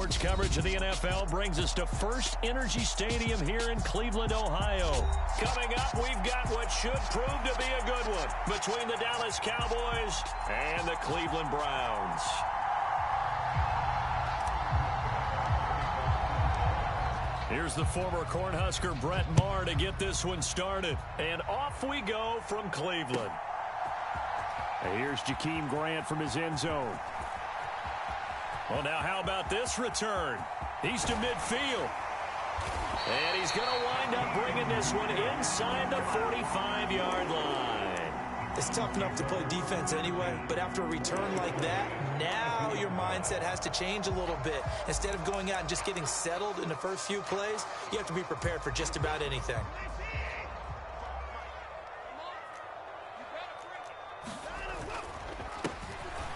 Sports coverage of the NFL brings us to First Energy Stadium here in Cleveland, Ohio. Coming up, we've got what should prove to be a good one between the Dallas Cowboys and the Cleveland Browns. Here's the former Cornhusker Brett Maher to get this one started. And off we go from Cleveland. And here's Jakeem Grant from his end zone. Well, now how about this return? He's to midfield. And he's going to wind up bringing this one inside the 45-yard line. It's tough enough to play defense anyway, but after a return like that, now your mindset has to change a little bit. Instead of going out and just getting settled in the first few plays, you have to be prepared for just about anything.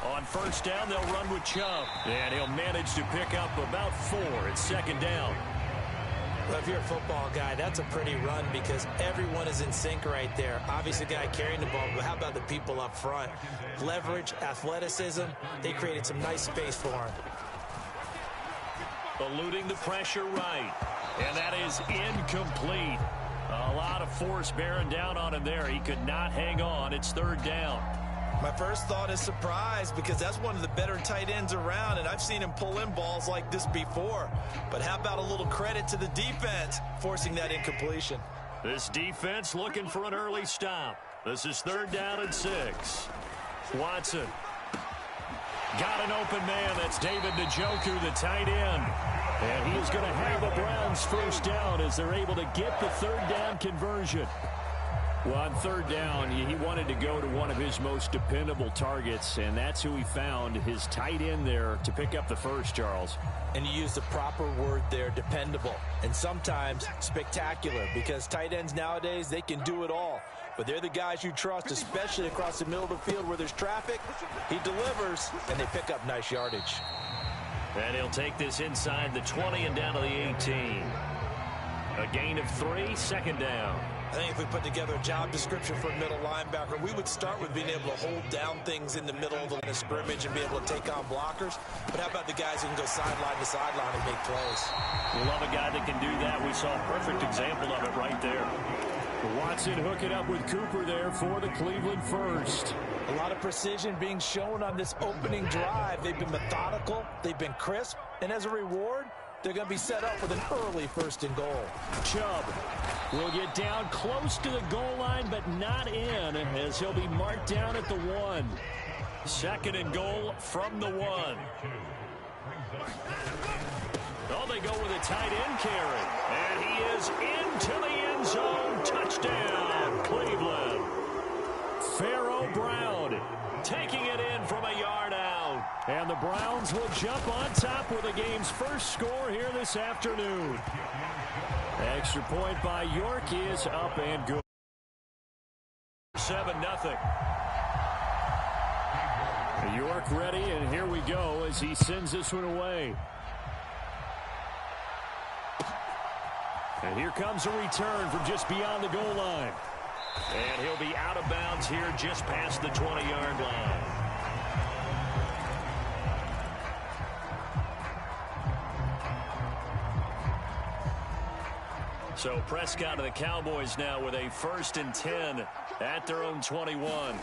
On first down, they'll run with Chubb, and he'll manage to pick up about 4 at second down. Well, if you're a football guy, that's a pretty run because everyone is in sync right there. Obviously, the guy carrying the ball, but how about the people up front? Leverage, athleticism, they created some nice space for him. Eluding the pressure right, and that is incomplete. A lot of force bearing down on him there. He could not hang on. It's third down. My first thought is surprise because that's one of the better tight ends around, and I've seen him pull in balls like this before. But how about a little credit to the defense forcing that incompletion? This defense looking for an early stop. This is third down and 6. Watson. Got an open man. That's David Njoku, the tight end. And he is going to have the Browns first down as they're able to get the third down conversion. Well, on third down, he wanted to go to one of his most dependable targets, and that's who he found, his tight end there, to pick up the first, Charles. And you used the proper word there, dependable, and sometimes spectacular, because tight ends nowadays, they can do it all. But they're the guys you trust, especially across the middle of the field where there's traffic. He delivers, and they pick up nice yardage. And he'll take this inside the 20 and down to the 18. A gain of 3, second down. I think if we put together a job description for a middle linebacker, we would start with being able to hold down things in the middle of the line of scrimmage and be able to take on blockers. But how about the guys who can go sideline to sideline and make plays? We love a guy that can do that. We saw a perfect example of it right there. Watson hooking up with Cooper there for the Cleveland first. A lot of precision being shown on this opening drive. They've been methodical, they've been crisp, and as a reward, they're going to be set up with an early first and goal. Chubb will get down close to the goal line, but not in, as he'll be marked down at the 1. Second and goal from the 1. Oh, they go with a tight end carry. And he is into the end zone. Touchdown, Cleveland. Pharaoh Brown taking it in from a yard out. And the Browns will jump on top with the game's first score here this afternoon. Extra point by York is up and good. 7-0. York ready, and here we go as he sends this one away. And here comes a return from just beyond the goal line. And he'll be out of bounds here just past the 20-yard line. So Prescott of the Cowboys now with a 1st and 10 at their own 21.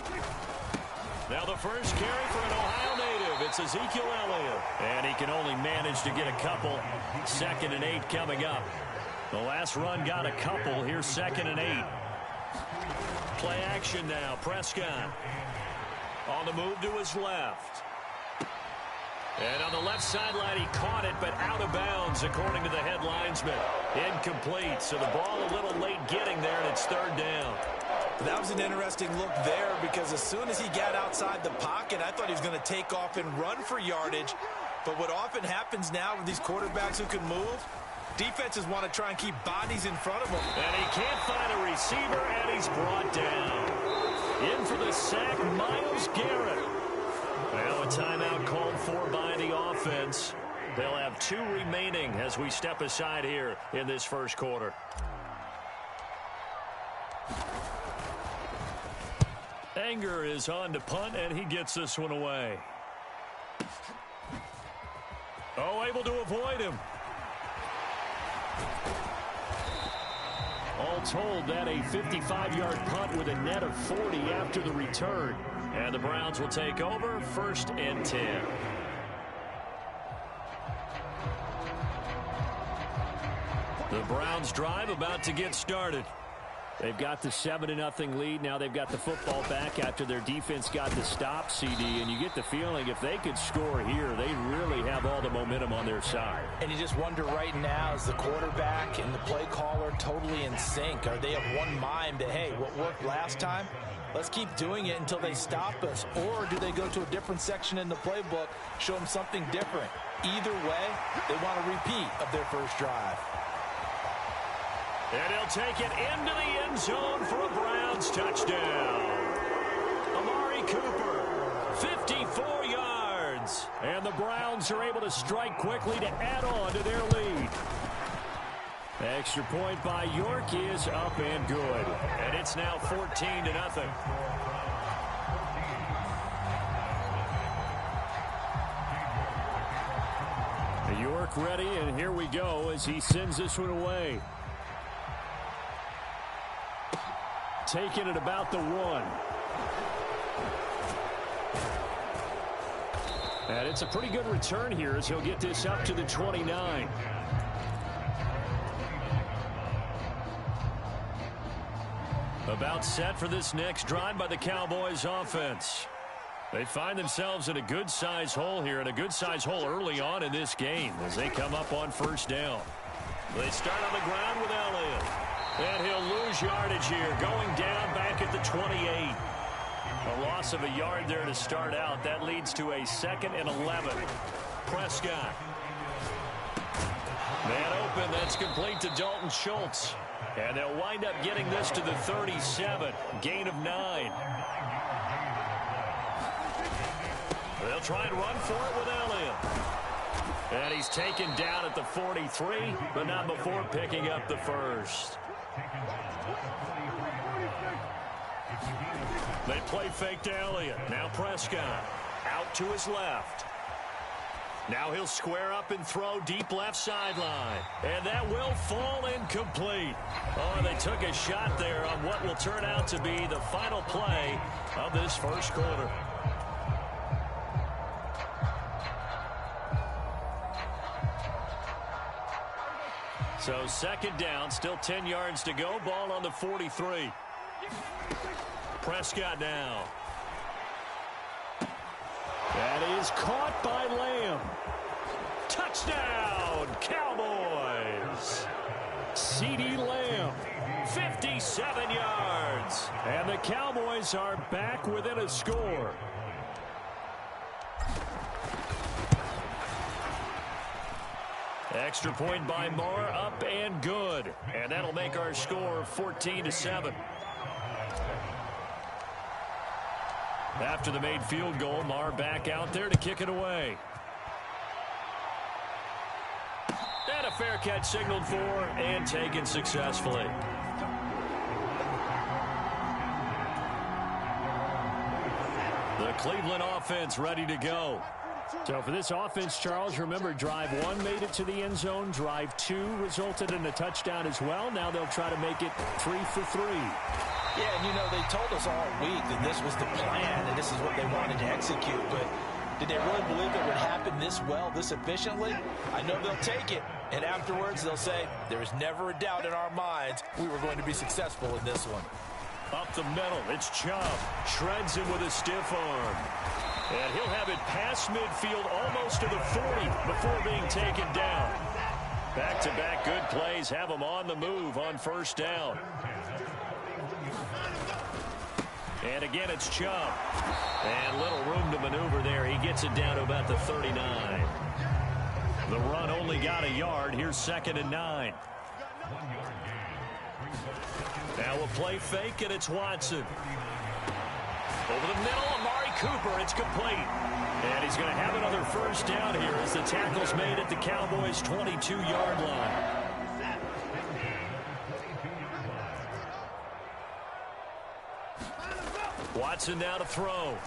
Now the first carry for an Ohio native. It's Ezekiel Elliott. And he can only manage to get a couple. 2nd and 8 coming up. The last run got a couple. Here's 2nd and 8. Play action now. Prescott on the move to his left. And on the left sideline, he caught it, but out of bounds, according to the head linesman. Incomplete, so the ball a little late getting there, and it's third down. That was an interesting look there because as soon as he got outside the pocket, I thought he was going to take off and run for yardage. But what often happens now with these quarterbacks who can move, defenses want to try and keep bodies in front of them. And he can't find a receiver, and he's brought down. In for the sack, Myles Garrett. Well, a timeout called for by the offense. They'll have 2 remaining as we step aside here in this first quarter. Anger is on to punt, and he gets this one away. Oh, able to avoid him. All told, that a 55-yard punt with a net of 40 after the return. And the Browns will take over, 1st and 10. The Browns drive about to get started. They've got the 7-0 lead. Now they've got the football back after their defense got the stop, CD. And you get the feeling if they could score here, they really have all the momentum on their side. And you just wonder right now, is the quarterback and the play caller totally in sync? Are they of one mind that, hey, what worked last time, let's keep doing it until they stop us? Or do they go to a different section in the playbook, show them something different? Either way, they want a repeat of their first drive. And he'll take it into the end zone for a Browns touchdown. Amari Cooper, 54 yards. And the Browns are able to strike quickly to add on to their lead. Extra point by York is up and good. And it's now 14-0. York ready, and here we go as he sends this one away. Taking it about the 1. And it's a pretty good return here as he'll get this up to the 29. About set for this next drive by the Cowboys offense. They find themselves in a good-sized hole here, and a good-sized hole early on in this game as they come up on 1st down. They start on the ground with Elliott. And he'll lose yardage here, going down back at the 28. A loss of a yard there to start out. That leads to a 2nd and 11. Prescott. Man open, that's complete to Dalton Schultz. And they'll wind up getting this to the 37. Gain of 9. They'll try and run for it with Elliott. And he's taken down at the 43, but not before picking up the first. They play fake to Elliott. Now Prescott out to his left. Now he'll square up and throw deep left sideline. And that will fall incomplete. Oh, they took a shot there on what will turn out to be the final play of this first quarter. So 2nd down, still 10 yards to go. Ball on the 43. Prescott now. That is caught by Lamb. Touchdown, Cowboys. CeeDee Lamb, 57 yards. And the Cowboys are back within a score. Extra point by Moore, up and good. And that'll make our score 14-7. After the made field goal, Marr back out there to kick it away. And a fair catch signaled for and taken successfully. The Cleveland offense ready to go. So for this offense, Charles, remember drive 1 made it to the end zone. Drive 2 resulted in a touchdown as well. Now they'll try to make it 3 for 3. Yeah, and you know, they told us all week that this was the plan and this is what they wanted to execute. But did they really believe it would happen this well, this efficiently? I know they'll take it. And afterwards, they'll say, there is never a doubt in our minds we were going to be successful in this one. Up the middle, it's Chubb. Shreds him with a stiff arm. And he'll have it past midfield almost to the 40 before being taken down. Back-to-back good plays have him on the move on 1st down. And again, it's Chubb. And little room to maneuver there. He gets it down to about the 39. The run only got a yard. Here's 2nd and 9. Now we'll play fake, and it's Watson. Over the middle, Amari Cooper. It's complete. And he's going to have another 1st down here as the tackle's made at the Cowboys' 22-yard line. Watson now to throw.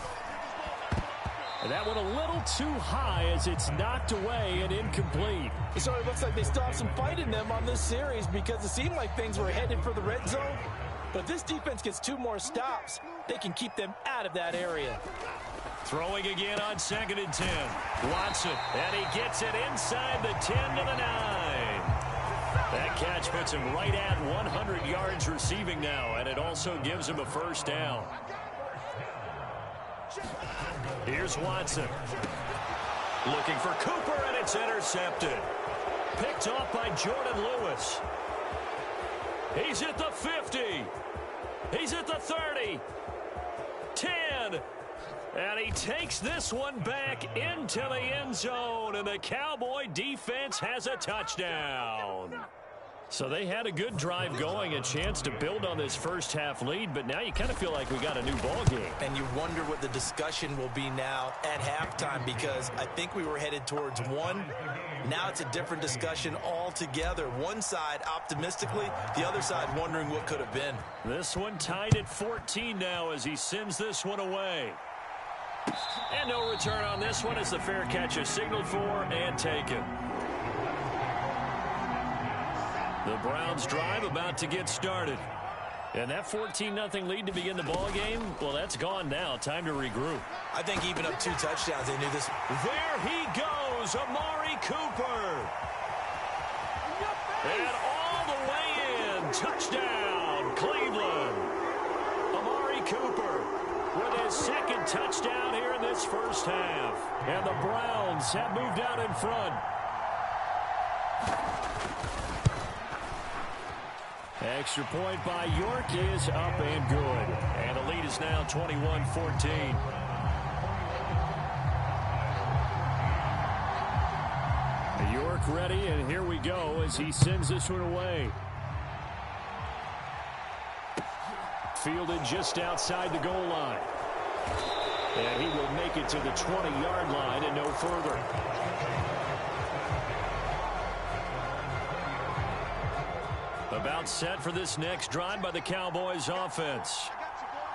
That one a little too high as it's knocked away and incomplete. So it looks like they still have some fight in them on this series because it seemed like things were headed for the red zone. But if this defense gets 2 more stops, they can keep them out of that area. Throwing again on 2nd and 10. Watson, and he gets it inside the 10 to the 9. That catch puts him right at 100 yards receiving now, and it also gives him a first down. Here's Watson. Looking for Cooper, and it's intercepted. Picked off by Jordan Lewis. He's at the 50. He's at the 30. 10. And he takes this one back into the end zone, and the Cowboy defense has a touchdown. So they had a good drive going, a chance to build on this first half lead, but now you kind of feel like we got a new ball game. And you wonder what the discussion will be now at halftime, because I think we were headed towards 1. Now it's a different discussion altogether. One side optimistically, the other side wondering what could have been. This one tied at 14 now as he sends this one away. And no return on this one as the fair catch is signaled for and taken. The Browns drive about to get started. And that 14-0 lead to begin the ball game, well, that's gone now. Time to regroup. I think even up 2 touchdowns, they knew this. There he goes, Amari Cooper. And all the way in. Touchdown, Cleveland. Amari Cooper with his 2nd touchdown here in this first half. And the Browns have moved out in front. Extra point by York is up and good. And the lead is now 21-14. York ready, and here we go as he sends this one away. Fielded just outside the goal line. And he will make it to the 20-yard line and no further. About set for this next drive by the Cowboys offense.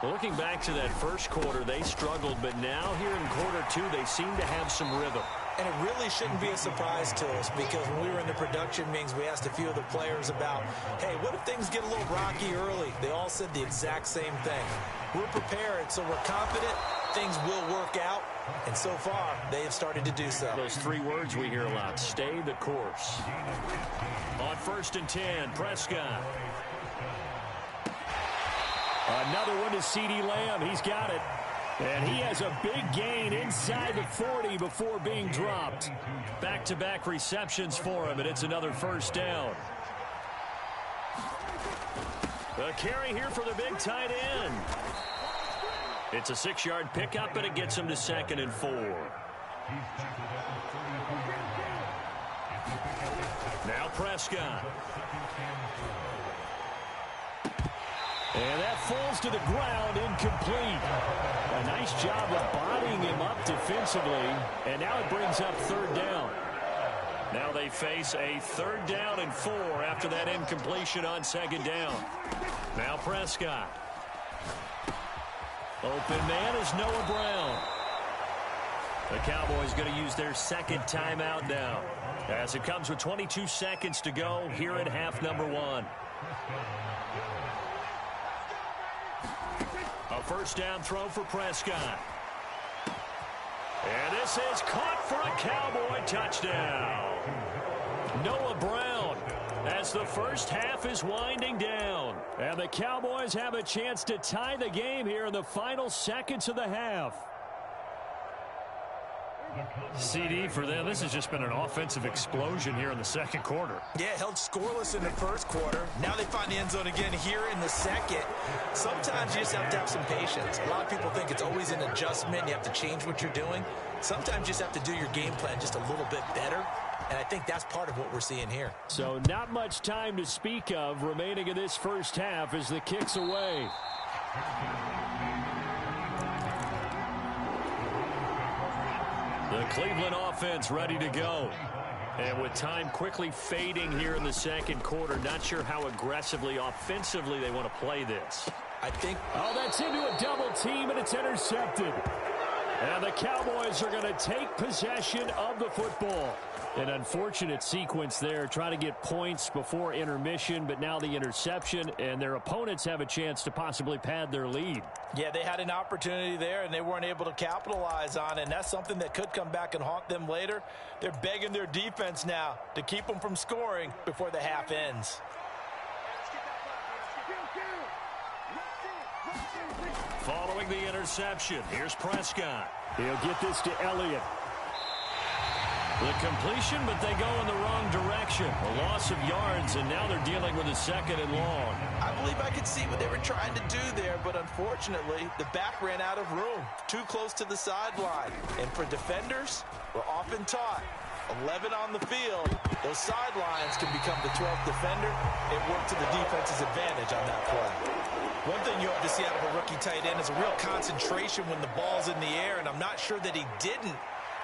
Looking back to that first quarter, they struggled, but now here in quarter 2, they seem to have some rhythm. And it really shouldn't be a surprise to us, because when we were in the production meetings, we asked a few of the players about, hey, what if things get a little rocky early? They all said the exact same thing. We're prepared, so we're confident things will work out. And so far, they have started to do so. Those 3 words we hear a lot: stay the course. On 1st and 10, Prescott. Another one to CeeDee Lamb. He's got it. And he has a big gain inside the 40 before being dropped. Back-to-back receptions for him, and it's another first down. A carry here for the big tight end. It's a 6-yard pickup, and it gets him to 2nd and 4. Now Prescott. And that falls to the ground, incomplete. A nice job of bodying him up defensively, and now it brings up 3rd down. Now they face a 3rd down and 4 after that incompletion on 2nd down. Now Prescott. Open man is Noah Brown. The Cowboys going to use their 2nd timeout now, as it comes with 22 seconds to go here in half number 1. A first down throw for Prescott. And this is caught for a Cowboy touchdown. Noah Brown, as the first half is winding down. And the Cowboys have a chance to tie the game here in the final seconds of the half. CD for them, this has just been an offensive explosion here in the 2nd quarter. Yeah, held scoreless in the 1st quarter. Now they find the end zone again here in the 2nd. Sometimes you just have to have some patience. A lot of people think it's always an adjustment. You have to change what you're doing. Sometimes you just have to do your game plan just a little bit better. And I think that's part of what we're seeing here. So not much time to speak of remaining in this first half as the kick's away. The Cleveland offense ready to go. And with time quickly fading here in the 2nd quarter, not sure how aggressively, offensively they want to play this. I think... Oh, that's into a double team, and it's intercepted. And the Cowboys are going to take possession of the football. An unfortunate sequence there, trying to get points before intermission, but now the interception, and their opponents have a chance to possibly pad their lead. Yeah, they had an opportunity there, and they weren't able to capitalize on it, and that's something that could come back and haunt them later. They're begging their defense now to keep them from scoring before the half ends. Following the interception, here's Prescott. He'll get this to Elliott. The completion, but they go in the wrong direction. A loss of yards, and now they're dealing with a second and long. I believe I could see what they were trying to do there, but unfortunately, the back ran out of room, too close to the sideline. And for defenders, we're often taught, 11 on the field, those sidelines can become the 12th defender. It worked to the defense's advantage on that play. One thing you hope to see out of a rookie tight end is a real concentration when the ball's in the air, and I'm not sure that he didn't.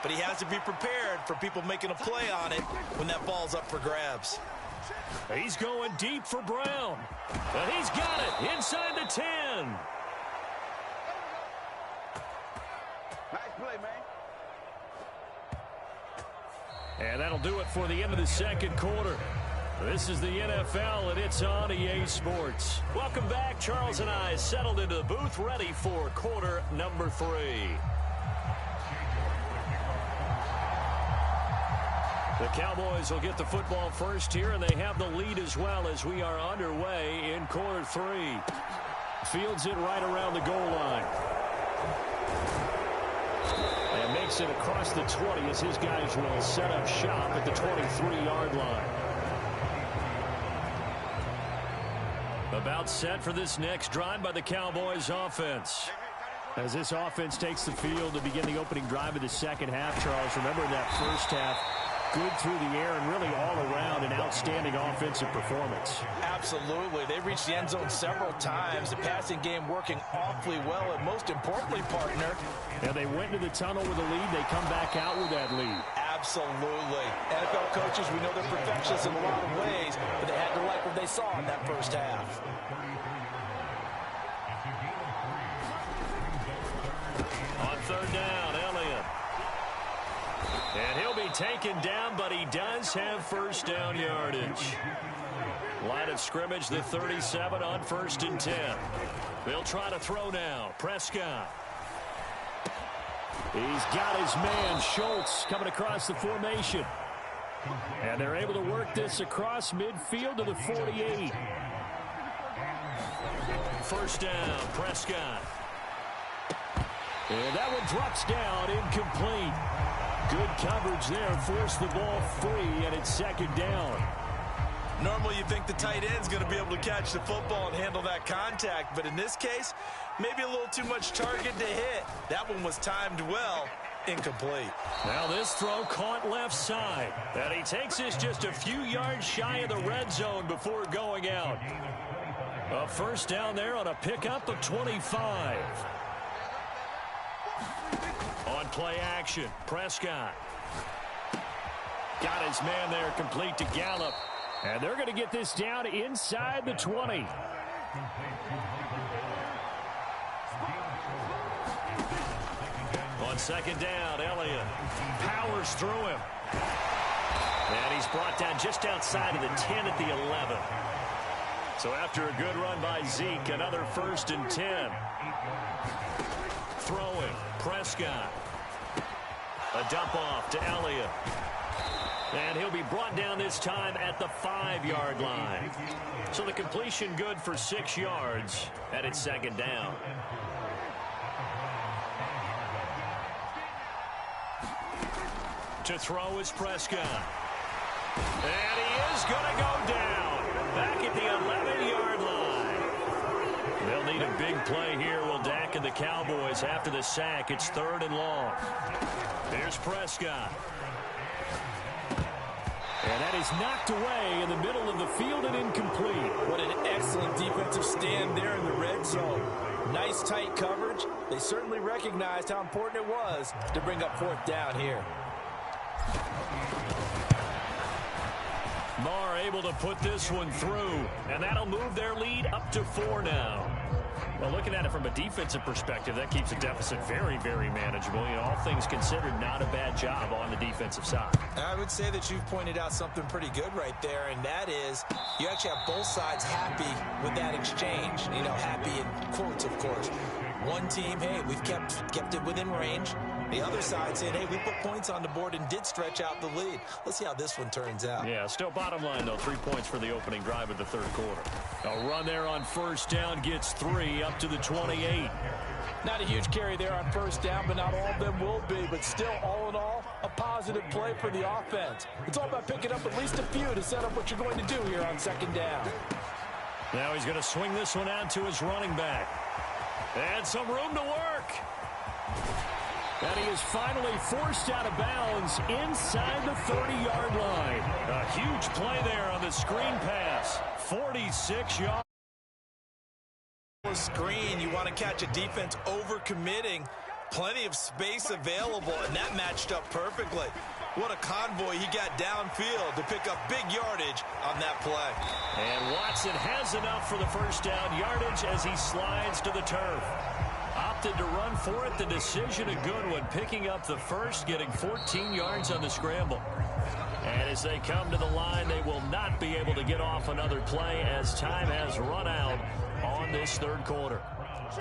But he has to be prepared for people making a play on it when that ball's up for grabs. He's going deep for Brown. And he's got it inside the 10. Nice play, man. And that'll do it for the end of the second quarter. This is the NFL, and it's on EA Sports. Welcome back. Charles and I settled into the booth, ready for quarter number 3. The Cowboys will get the football first here, and they have the lead as well as we are underway in quarter 3. Fields it right around the goal line. And makes it across the 20 as his guys will set up shop at the 23-yard line. About set for this next drive by the Cowboys offense. As this offense takes the field to begin the opening drive of the second half, Charles, remember that first half, good through the air and really all around an outstanding offensive performance. Absolutely. They reached the end zone several times. The passing game working awfully well, and most importantly, partner. And they went into the tunnel with a lead. They come back out with that lead. Absolutely. NFL coaches, we know they're perfectionists in a lot of ways, but they had to like what they saw in that first half. On third down, Elliott. And he'll be taken down, but he does have first down yardage. Line of scrimmage, the 37 on 1st and 10. They'll try to throw now. Prescott. He's got his man, Schultz, coming across the formation. And they're able to work this across midfield to the 48. First down, Prescott. And that one drops down, incomplete. Good coverage there, forced the ball free, and it's second down. Normally you think the tight end's going to be able to catch the football and handle that contact, but in this case, maybe a little too much target to hit. That one was timed well, incomplete. Now this throw caught left side, and he takes this just a few yards shy of the red zone before going out. A first down there on a pickup of 25. On play action, Prescott. Got his man there, complete to Gallup. And they're going to get this down inside the 20. On second down, Elliott powers through him. And he's brought down just outside of the 10 at the 11. So after a good run by Zeke, another 1st and 10. Throwing, Prescott. A dump off to Elliott. And he'll be brought down this time at the 5-yard line. So the completion good for 6 yards, and it's second down. To throw is Prescott. And he is going to go down. Back at the 11-yard line. They'll need a big play here. Will Dak and the Cowboys after the sack. It's 3rd and long. Here's Prescott. And that is knocked away in the middle of the field and incomplete. What an excellent defensive stand there in the red zone. Nice tight coverage. They certainly recognized how important it was to bring up 4th down here. Marr able to put this one through, and that'll move their lead up to 4 now. Well, looking at it from a defensive perspective, that keeps the deficit very, very manageable. You know, all things considered, not a bad job on the defensive side. I would say that you've pointed out something pretty good right there, and that is you actually have both sides happy with that exchange. You know, happy in quotes, of course. One team, hey, we've kept it within range. The other side saying, hey, we put points on the board and did stretch out the lead. Let's see how this one turns out. Yeah, still bottom line, though, 3 points for the opening drive of the third quarter. A run there on first down gets 3 up to the 28. Not a huge carry there on first down, but not all of them will be. But still, all in all, a positive play for the offense. It's all about picking up at least a few to set up what you're going to do here on second down. Now he's going to swing this one out to his running back. And some room to work. And he is finally forced out of bounds inside the 30-yard line. A huge play there on the screen pass. 46 yards. Screen, you want to catch a defense over-committing. Plenty of space available, and that matched up perfectly. What a convoy he got downfield to pick up big yardage on that play. And Watson has enough for the first down yardage as he slides to the turf. Opted to run for it. The decision a good one. Picking up the first, getting 14 yards on the scramble. And as they come to the line, they will not be able to get off another play as time has run out on this third quarter.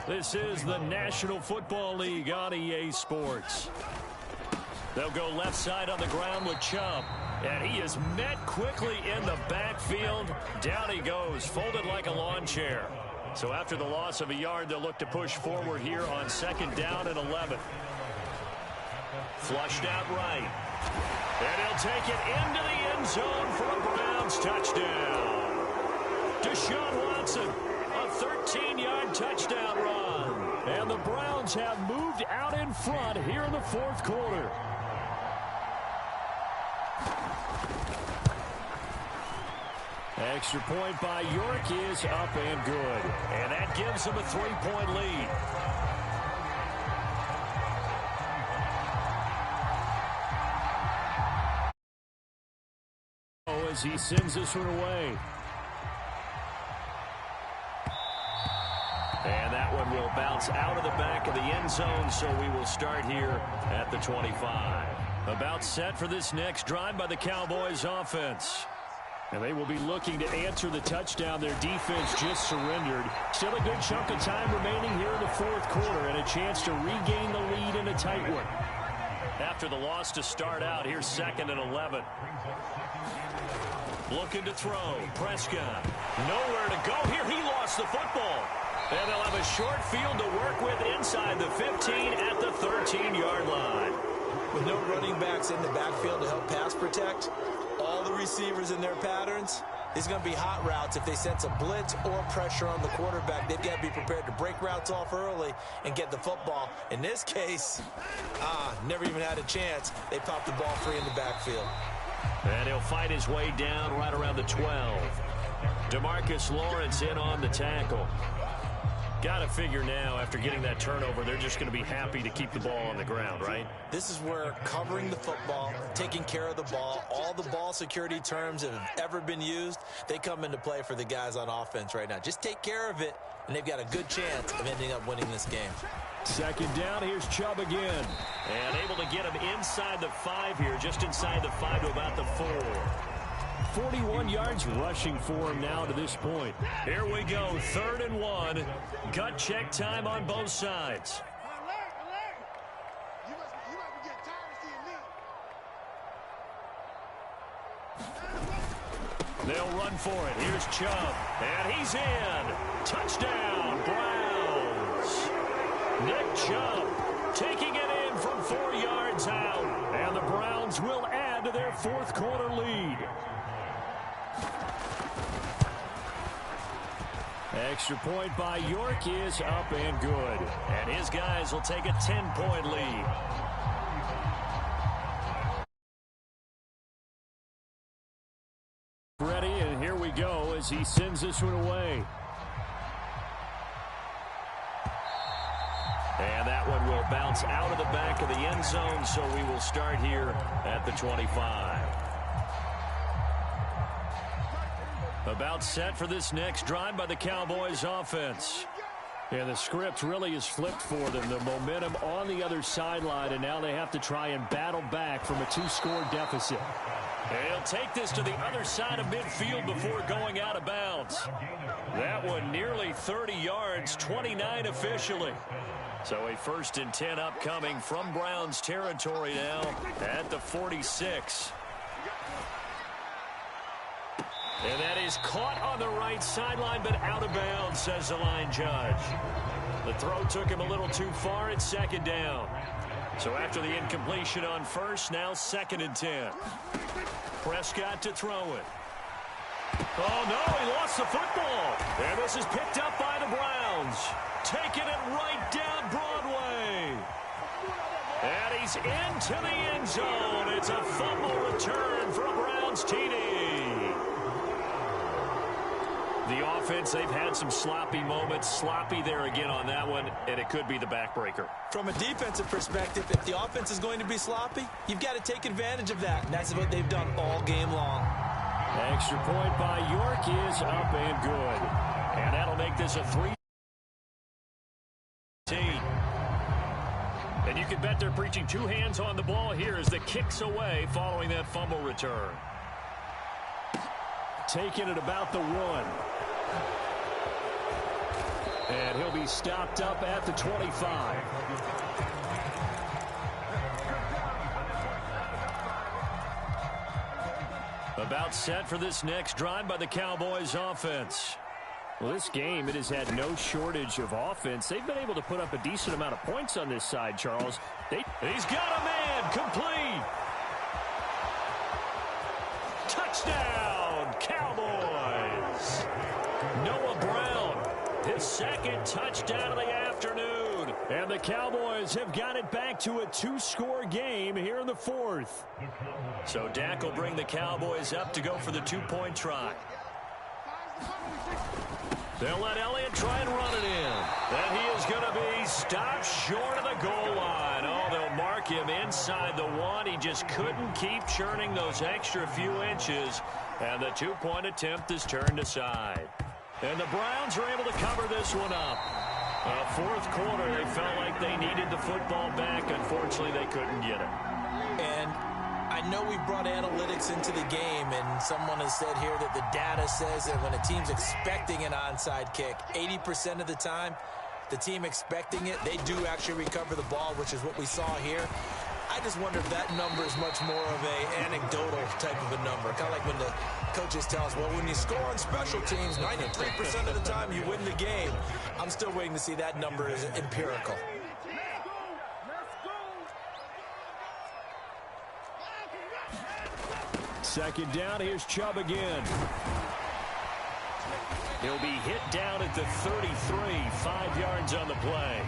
This is the National Football League on EA Sports. They'll go left side on the ground with Chubb. And he is met quickly in the backfield. Down he goes, folded like a lawn chair. So after the loss of a yard, they'll look to push forward here on second down and 11. Flushed out right. And he'll take it into the end zone for a Browns touchdown. Deshaun Watson, a 13-yard touchdown run. And the Browns have moved out in front here in the fourth quarter. Extra point by York is up and good. And that gives them a 3-point lead. As he sends this one away. And that one will bounce out of the back of the end zone, so we will start here at the 25. About set for this next drive by the Cowboys offense. And they will be looking to answer the touchdown their defense just surrendered. Still a good chunk of time remaining here in the fourth quarter and a chance to regain the lead in a tight one. After the loss to start out, here's 2nd and 11. Looking to throw. Prescott. Nowhere to go here. He lost the football. And they'll have a short field to work with inside the 15 at the 13-yard line. With no running backs in the backfield to help pass protect, all the receivers in their patterns, it's going to be hot routes. If they sense a blitz or pressure on the quarterback, they've got to be prepared to break routes off early and get the football. In this case, never even had a chance. They popped the ball free in the backfield. And he'll fight his way down right around the 12. DeMarcus Lawrence in on the tackle. Got to figure now, after getting that turnover, they're just going to be happy to keep the ball on the ground, right? This is where covering the football, taking care of the ball, all the ball security terms that have ever been used, they come into play for the guys on offense right now. Just take care of it, and they've got a good chance of ending up winning this game. Second down, here's Chubb again. And able to get him inside the 5 here, just inside the 5 to about the 4. 41 yards rushing for him now to this point. Here we go, 3rd and 1. Gut check time on both sides. They'll run for it. Here's Chubb. And he's in. Touchdown, Browns. Nick Chubb taking it in from 4 yards out. And the Browns will add to their fourth quarter lead. Extra point by York is up and good. And his guys will take a 10-point lead. Ready, and here we go as he sends this one away. And that one will bounce out of the back of the end zone, so we will start here at the 25. About set for this next drive by the Cowboys offense. Yeah, the script really is flipped for them. The momentum on the other sideline, and now they have to try and battle back from a 2-score deficit. And he'll take this to the other side of midfield before going out of bounds. That one nearly 30 yards, 29 officially. So a 1st and 10 upcoming from Browns territory now at the 46. And that is caught on the right sideline, but out of bounds, says the line judge. The throw took him a little too far. It's 2nd down. So after the incompletion on 1st, now 2nd and 10. Prescott to throw it. Oh, no, he lost the football. And this is picked up by the Browns. Taking it right down Broadway. And he's into the end zone. It's a fumble return for a Browns TD. The offense, they've had some sloppy moments. Sloppy there again on that one, and it could be the backbreaker. From a defensive perspective, if the offense is going to be sloppy, you've got to take advantage of that. And that's what they've done all game long. Extra point by York is up and good. And that'll make this a 3-. And you can bet they're preaching 2 hands on the ball here as the kick's away following that fumble return. Taking it about the 1. And he'll be stopped up at the 25. About set for this next drive by the Cowboys offense. Well, this game, it has had no shortage of offense. They've been able to put up a decent amount of points on this side, Charles. He's got a man, complete. Touchdown, Cowboys. Noah Brown, his 2nd touchdown of the afternoon. And the Cowboys have got it back to a 2-score game here in the 4th. So Dak will bring the Cowboys up to go for the 2-point try. They'll let Elliott try and run it in. And he is going to be stopped short of the goal line. Oh, they'll mark him inside the 1. He just couldn't keep churning those extra few inches. And the 2-point attempt is turned aside. And the Browns are able to cover this one up. 4th quarter, they felt like they needed the football back. Unfortunately, they couldn't get it. And I know we brought analytics into the game, and someone has said here that the data says that when a team's expecting an onside kick, 80% of the time, the team expecting it, they do actually recover the ball, which is what we saw here. I just wonder if that number is much more of a anecdotal type of a number. Kind of like when the coaches tell us, well, when you score on special teams, 93% of the time you win the game. I'm still waiting to see that number is empirical. Second down, here's Chubb again. He'll be hit down at the 33, 5 yards on the play.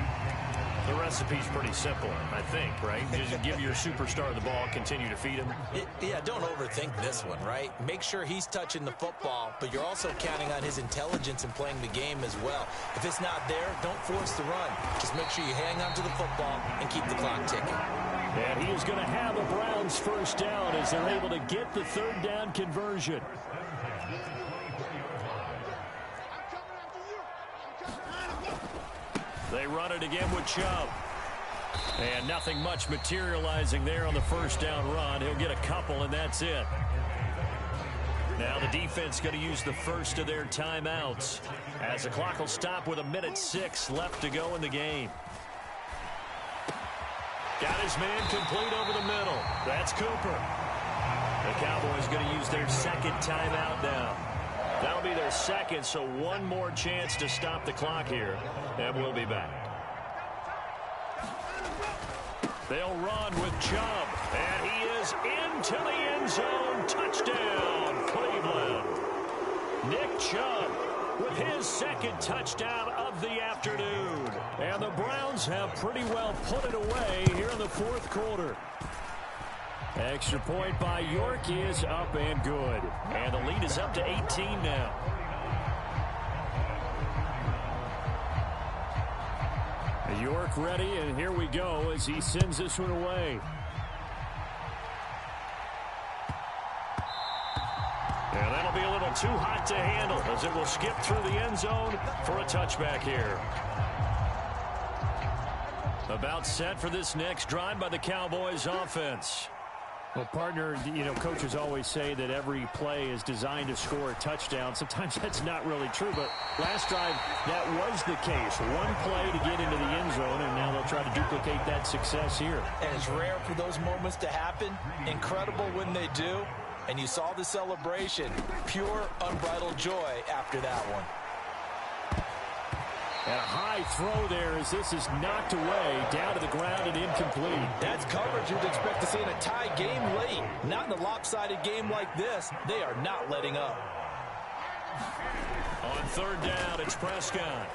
The recipe's pretty simple, I think, right? Just give your superstar the ball, continue to feed him. Yeah, don't overthink this one, right? Make sure he's touching the football, but you're also counting on his intelligence in playing the game as well. If it's not there, don't force the run. Just make sure you hang on to the football and keep the clock ticking. And he is going to have a Browns 1st down as they're able to get the 3rd down conversion. They run it again with Chubb. And nothing much materializing there on the 1st down run. He'll get a couple, and that's it. Now the defense going to use the first of their timeouts as the clock will stop with 1:06 left to go in the game. Got his man complete over the middle. That's Cooper. The Cowboys going to use their 2nd timeout now. That'll be their 2nd, so one more chance to stop the clock here, and we'll be back. They'll run with Chubb, and he is into the end zone. Touchdown, Cleveland. Nick Chubb with his 2nd touchdown of the afternoon. And the Browns have pretty well put it away here in the 4th quarter. Extra point by York is up and good. And the lead is up to 18 now. York ready, and here we go as he sends this one away. And that'll be a little too hot to handle as it will skip through the end zone for a touchback here. About set for this next drive by the Cowboys offense. Well, partner, coaches always say that every play is designed to score a touchdown. Sometimes that's not really true, but last drive, that was the case. One play to get into the end zone, and now they'll try to duplicate that success here. And it's rare for those moments to happen. Incredible when they do. And you saw the celebration. Pure, unbridled joy after that one. And a high throw there as this is knocked away, down to the ground and incomplete. That's coverage you'd expect to see in a tie game late. Not in a lopsided game like this. They are not letting up. On third down, it's Prescott.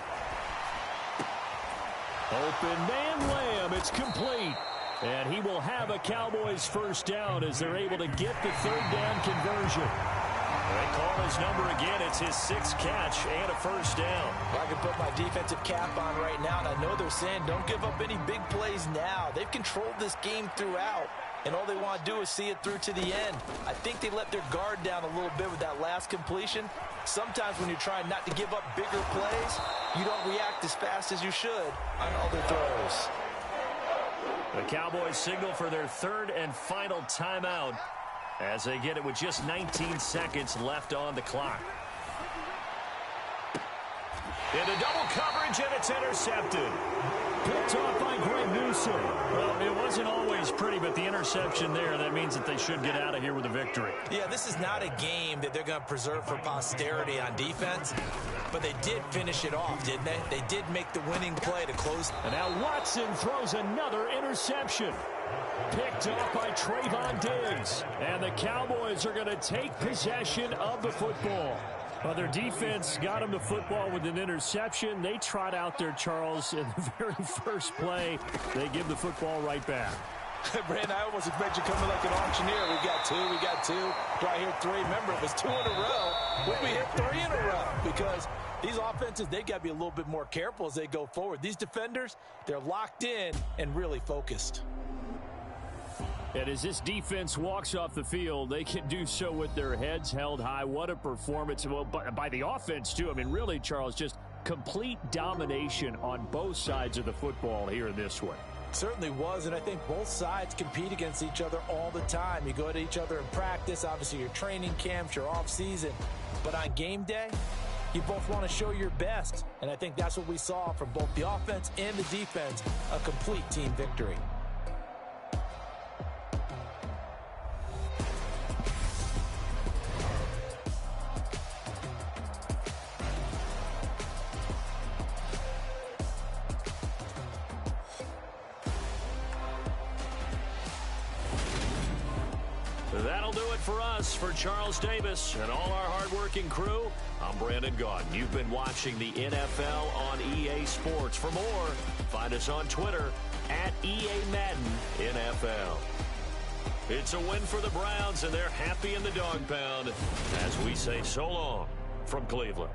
Open man Lamb, it's complete. And he will have a Cowboys first down as they're able to get the third down conversion. They call his number again. It's his 6th catch and a first down. I can put my defensive cap on right now, and I know they're saying don't give up any big plays now. They've controlled this game throughout, and all they want to do is see it through to the end. I think they let their guard down a little bit with that last completion. Sometimes when you're trying not to give up bigger plays, you don't react as fast as you should on other throws. The Cowboys signal for their 3rd and final timeout as they get it with just 19 seconds left on the clock. Into double coverage, and it's intercepted. Picked off by Greg Newsome. Well, it wasn't always pretty, but the interception there, that means that they should get out of here with a victory. Yeah, this is not a game that they're going to preserve for posterity on defense, but they did finish it off, didn't they? They did make the winning play to close. And now Watson throws another interception. Picked off by Trayvon Diggs. And the Cowboys are going to take possession of the football. Well, their defense got them the football with an interception. They trot out there, Charles, in the very first play. They give the football right back. Brandon, I almost expect you coming like an auctioneer. We got two. Do I hear 3? Remember, it was 2 in a row. When we hit 3 in a row, because these offenses, they got to be a little bit more careful as they go forward. These defenders, they're locked in and really focused. And as this defense walks off the field, they can do so with their heads held high. What a performance. Well, by the offense, too. I mean, really, Charles, just complete domination on both sides of the football here in this one. Certainly was, and I think both sides compete against each other all the time. You go at each other in practice, obviously your training camps, your off-season. But on game day, you both want to show your best. And I think that's what we saw from both the offense and the defense, a complete team victory. That'll do it for us. For Charles Davis and all our hardworking crew, I'm Brandon Gaudin. You've been watching the NFL on EA Sports. For more, find us on Twitter at EA Madden NFL. It's a win for the Browns, and they're happy in the dog pound as we say so long from Cleveland.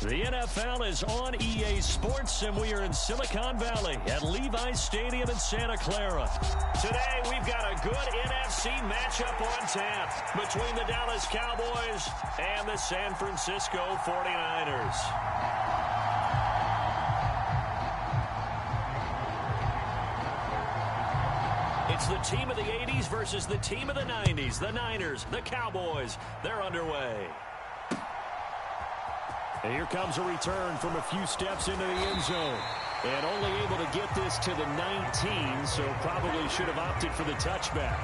The NFL is on EA Sports, and we are in Silicon Valley at Levi's Stadium in Santa Clara. Today, we've got a good NFC matchup on tap between the Dallas Cowboys and the San Francisco 49ers. It's the team of the 80s versus the team of the 90s. The Niners, the Cowboys, they're underway. And here comes a return from a few steps into the end zone. And only able to get this to the 19, so probably should have opted for the touchback.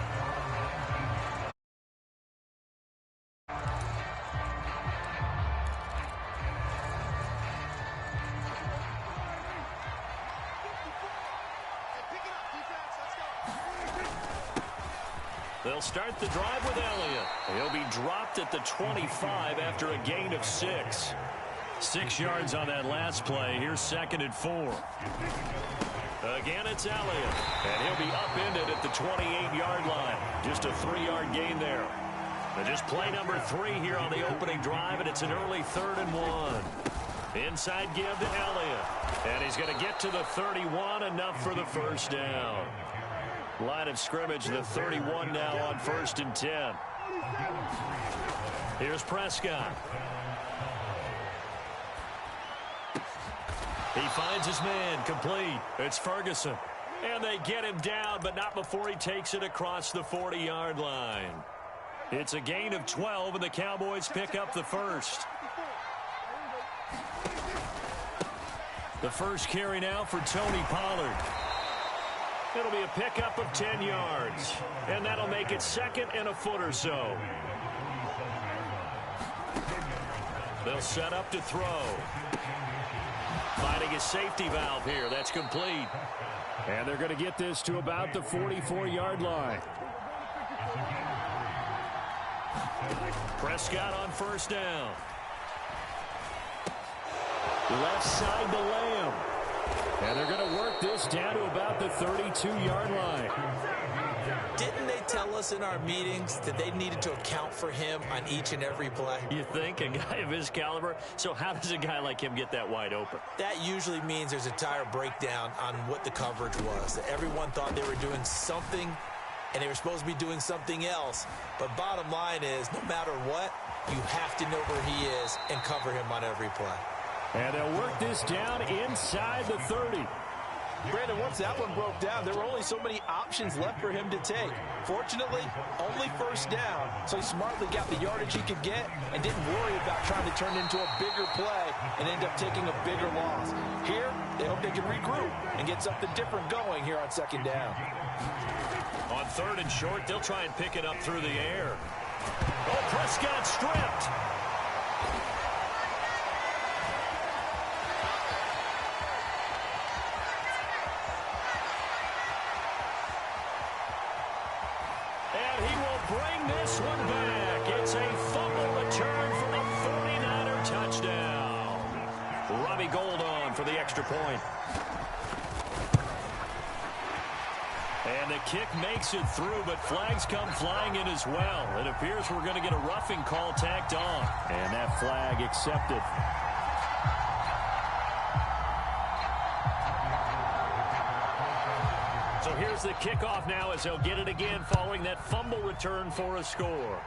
They'll start the drive with Elliott. He'll be dropped at the 25 after a gain of 6. 6 yards on that last play. Here's 2nd and 4. Again, it's Elliott. And he'll be upended at the 28-yard line. Just a 3-yard gain there. And just play number 3 here on the opening drive, and it's an early 3rd and 1. Inside give to Elliott. And he's going to get to the 31, enough for the first down. Line of scrimmage, the 31 now on 1st and 10. Here's Prescott. He finds his man, complete. It's Ferguson. And they get him down, but not before he takes it across the 40-yard line. It's a gain of 12, and the Cowboys pick up the first. The first carry now for Tony Pollard. It'll be a pickup of 10 yards, and that'll make it 2nd and a foot or so. They'll set up to throw. Finding a safety valve here. That's complete. And they're going to get this to about the 44-yard line. Prescott on 1st down. Left side to Lamb. And they're going to work this down to about the 32-yard line. Didn't they tell us in our meetings that they needed to account for him on each and every play? You think? A guy of his caliber? So how does a guy like him get that wide open? That usually means there's a entire breakdown on what the coverage was. Everyone thought they were doing something, and they were supposed to be doing something else. But bottom line is, no matter what, you have to know where he is and cover him on every play. And they'll work this down inside the 30. Brandon, once that one broke down, there were only so many options left for him to take. Fortunately, only 1st down, so he smartly got the yardage he could get and didn't worry about trying to turn it into a bigger play and end up taking a bigger loss. Here, they hope they can regroup and get something different going here on 2nd down. On 3rd and short, they'll try and pick it up through the air. Oh, Prescott stripped. This one back. It's a fumble return for the 49er touchdown. Robbie Gould on for the extra point. And the kick makes it through, but flags come flying in as well. It appears we're going to get a roughing call tacked on. And that flag accepted. So here's the kickoff now as they'll get it again following that fumble return for a score.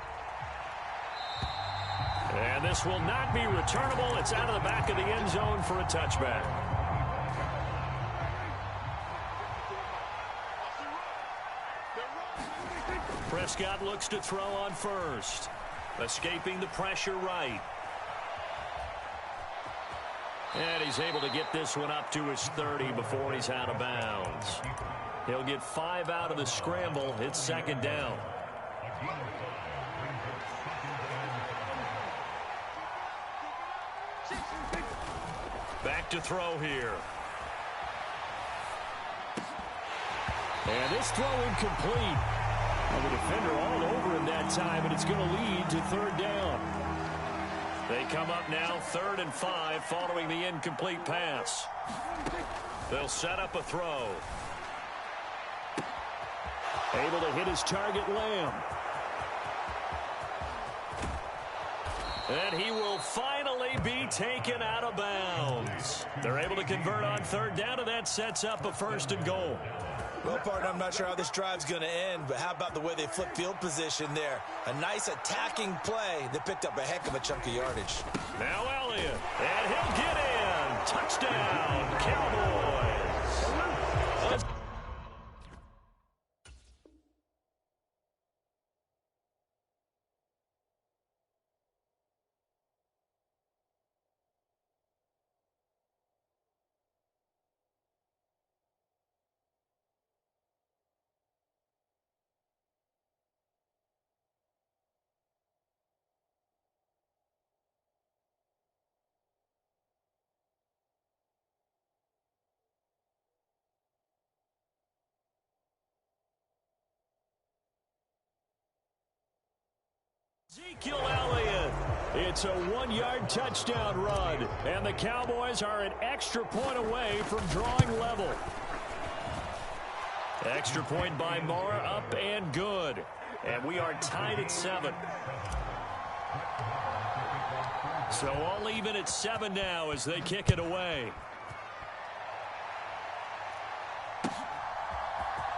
And this will not be returnable. It's out of the back of the end zone for a touchback. Prescott looks to throw on 1st. Escaping the pressure right. And he's able to get this one up to his 30 before he's out of bounds. He'll get 5 out of the scramble. It's 2nd down. Back to throw here. And this throw incomplete. Well, the defender all over him that time, and it's going to lead to 3rd down. They come up now 3rd and 5 following the incomplete pass. They'll set up a throw. Able to hit his target, Lamb. And he will finally be taken out of bounds. They're able to convert on third down, and that sets up a 1st and goal. Well, partner, I'm not sure how this drive's going to end, but how about the way they flip field position there? A nice attacking play that picked up a heck of a chunk of yardage. Now Elliott, and he'll get in. Touchdown, Cowboys. Ezekiel Elliott. It's a 1-yard touchdown run, and the Cowboys are an extra point away from drawing level. Extra point by Mara, up and good. And we are tied at 7. So all even at 7 now as they kick it away.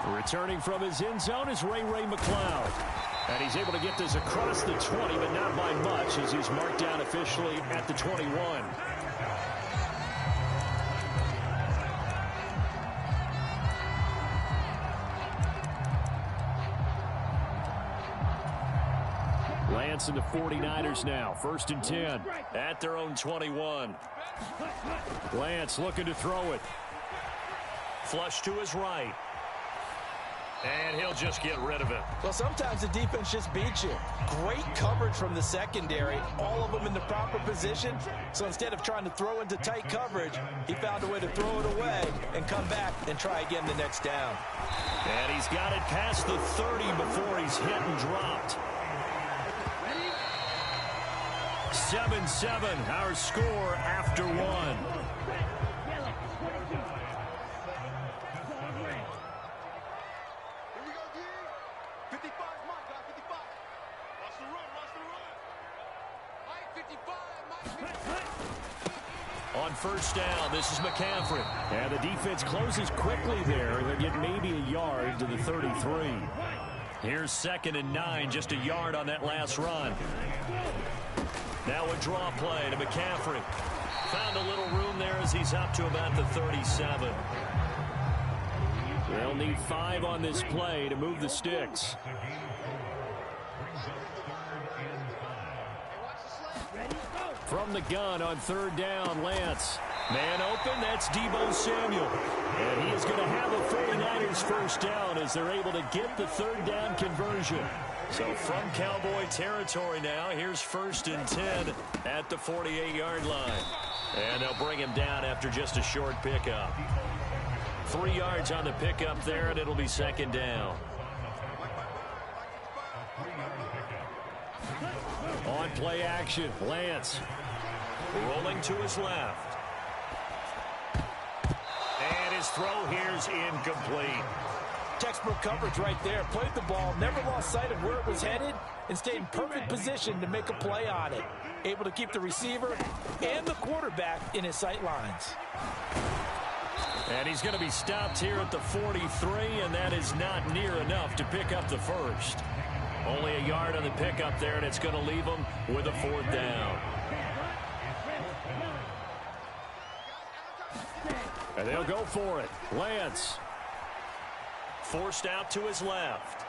Returning from his end zone is Ray McLeod. And he's able to get this across the 20, but not by much, as he's marked down officially at the 21. Lance and the 49ers now. 1st and 10. At their own 21. Lance looking to throw it. Flush to his right. And he'll just get rid of it. Well, sometimes the defense just beats you. Great coverage from the secondary. All of them in the proper position. So instead of trying to throw into tight coverage, he found a way to throw it away and come back and try again the next down. And he's got it past the 30 before he's hit and dropped. 7-7, our score after 1. On 1st down, this is McCaffrey. And the defense closes quickly there. They'll get maybe a yard to the 33. Here's 2nd and 9, just a yard on that last run. Now a draw play to McCaffrey. Found a little room there as he's up to about the 37. They'll need 5 on this play to move the sticks. From the gun on 3rd down, Lance. Man open, that's Deebo Samuel. And he is going to have a 49ers 1st down as they're able to get the 3rd down conversion. So from Cowboy territory now, here's 1st and 10 at the 48-yard line. And they'll bring him down after just a short pickup. 3 yards on the pickup there, and it'll be 2nd down. On play action, Lance. Rolling to his left. And his throw here's incomplete. Textbook coverage right there. Played the ball, never lost sight of where it was headed, and stayed in perfect position to make a play on it. Able to keep the receiver and the quarterback in his sight lines. And he's going to be stopped here at the 43, and that is not near enough to pick up the 1st. Only a yard on the pickup there, and it's going to leave him with a 4th down. And they'll go for it. Lance. Forced out to his left.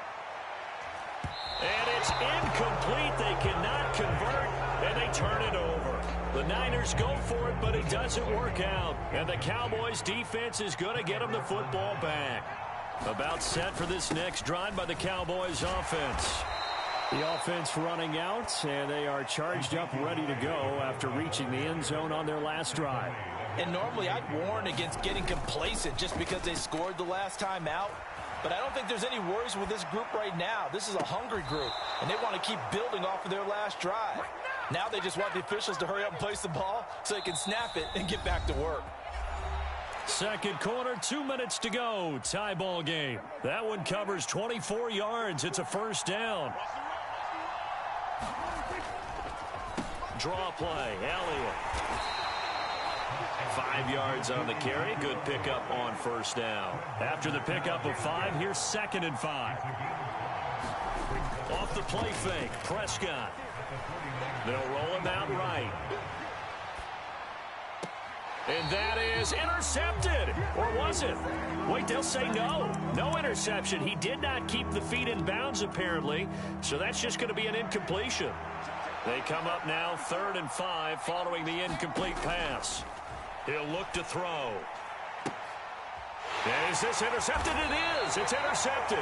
And it's incomplete. They cannot convert, and they turn it over. The Niners go for it, but it doesn't work out. And the Cowboys defense is going to get them the football back. About set for this next drive by the Cowboys offense. The offense running out, and they are charged up, ready to go after reaching the end zone on their last drive. And normally I'd warn against getting complacent just because they scored the last time out. But I don't think there's any worries with this group right now. This is a hungry group, and they want to keep building off of their last drive. Now they just want the officials to hurry up and place the ball so they can snap it and get back to work. Second quarter, 2 minutes to go. Tie ball game. That one covers 24 yards. It's a 1st down. Draw play. Elliott. 5 yards on the carry. Good pickup on first down. After the pickup of 5, here's 2nd and 5. Off the play fake. Prescott. They'll roll him out right. And that is intercepted. Or was it? Wait, they'll say no. No interception. He did not keep the feet in bounds, apparently. So that's just going to be an incompletion. They come up now 3rd and 5 following the incomplete pass. He'll look to throw. Is this intercepted? It is. It's intercepted.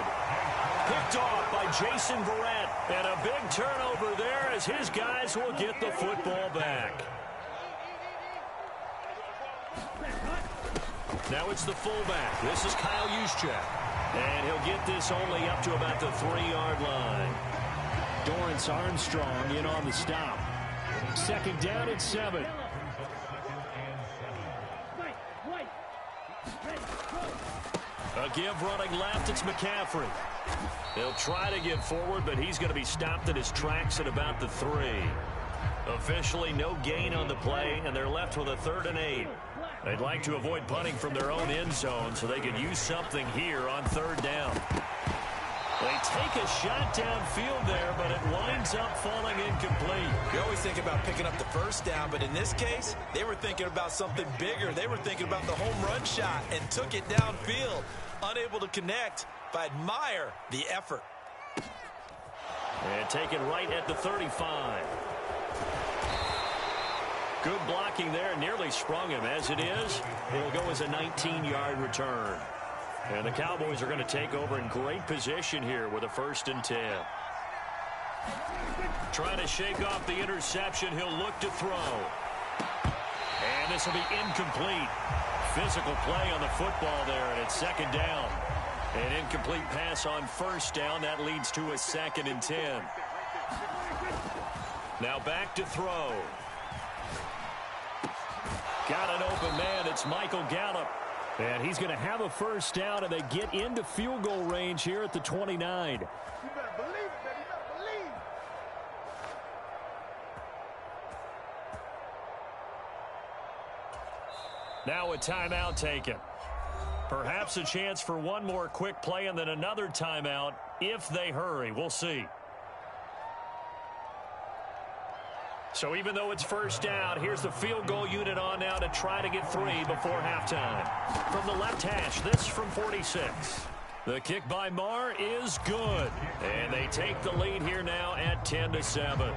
Picked off by Jason Verrett. And a big turnover there as his guys will get the football back. Now it's the fullback. This is Kyle Juszczyk. And he'll get this only up to about the 3-yard line. Dorrance Armstrong in on the stop. 2nd down and 7. A give running left. It's McCaffrey. They'll try to give forward, but he's going to be stopped in his tracks at about the 3. Officially no gain on the play, and they're left with a 3rd and 8. They'd like to avoid punting from their own end zone so they could use something here on 3rd down. They take a shot downfield there, but it winds up falling incomplete. You always think about picking up the first down, but in this case, they were thinking about something bigger. They were thinking about the home run shot and took it downfield. Unable to connect, but I admire the effort. And taken right at the 35. Good blocking there. Nearly sprung him. As it is, it'll go as a 19-yard return. And the Cowboys are going to take over in great position here with a 1st and 10. Trying to shake off the interception. He'll look to throw. And this will be incomplete. Physical play on the football there, and it's 2nd down. An incomplete pass on 1st down. That leads to a 2nd and 10. Now back to throw. Got an open man. It's Michael Gallup. And he's going to have a 1st down, and they get into field goal range here at the 29. You better believe it, baby. You better believe. Now a timeout taken. Perhaps a chance for one more quick play and then another timeout if they hurry. We'll see. So even though it's 1st down, here's the field goal unit on now to try to get 3 before halftime. From the left hash, this from 46. The kick by Marr is good. And they take the lead here now at 10-7.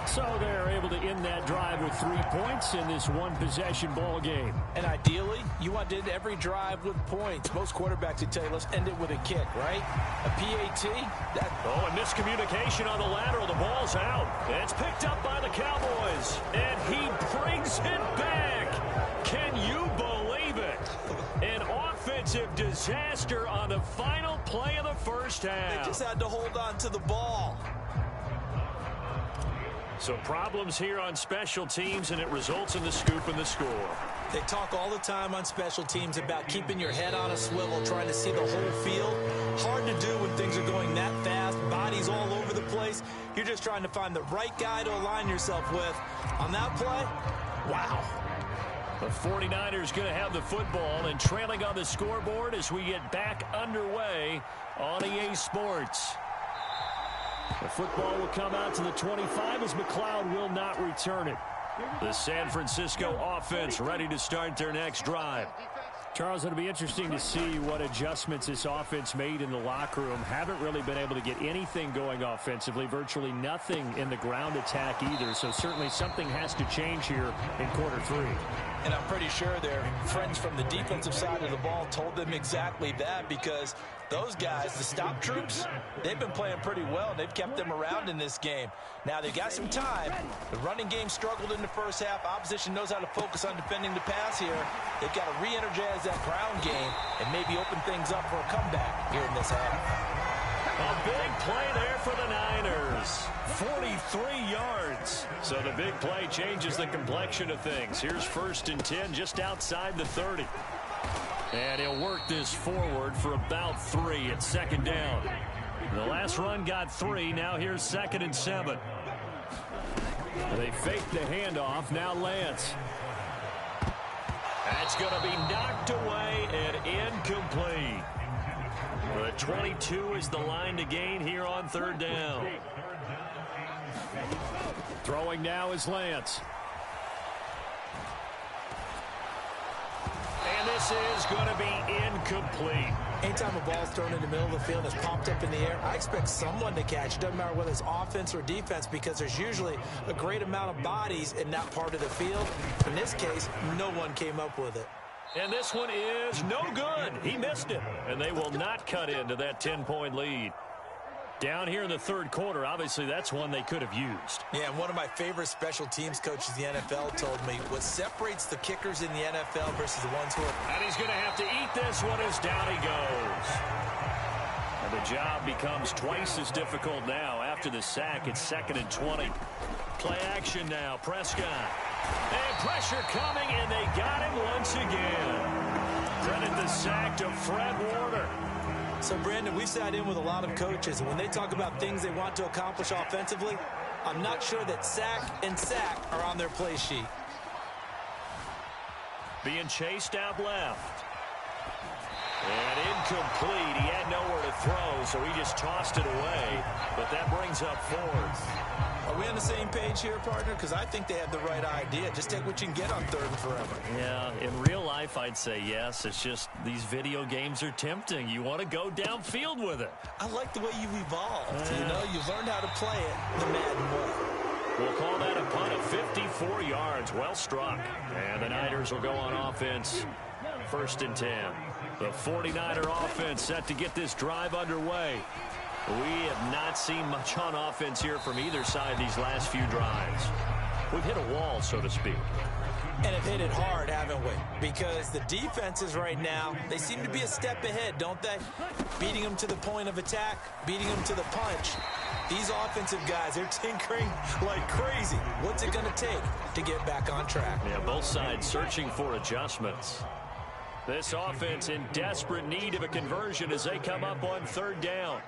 So they're able to end that drive with 3 points in this one-possession ball game. And ideally, you want to end every drive with points. Most quarterbacks would tell you, let's end it with a kick, right? A PAT? Oh, a miscommunication on the lateral. The ball's out. It's picked up by the Cowboys. And he brings it back. Can you believe it? An offensive disaster on the final play of the 1st half. They just had to hold on to the ball. So problems here on special teams, and it results in the scoop and the score. They talk all the time on special teams about keeping your head on a swivel, trying to see the whole field. Hard to do when things are going that fast, bodies all over the place. You're just trying to find the right guy to align yourself with. On that play, wow. The 49ers going to have the football and trailing on the scoreboard as we get back underway on EA Sports. The football will come out to the 25 as McLeod will not return it. The San Francisco offense ready to start their next drive. Charles, it'll be interesting to see what adjustments this offense made in the locker room. Haven't really been able to get anything going offensively, virtually nothing in the ground attack either. So certainly something has to change here in quarter 3. And I'm pretty sure their friends from the defensive side of the ball told them exactly that, because those guys, the stop troops, they've been playing pretty well. They've kept them around in this game. Now, they've got some time. The running game struggled in the 1st half. Opposition knows how to focus on defending the pass here. They've got to re-energize that ground game and maybe open things up for a comeback here in this half. A big play there for the Niners. 43 yards. So the big play changes the complexion of things. Here's 1st and 10 just outside the 30. And he'll work this forward for about 3 at 2nd down. The last run got 3. Now here's 2nd and 7. They fake the handoff. Now Lance. That's going to be knocked away and incomplete. The 22 is the line to gain here on third down. Throwing now is Lance. And this is going to be incomplete. Anytime a ball's thrown in the middle of the field and it's popped up in the air, I expect someone to catch it. Doesn't matter whether it's offense or defense, because there's usually a great amount of bodies in that part of the field. In this case, no one came up with it. And this one is no good. He missed it. And they will not cut into that 10-point lead. Down here in the third quarter, obviously that's one they could have used. Yeah, and one of my favorite special teams coaches in the NFL told me what separates the kickers in the NFL versus the ones who are... And he's going to have to eat this one as down he goes. And the job becomes twice as difficult now. After the sack, it's 2nd and 20. Play action now, Prescott. And pressure coming, and they got him once again. Credit the sack to Fred Warner. So, Brandon, we've sat in with a lot of coaches, and when they talk about things they want to accomplish offensively, I'm not sure that sack and sack are on their play sheet. Being chased out left. And incomplete. He had nowhere to throw, so he just tossed it away. But that brings up 4th. Are we on the same page here, partner? Because I think they have the right idea. Just take what you can get on 3rd and forever. Yeah, in real life, I'd say yes. It's just these video games are tempting. You want to go downfield with it. I like the way you've evolved. You know, you've learned how to play it the Madden way. We'll call that a punt of 54 yards. Well struck. And the Niners will go on offense. 1st and 10. The 49er offense set to get this drive underway. We have not seen much on offense here from either side these last few drives. We've hit a wall, so to speak. And have hit it hard, haven't we? Because the defenses right now, they seem to be a step ahead, don't they? Beating them to the point of attack, beating them to the punch. These offensive guys, they're tinkering like crazy. What's it going to take to get back on track? Yeah, both sides searching for adjustments. This offense in desperate need of a conversion as they come up on 3rd down.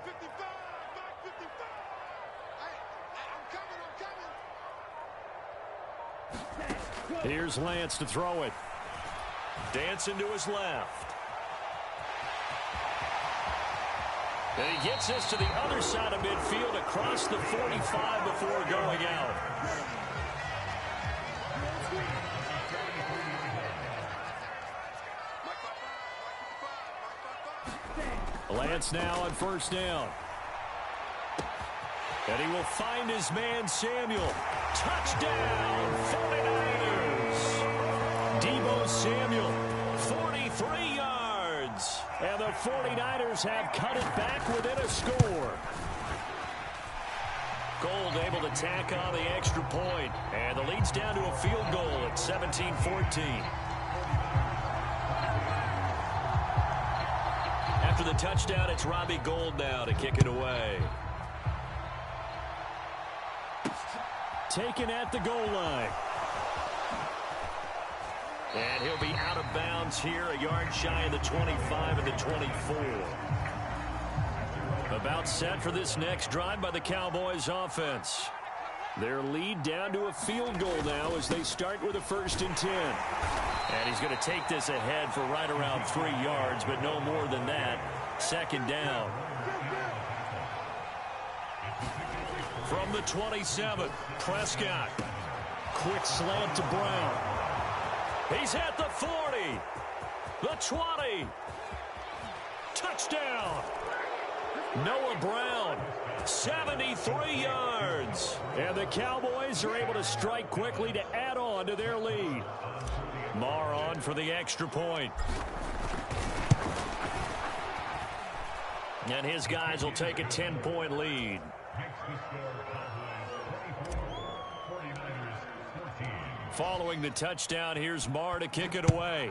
Here's Lance to throw it. Dancing to his left. And he gets this to the other side of midfield across the 45 before going out. Lance now on 1st down. And he will find his man Samuel. Touchdown, 49ers. Deebo Samuel, 43 yards. And the 49ers have cut it back within a score. Gold able to tack on the extra point. And the lead's down to a field goal at 17-14. After the touchdown, it's Robbie Gould now to kick it away. Taken at the goal line. And he'll be out of bounds here, a yard shy of the 25 and the 24. About set for this next drive by the Cowboys offense. Their lead down to a field goal now as they start with a 1st and 10. And he's going to take this ahead for right around 3 yards, but no more than that. 2nd down. From the 27, Prescott. Quick slant to Brown. He's at the 40, the 20. Touchdown. Noah Brown, 73 yards. And the Cowboys are able to strike quickly to add on to their lead. Marr on for the extra point. And his guys will take a 10-point lead. Following the touchdown, here's Marr to kick it away.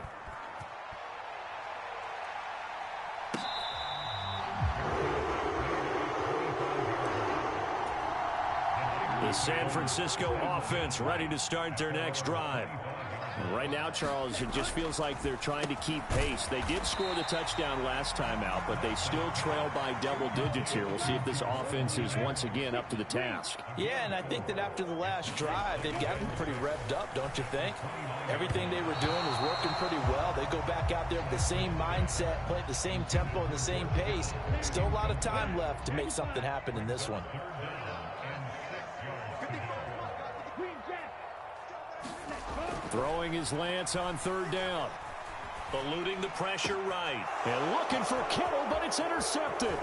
The San Francisco offense ready to start their next drive. Right now, Charles, it just feels like they're trying to keep pace. They did score the touchdown last time out, but they still trail by double digits here. We'll see if this offense is once again up to the task. Yeah, and I think that after the last drive, they've gotten pretty revved up, don't you think? Everything they were doing was working pretty well. They go back out there with the same mindset, play at the same tempo and the same pace. Still a lot of time left to make something happen in this one. Throwing his Lance on third down. Eluding the pressure right. And looking for Kittle, but it's intercepted.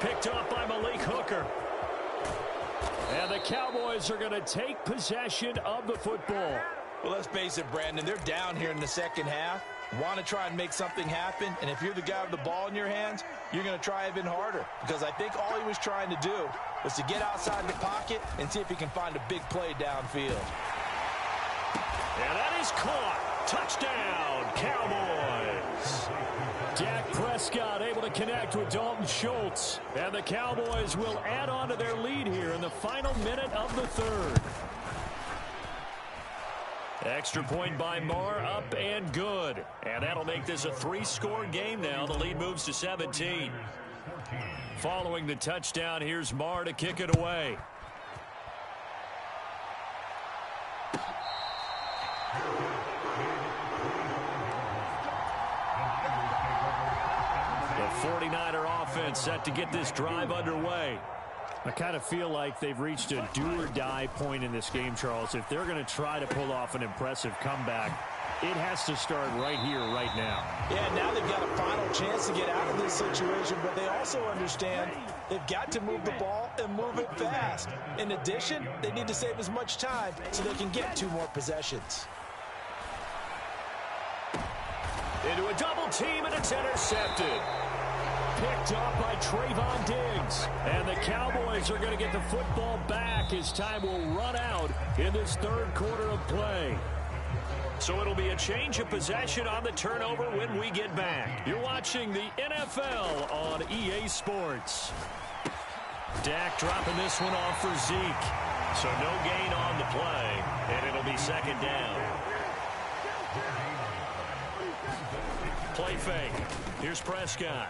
Picked up by Malik Hooker. And the Cowboys are going to take possession of the football. Well, let's face it, Brandon, they're down here in the second half. Want to try and make something happen, and if you're the guy with the ball in your hands, you're going to try even harder, because I think all he was trying to do was to get outside the pocket and see if he can find a big play downfield. And that is caught. Touchdown, Cowboys. Dak Prescott able to connect with Dalton Schultz. And the Cowboys will add on to their lead here in the final minute of the third. Extra point by Marr, up and good. And that'll make this a 3-score game now. The lead moves to 17. Following the touchdown, here's Marr to kick it away. The 49er offense set to get this drive underway. I kind of feel like they've reached a do-or-die point in this game, Charles. If they're going to try to pull off an impressive comeback, it has to start right here, right now. Yeah, now they've got a final chance to get out of this situation, but they also understand they've got to move the ball and move it fast. In addition, they need to save as much time so they can get 2 more possessions. Into a double team, and it's intercepted. Picked up by Trayvon Diggs. And the Cowboys are going to get the football back as time will run out in this third quarter of play. So it'll be a change of possession on the turnover when we get back. You're watching the NFL on EA Sports. Dak dropping this one off for Zeke. So no gain on the play, and it'll be second down. Play fake. Here's Prescott.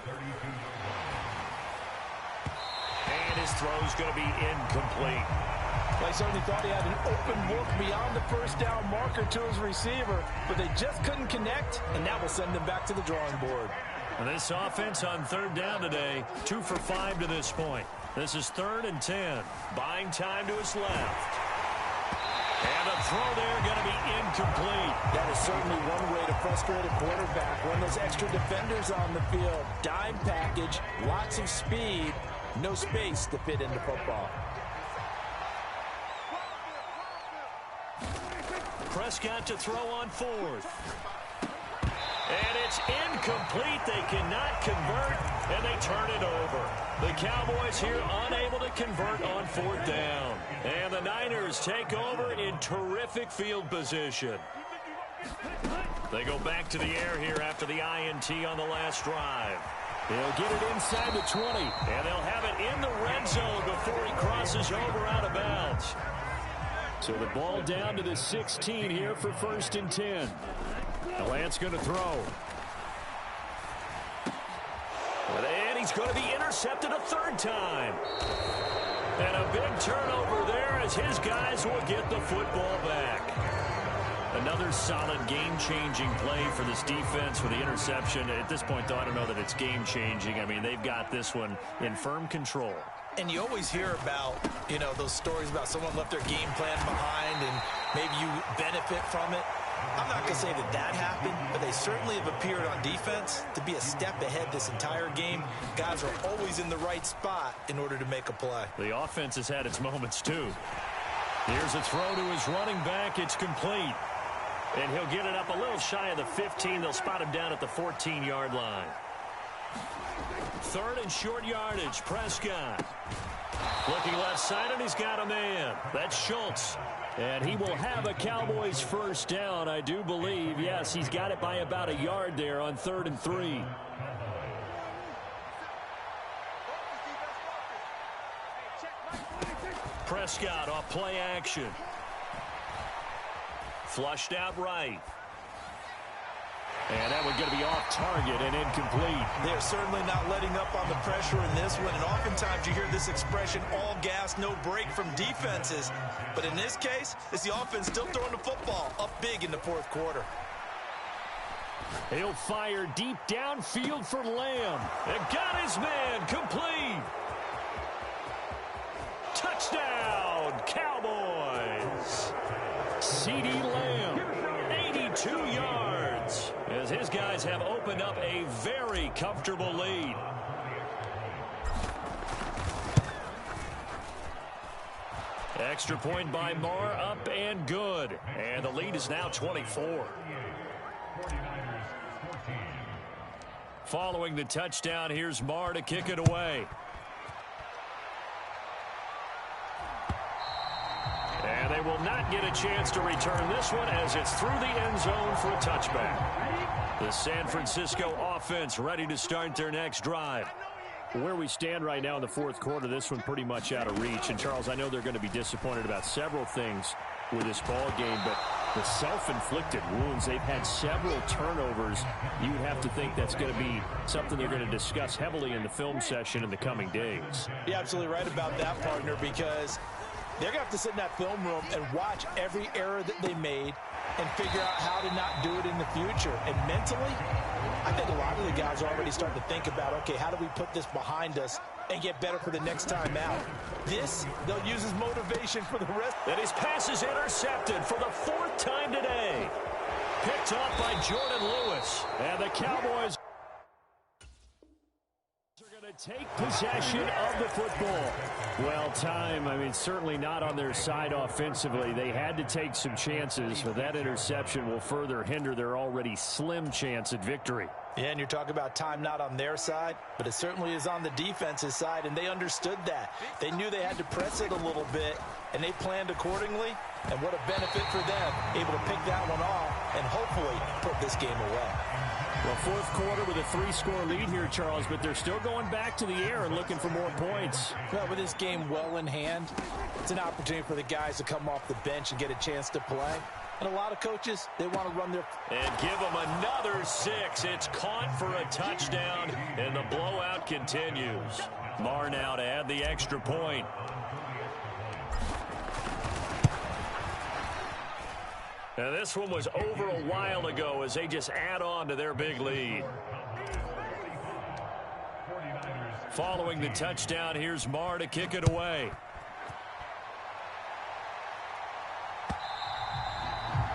And his throw's going to be incomplete. They certainly thought he had an open look beyond the first down marker to his receiver, but they just couldn't connect, and that will send them back to the drawing board. And this offense on third down today, 2 for 5 to this point. This is 3rd and 10. Buying time to his left. And a throw there going to be incomplete. That is certainly one way to frustrate a quarterback. Run those extra defenders on the field. Dime package, lots of speed, no space to fit into football. Prescott to throw on 4th. And it's incomplete. They cannot convert, and they turn it over. The Cowboys here unable to convert on 4th down. And the Niners take over in terrific field position. They go back to the air here after the INT on the last drive. They'll get it inside the 20. And they'll have it in the red zone before he crosses over out of bounds. So the ball down to the 16 here for 1st and 10. Lance going to throw. And he's going to be intercepted a 3rd time. And a big turnover there as his guys will get the football back. Another solid game-changing play for this defense with the interception. At this point, though, I don't know that it's game-changing. I mean, they've got this one in firm control. And you always hear about, you know, those stories about someone left their game plan behind and maybe you benefit from it. I'm not going to say that that happened, but they certainly have appeared on defense to be a step ahead this entire game. Guys are always in the right spot in order to make a play. The offense has had its moments, too. Here's a throw to his running back. It's complete. And he'll get it up a little shy of the 15. They'll spot him down at the 14-yard line. 3rd and short yardage. Prescott. Looking left side, and he's got a man. That's Schultz. And he will have a Cowboys 1st down, I do believe. Yes, he's got it by about a yard there on 3rd and 3. Prescott off play action. flushed out right. And that one's going to be off target and incomplete. They're certainly not letting up on the pressure in this one. And oftentimes you hear this expression, all gas, no break from defenses. But in this case, it's the offense still throwing the football up big in the fourth quarter. He'll fire deep downfield for Lamb. And got his man complete. Touchdown, Cowboys. CeeDee Lamb, 82 yards. As his guys have opened up a very comfortable lead. Extra point by Marr, up and good. And the lead is now 24. Following the touchdown, here's Marr to kick it away. And they will not get a chance to return this one as it's through the end zone for a touchback. The San Francisco offense ready to start their next drive. Where we stand right now in the fourth quarter, this one pretty much out of reach. And, Charles, I know they're going to be disappointed about several things with this ball game, but the self-inflicted wounds, they've had several turnovers. You would have to think that's going to be something they're going to discuss heavily in the film session in the coming days. You're absolutely right about that, partner, because they're going to have to sit in that film room and watch every error that they made and figure out how to not do it in the future. And mentally, I think a lot of the guys are already starting to think about, okay, how do we put this behind us and get better for the next time out? This, they'll use as motivation for the rest. And his pass is intercepted for the fourth time today. Picked off by Jordan Lewis. And the Cowboys are going to take possession of the football. Well, certainly not on their side offensively. They had to take some chances, but that interception will further hinder their already slim chance at victory. Yeah, and you're talking about time not on their side, but it certainly is on the defensive side, and they understood that. They knew they had to press it a little bit, and they planned accordingly, and what a benefit for them, able to pick that one off and hopefully put this game away. Well, fourth quarter with a 3-score lead here, Charles, but they're still going back to the air and looking for more points. Well, with this game well in hand, it's an opportunity for the guys to come off the bench and get a chance to play. And a lot of coaches, they want to run their... And give them another 6. It's caught for a touchdown, and the blowout continues. Marr now to add the extra point. Now this one was over a while ago as they just add on to their big lead. Following the touchdown, here's Marr to kick it away.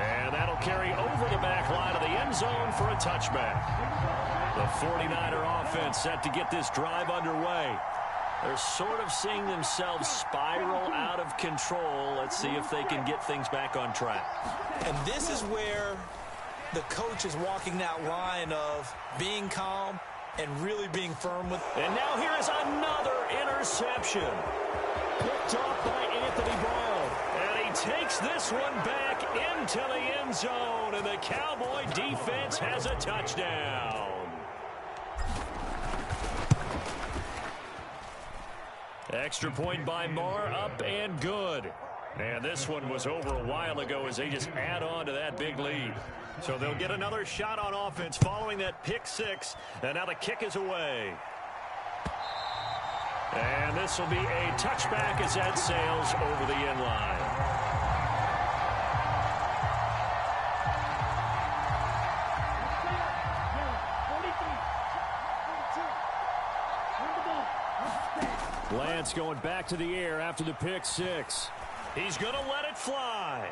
And that'll carry over the back line of the end zone for a touchback. The 49er offense set to get this drive underway. They're sort of seeing themselves spiral out of control. Let's see if they can get things back on track. And this is where the coach is walking that line of being calm and really being firm with. And now here is another interception. Picked off by Anthony Brown. And he takes this one back into the end zone. And the Cowboy defense has a touchdown. Extra point by Marr, up and good. And this one was over a while ago as they just add on to that big lead. So they'll get another shot on offense following that pick 6. And now the kick is away. And this will be a touchback as that sails over the end line. Lance going back to the air after the pick 6. He's going to let it fly.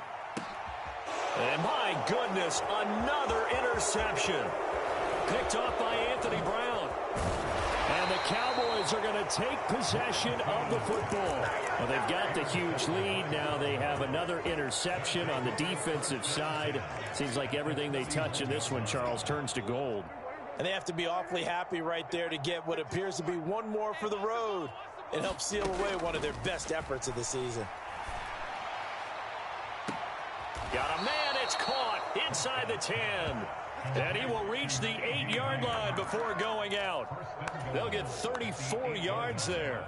And my goodness, another interception. Picked off by Anthony Brown. And the Cowboys are going to take possession of the football. Well, they've got the huge lead. Now they have another interception on the defensive side. Seems like everything they touch in this one, Charles, turns to gold. And they have to be awfully happy right there to get what appears to be one more for the road. It helps seal away one of their best efforts of the season. Got a man, it's caught inside the 10. And he will reach the 8-yard line before going out. They'll get 34 yards there.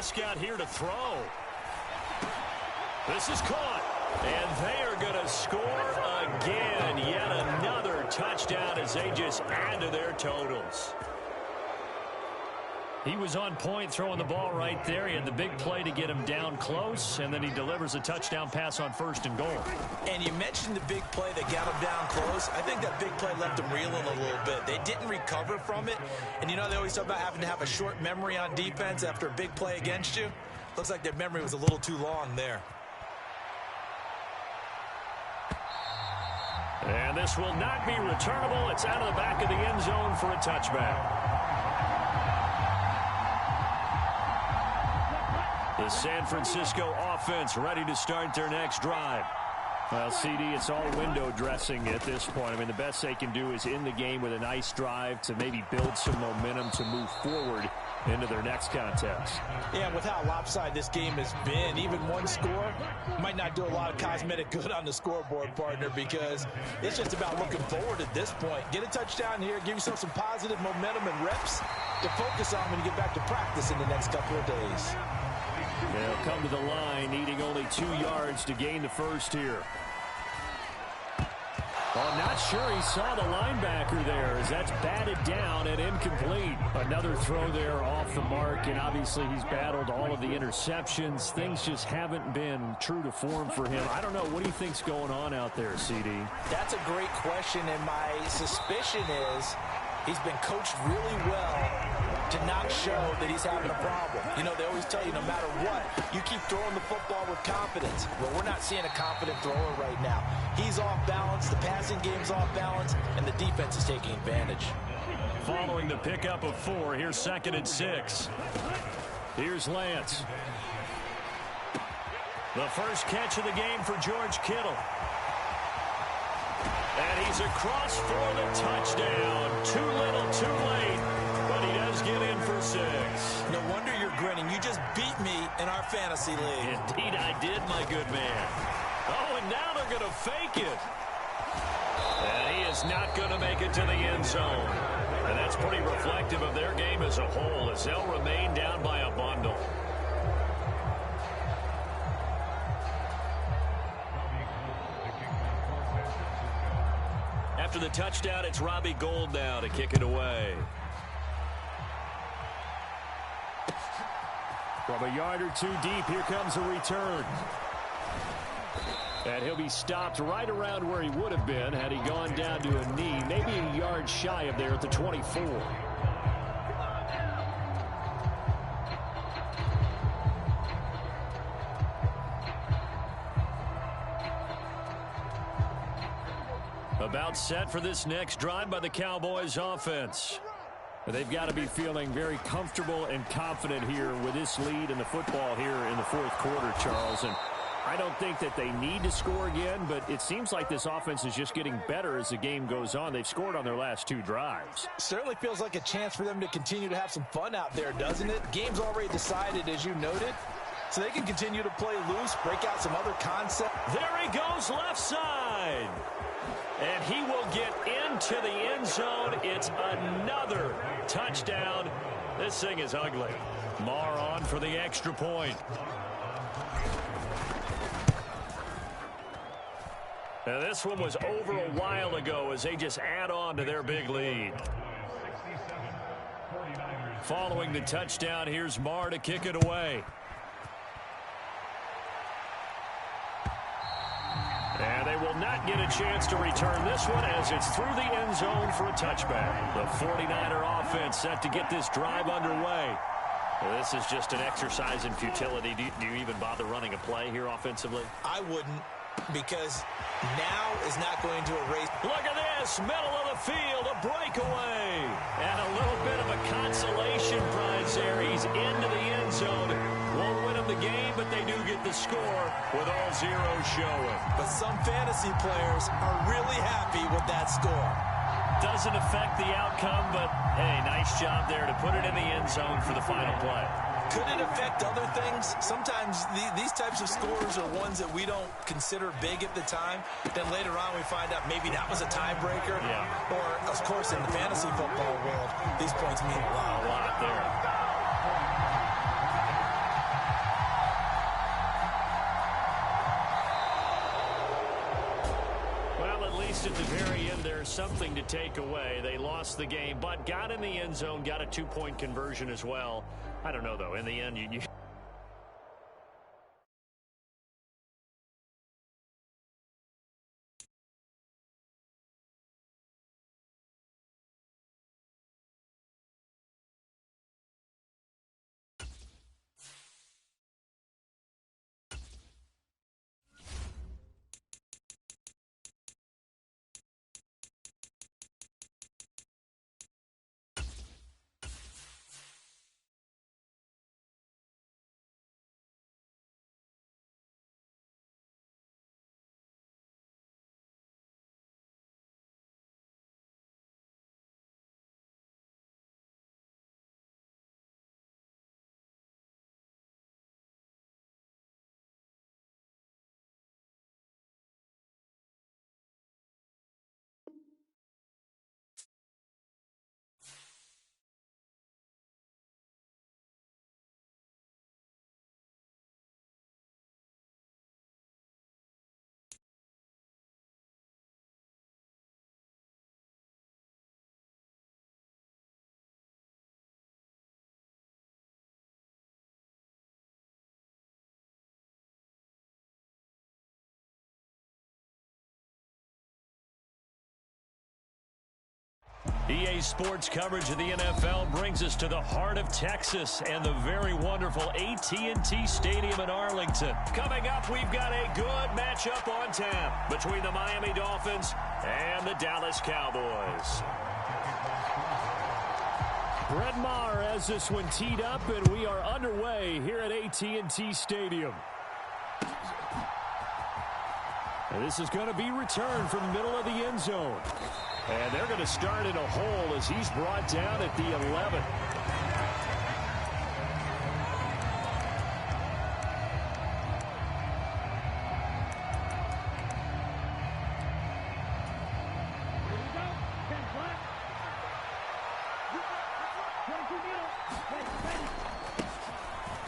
Prescott here to throw. This is caught. And they are going to score again. Yet another touchdown as they just add to their totals. He was on point throwing the ball right there. He had the big play to get him down close, and then he delivers a touchdown pass on 1st and goal. And you mentioned the big play that got him down close. I think that big play left him reeling a little bit. They didn't recover from it. And you know they always talk about having to have a short memory on defense after a big play against you. Looks like their memory was a little too long there. And this will not be returnable. It's out of the back of the end zone for a touchback. The San Francisco offense ready to start their next drive. Well, CD, it's all window dressing at this point. I mean, the best they can do is in the game with a nice drive to maybe build some momentum to move forward into their next contest. Yeah, with how lopsided this game has been, even one score might not do a lot of cosmetic good on the scoreboard, partner, because it's just about looking forward at this point. Get a touchdown here, give yourself some positive momentum and reps to focus on when you get back to practice in the next couple of days. They'll come to the line, needing only 2 yards to gain the first here. Well, I'm not sure he saw the linebacker there as that's batted down and incomplete. Another throw there off the mark, and obviously he's battled all of the interceptions. Things just haven't been true to form for him. I don't know. What do you think's going on out there, CD? That's a great question, and my suspicion is he's been coached really well to not show that he's having a problem. You know, they always tell you no matter what, you keep throwing the football with confidence. Well, we're not seeing a confident thrower right now. He's off balance, the passing game's off balance, and the defense is taking advantage. Following the pickup of 4, here's 2nd and 6. Here's Lance. The first catch of the game for George Kittle. And he's across for the touchdown. Too little, too late. But he does get in for 6. No wonder you're grinning. You just beat me in our fantasy league. Indeed I did, my good man. Oh, and now they're going to fake it. And he is not going to make it to the end zone. And that's pretty reflective of their game as a whole, as they'll remain down by a bundle. After the touchdown, it's Robbie Gould now to kick it away. From a yard or 2 deep, here comes a return. And he'll be stopped right around where he would have been had he gone down to a knee, maybe a yard shy of there at the 24. About set for this next drive by the Cowboys offense. They've got to be feeling very comfortable and confident here with this lead in the football here in the 4th quarter, Charles. And I don't think that they need to score again, but it seems like this offense is just getting better as the game goes on. They've scored on their last 2 drives. Certainly feels like a chance for them to continue to have some fun out there, doesn't it? Game's already decided, as you noted, so they can continue to play loose, break out some other concepts. There he goes left side. And he will get into the end zone. It's another touchdown. This thing is ugly. Marr on for the extra point. Now this one was over a while ago as they just add on to their big lead. Following the touchdown, here's Marr to kick it away. And they will not get a chance to return this one as it's through the end zone for a touchback. The 49er offense set to get this drive underway. Well, this is just an exercise in futility. Do you even bother running a play here offensively? I wouldn't, because now is not going to erase. Look at this, middle of the field, a breakaway. And a little bit of a consolation prize there. He's into the end zone. Won't win them the game, but they do get the score with all zeros showing. But some fantasy players are really happy with that score. Doesn't affect the outcome, but, hey, nice job there to put it in the end zone for the final play. Could it affect other things? Sometimes these types of scores are ones that we don't consider big at the time. Then later on we find out maybe that was a tiebreaker. Yeah. Or, of course, in the fantasy football world, these points mean a lot. A lot there. least at the very end, there's something to take away. They lost the game, but got in the end zone, got a 2-point conversion as well. I don't know, though. In the end, you EA Sports coverage of the NFL brings us to the heart of Texas and the very wonderful AT&T Stadium in Arlington. Coming up, we've got a good matchup on tap between the Miami Dolphins and the Dallas Cowboys. Brett Maher has this one teed up, and we are underway here at AT&T Stadium. And this is going to be returned from the middle of the end zone. And they're going to start in a hole as he's brought down at the 11.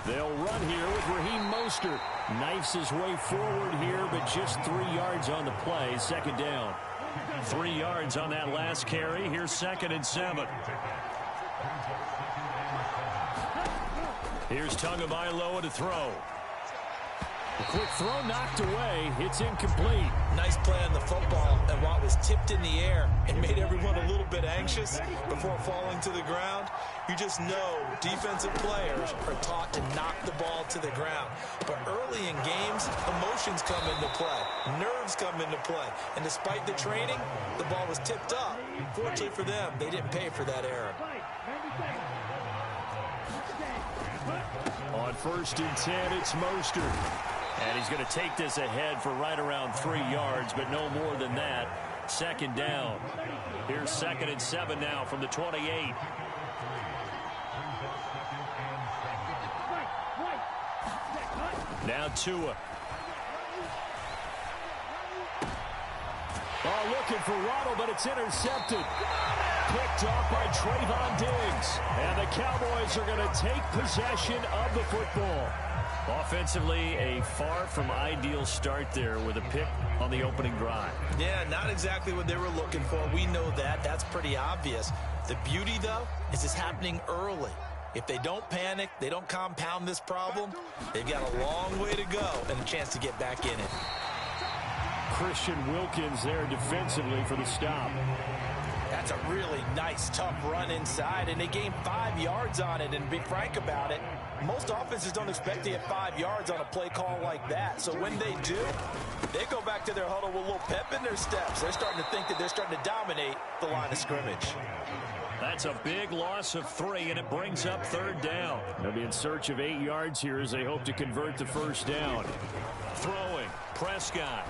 They'll run here with Raheem Mostert. Knifes his way forward here, but just 3 yards on the play. Second down. 3 yards on that last carry. Here's 2nd and 7. Here's Tagovailoa to throw. A quick throw knocked away. It's incomplete. Nice play on the football, and while it was tipped in the air and made everyone a little bit anxious before falling to the ground, you just know defensive players are taught to knock the ball to the ground. But early in games, emotions come into play. Nerves come into play. And despite the training, the ball was tipped up. Fortunately for them, they didn't pay for that error. On 1st and 10, it's Mostert. And he's going to take this ahead for right around 3 yards, but no more than that. 2nd down. Here's 2nd and 7 now from the 28. Now Tua. Oh, looking for Waddle, but it's intercepted. Picked off by Trayvon Diggs. And the Cowboys are going to take possession of the football. Offensively, a far from ideal start there with a pick on the opening drive. Yeah, not exactly what they were looking for. We know that. That's pretty obvious. The beauty, though, is it's happening early. If they don't panic, they don't compound this problem, they've got a long way to go and a chance to get back in it. Christian Wilkins there defensively for the stop. That's a really nice, tough run inside, and they gained 5 yards on it. And to be frank about it, most offenses don't expect to get 5 yards on a play call like that. So when they do, they go back to their huddle with a little pep in their steps. They're starting to think that they're starting to dominate the line of scrimmage. That's a big loss of 3, and it brings up 3rd down. They'll be in search of 8 yards here as they hope to convert the 1st down. Throwing, Prescott.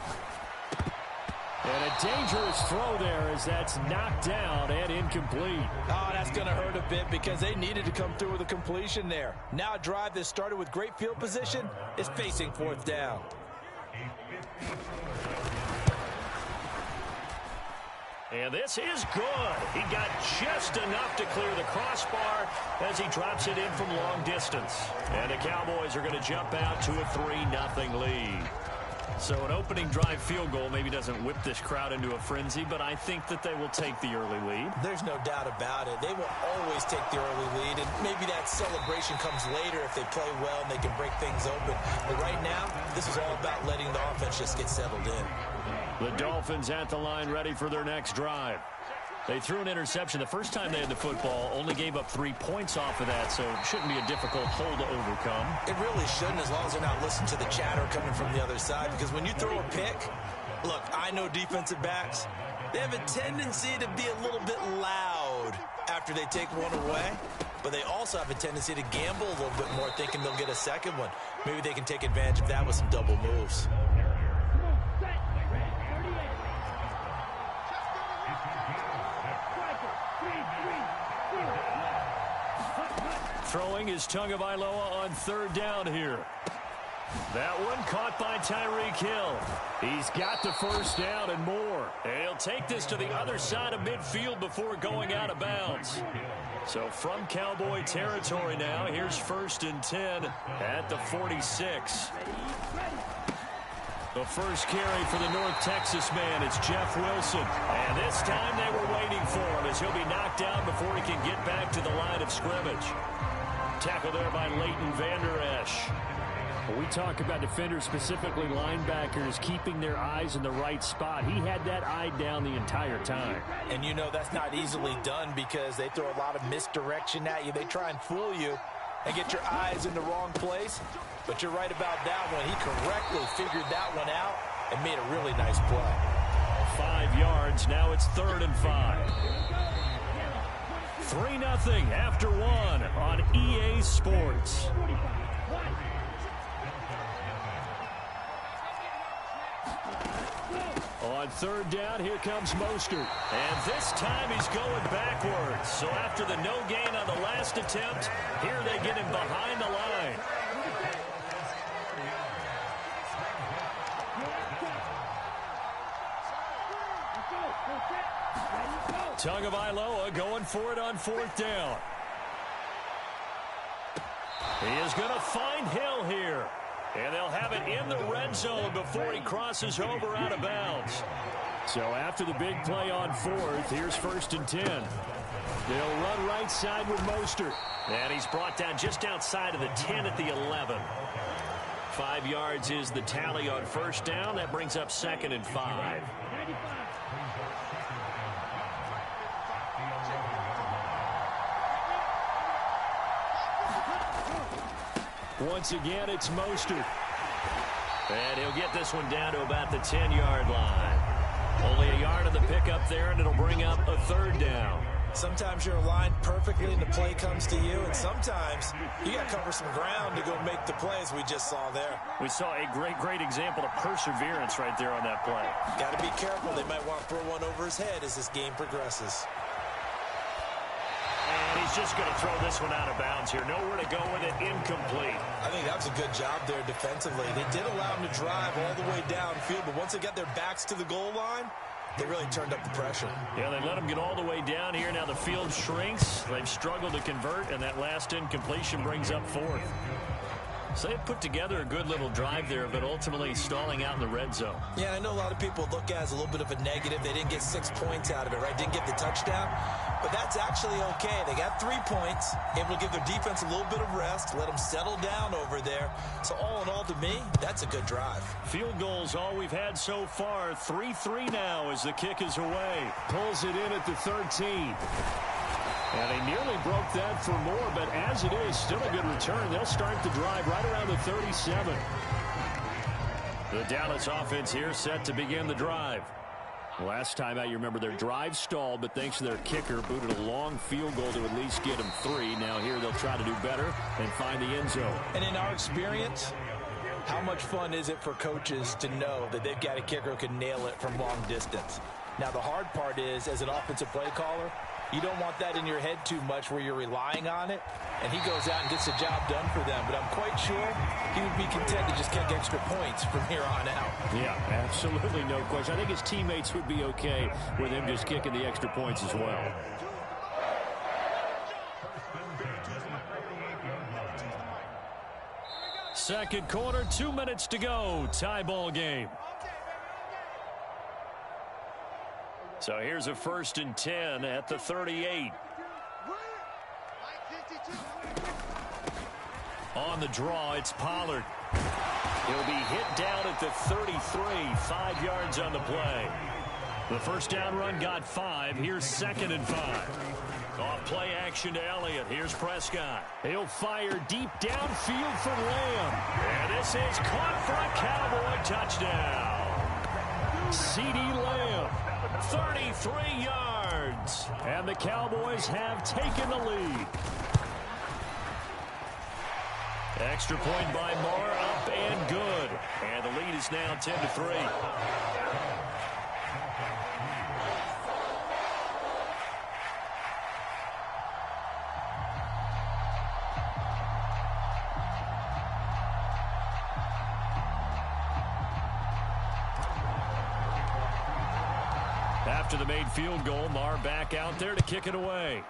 And a dangerous throw there as that's knocked down and incomplete. Oh, that's going to hurt a bit because they needed to come through with a completion there. Now a drive that started with great field position is facing 4th down. And this is good. He got just enough to clear the crossbar as he drops it in from long distance. And the Cowboys are going to jump out to a 3-0 lead. So an opening drive field goal maybe doesn't whip this crowd into a frenzy, but I think that they will take the early lead. There's no doubt about it. They will always take the early lead, and maybe that celebration comes later if they play well and they can break things open. But right now, this is all about letting the offense just get settled in. The Dolphins at the line ready for their next drive. They threw an interception the first time they had the football, only gave up 3 points off of that, so it shouldn't be a difficult hole to overcome. It really shouldn't, as long as they're not listening to the chatter coming from the other side, because when you throw a pick, look, I know defensive backs, they have a tendency to be a little bit loud after they take one away, but they also have a tendency to gamble a little bit more, thinking they'll get a second one. Maybe they can take advantage of that with some double moves. Throwing is Tagovailoa on third down here. That one caught by Tyreek Hill. He's got the first down and more. And he'll take this to the other side of midfield before going out of bounds. So from Cowboy territory now, here's 1st and 10 at the 46. The first carry for the North Texas man, it's Jeff Wilson. And this time they were waiting for him as he'll be knocked down before he can get back to the line of scrimmage. Tackle there by Leighton Vander Esch. When we talk about defenders, specifically linebackers, keeping their eyes in the right spot, he had that eye down the entire time. And you know that's not easily done because they throw a lot of misdirection at you. They try and fool you and get your eyes in the wrong place. But you're right about that one. He correctly figured that one out and made a really nice play. 5 yards. Now it's 3rd and 5. 3-0 after 1 on EA Sports. On 3rd down, here comes Mostert. And this time he's going backwards. So after the no gain on the last attempt, here they get him behind the line. Tagovailoa going for it on 4th down. He is going to find Hill here. And they'll have it in the red zone before he crosses over out of bounds. So after the big play on 4th, here's 1st and 10. They'll run right side with Mostert. And he's brought down just outside of the 10 at the 11. 5 yards is the tally on 1st down. That brings up 2nd and 5. Once again, it's Mostert. And he'll get this one down to about the 10-yard line. Only a yard of the pickup there, and it'll bring up a 3rd down. Sometimes you're aligned perfectly and the play comes to you, and sometimes you got to cover some ground to go make the plays we just saw there. We saw a great example of perseverance right there on that play. Got to be careful. They might want to throw one over his head as this game progresses. And he's just going to throw this one out of bounds here. Nowhere to go with it. Incomplete. I think that was a good job there defensively. They did allow him to drive all the way downfield, but once they got their backs to the goal line, they really turned up the pressure. Yeah, they let him get all the way down here. Now the field shrinks. They've struggled to convert, and that last incompletion brings up 4th. So they put together a good little drive there, but ultimately stalling out in the red zone. Yeah, I know a lot of people look at it as a little bit of a negative. They didn't get 6 points out of it, right? Didn't get the touchdown. But that's actually okay. They got 3 points, able to give their defense a little bit of rest, let them settle down over there. So all in all, to me, that's a good drive. Field goals all we've had so far. 3-3 now as the kick is away. Pulls it in at the 13. And they nearly broke that for more, but as it is, still a good return. They'll start the drive right around the 37. The Dallas offense here set to begin the drive. Last time out, you remember their drive stalled, but thanks to their kicker, booted a long field goal to at least get them 3. Now here they'll try to do better and find the end zone. And in our experience, how much fun is it for coaches to know that they've got a kicker who can nail it from long distance? Now the hard part is, as an offensive play caller, you don't want that in your head too much where you're relying on it, and he goes out and gets the job done for them. But I'm quite sure he would be content to just kick extra points from here on out. Yeah, absolutely no question. I think his teammates would be okay with him just kicking the extra points as well. Second quarter, 2 minutes to go. Tie ball game. So here's a 1st and 10 at the 38. On the draw, it's Pollard. He'll be hit down at the 33, 5 yards on the play. The first down run got 5. Here's 2nd and 5. Off play action to Elliott. Here's Prescott. He'll fire deep downfield for Lamb. And this is caught for a Cowboy touchdown. CeeDee Lamb, 33 yards. And the Cowboys have taken the lead. Extra point by Marr, up and good. And the lead is now 10-3. After the made field goal, Marr back out there to kick it away.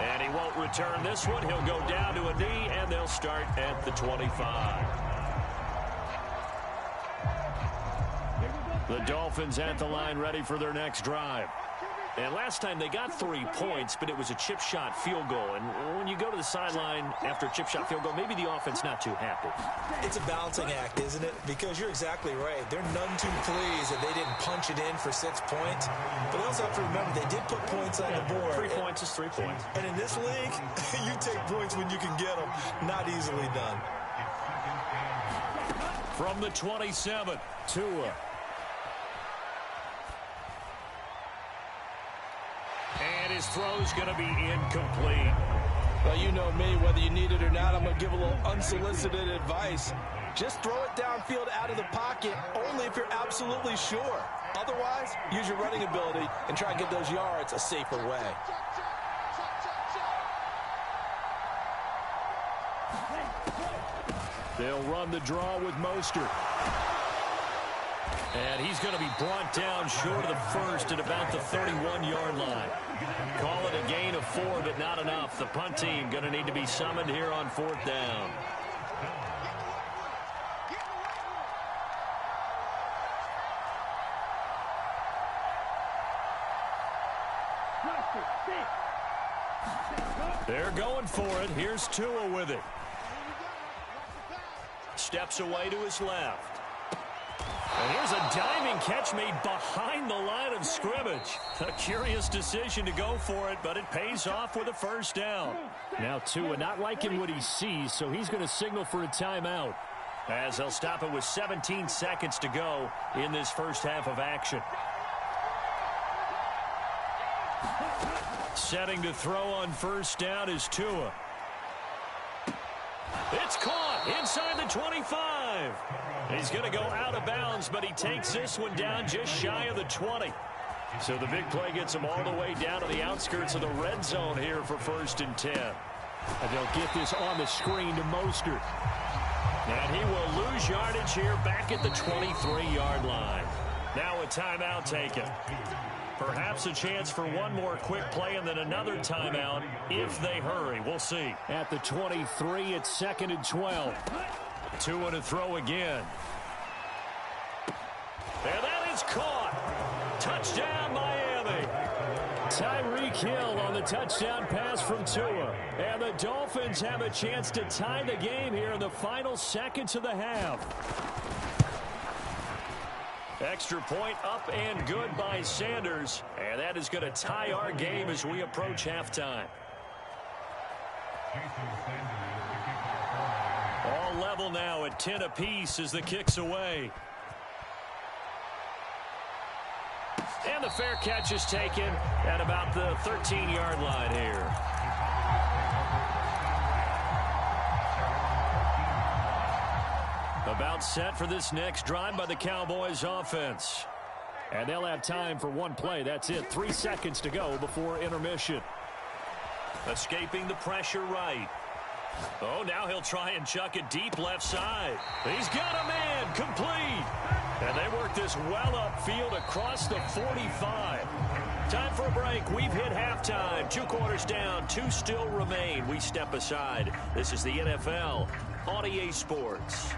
And he won't return this one. He'll go down to a knee, and they'll start at the 25. The Dolphins at the line ready for their next drive. And last time they got 3 points, but it was a chip shot field goal. And when you go to the sideline after a chip shot field goal, maybe the offense not too happy. It's a balancing act, isn't it? Because you're exactly right. They're none too pleased that they didn't punch it in for 6 points. But they also have to remember they did put points on the board. 3 points is 3 points. And in this league, you take points when you can get them. Not easily done. From the 27, Tua. And his throw's going to be incomplete. Well, you know me, whether you need it or not, I'm going to give a little unsolicited advice. Just throw it downfield out of the pocket, only if you're absolutely sure. Otherwise, use your running ability and try and get those yards a safer way. They'll run the draw with Mostert. And he's going to be brought down short of the first at about the 31-yard line. Call it a gain of 4, but not enough. The punt team going to need to be summoned here on 4th down. They're going for it. Here's Tua with it. Steps away to his left. And here's a diving catch made behind the line of scrimmage. A curious decision to go for it, but it pays off with a first down. Now Tua not liking what he sees, so he's going to signal for a timeout. As they'll stop it with 17 seconds to go in this first half of action. Setting to throw on first down is Tua. It's caught inside the 25. He's going to go out of bounds, but he takes this one down just shy of the 20. So the big play gets him all the way down to the outskirts of the red zone here for 1st and 10. And they'll get this on the screen to Mostert. And he will lose yardage here back at the 23-yard line. Now a timeout taken. Perhaps a chance for one more quick play and then another timeout if they hurry. We'll see. At the 23, it's 2nd and 12. Tua to throw again. And that is caught. Touchdown, Miami. Tyreek Hill on the touchdown pass from Tua. And the Dolphins have a chance to tie the game here in the final seconds of the half. Extra point up and good by Sanders. And that is going to tie our game as we approach halftime. All level now at 10 apiece as the kick's away. And the fair catch is taken at about the 13-yard line here. About set for this next drive by the Cowboys offense. And they'll have time for one play. That's it. 3 seconds to go before intermission. Escaping the pressure right. Oh, now he'll try and chuck it deep left side. He's got a man. Complete. And they work this well upfield across the 45. Time for a break. We've hit halftime. 2 quarters down. 2 still remain. We step aside. This is the NFL on EA Sports.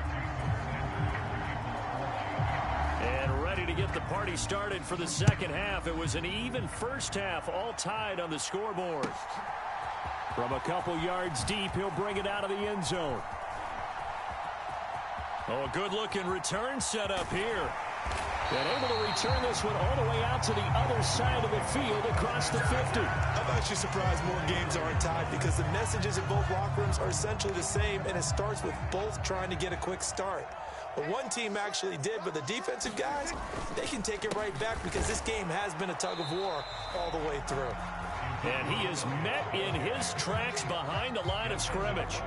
And ready to get the party started for the second half. It was an even first half, all tied on the scoreboard. From a couple yards deep, he'll bring it out of the end zone. Oh, a good-looking return set up here. And able to return this one all the way out to the other side of the field across the 50. I'm actually surprised more games aren't tied because the messages in both locker rooms are essentially the same, and it starts with both trying to get a quick start. But one team actually did, but the defensive guys, they can take it right back because this game has been a tug of war all the way through. And he is met in his tracks behind the line of scrimmage.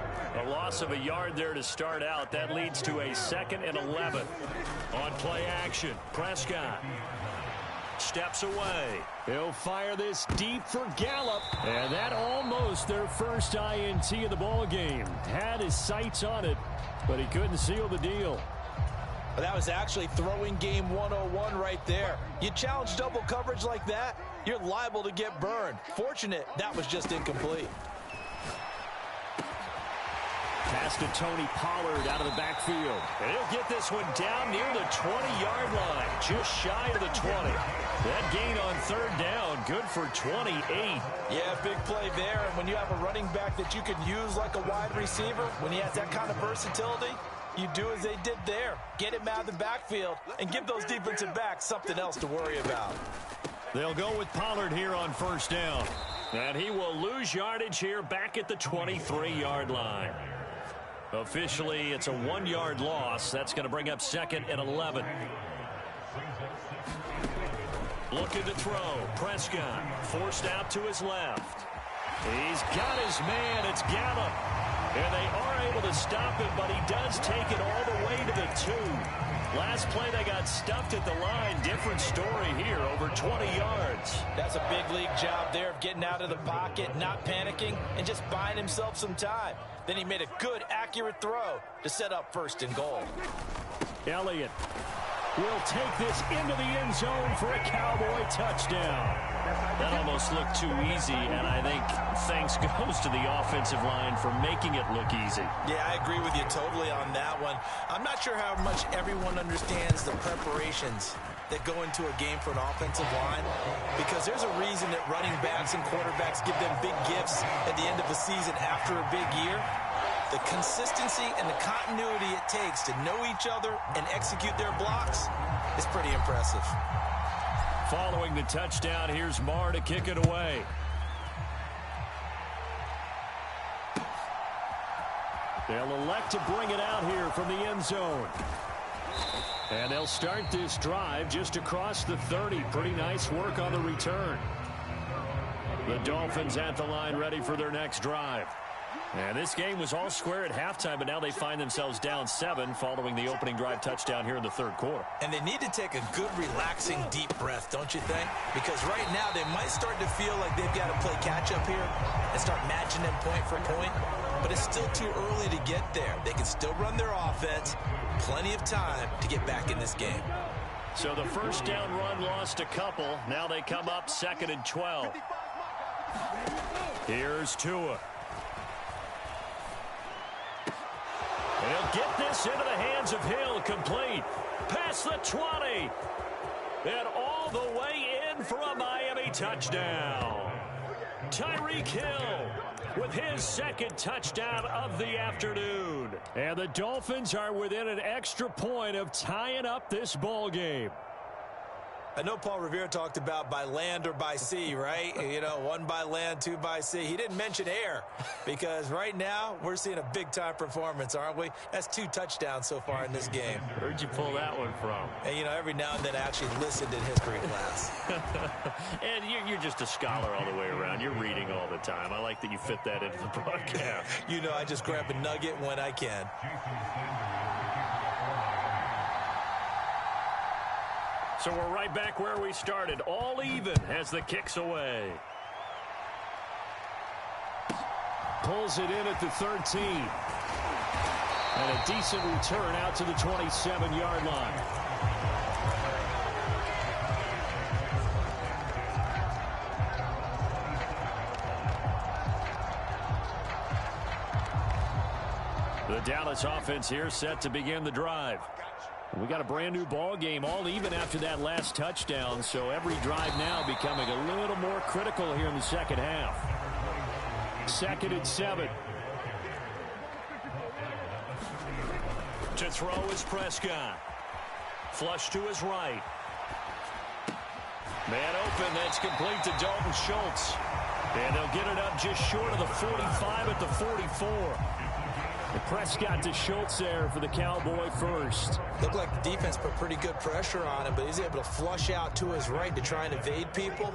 A loss of a yard there to start out. That leads to a 2nd and 11. On play action, Prescott steps away. He'll fire this deep for Gallup. And that almost their first INT of the ball game. Had his sights on it, but he couldn't seal the deal. But that was actually throwing game 101 right there. You challenge double coverage like that, you're liable to get burned. Fortunate that was just incomplete. Pass to Tony Pollard out of the backfield. And he'll get this one down near the 20-yard line, just shy of the 20. That gain on 3rd down, good for 28. Yeah, big play there. And when you have a running back that you can use like a wide receiver, when he has that kind of versatility, you do as they did there. Get him out of the backfield and give those defensive backs something else to worry about. They'll go with Pollard here on 1st down. And he will lose yardage here back at the 23-yard line. Officially, it's a 1-yard loss. That's going to bring up 2nd and 11. Looking to throw. Prescott forced out to his left. He's got his man. It's Gallup. And they are able to stop him, but he does take it all the way to the 2. Last play, they got stuffed at the line. Different story here, over 20 yards. That's a big league job there of getting out of the pocket, not panicking, and just buying himself some time. Then he made a good, accurate throw to set up 1st and goal. Elliott will take this into the end zone for a Cowboy touchdown. That almost looked too easy, and I think thanks goes to the offensive line for making it look easy. Yeah, I agree with you totally on that one. I'm not sure how much everyone understands the preparations that go into a game for an offensive line, because there's a reason that running backs and quarterbacks give them big gifts at the end of a season after a big year. The consistency and the continuity it takes to know each other and execute their blocks is pretty impressive. Following the touchdown, here's Marr to kick it away. They'll elect to bring it out here from the end zone. And they'll start this drive just across the 30. Pretty nice work on the return. The Dolphins at the line ready for their next drive. And this game was all square at halftime, but now they find themselves down 7 following the opening drive touchdown here in the 3rd quarter. And they need to take a good, relaxing, deep breath, don't you think? Because right now they might start to feel like they've got to play catch-up here and start matching them point for point. But it's still too early to get there. They can still run their offense. Plenty of time to get back in this game. So the 1st down run lost a couple. Now they come up 2nd and 12. Here's Tua. He'll get this into the hands of Hill, complete. Past the 20. And all the way in for a Miami touchdown. Tyreek Hill with his 2nd touchdown of the afternoon. And the Dolphins are within an extra point of tying up this ball game. I know Paul Revere talked about by land or by sea, right? You know, 1 by land, 2 by sea. He didn't mention air because right now we're seeing a big-time performance, aren't we? That's 2 touchdowns so far in this game. Where'd you pull that one from? And, you know, every now and then I actually listened in history class. And you're just a scholar all the way around. You're reading all the time. I like that you fit that into the broadcast. You know, I just grab a nugget when I can. So we're right back where we started, all even as the kick's away. Pulls it in at the 13. And a decent return out to the 27-yard line. Dallas offense here set to begin the drive. We got a brand new ball game, all even after that last touchdown, so every drive now becoming a little more critical here in the second half. 2nd and 7. To throw is Prescott. Flush to his right. Man open, that's complete to Dalton Schultz. And they'll get it up just short of the 45 at the 44. And Prescott to Schultz there for the Cowboy first. Looked like the defense put pretty good pressure on him, but he's able to flush out to his right to try and evade people.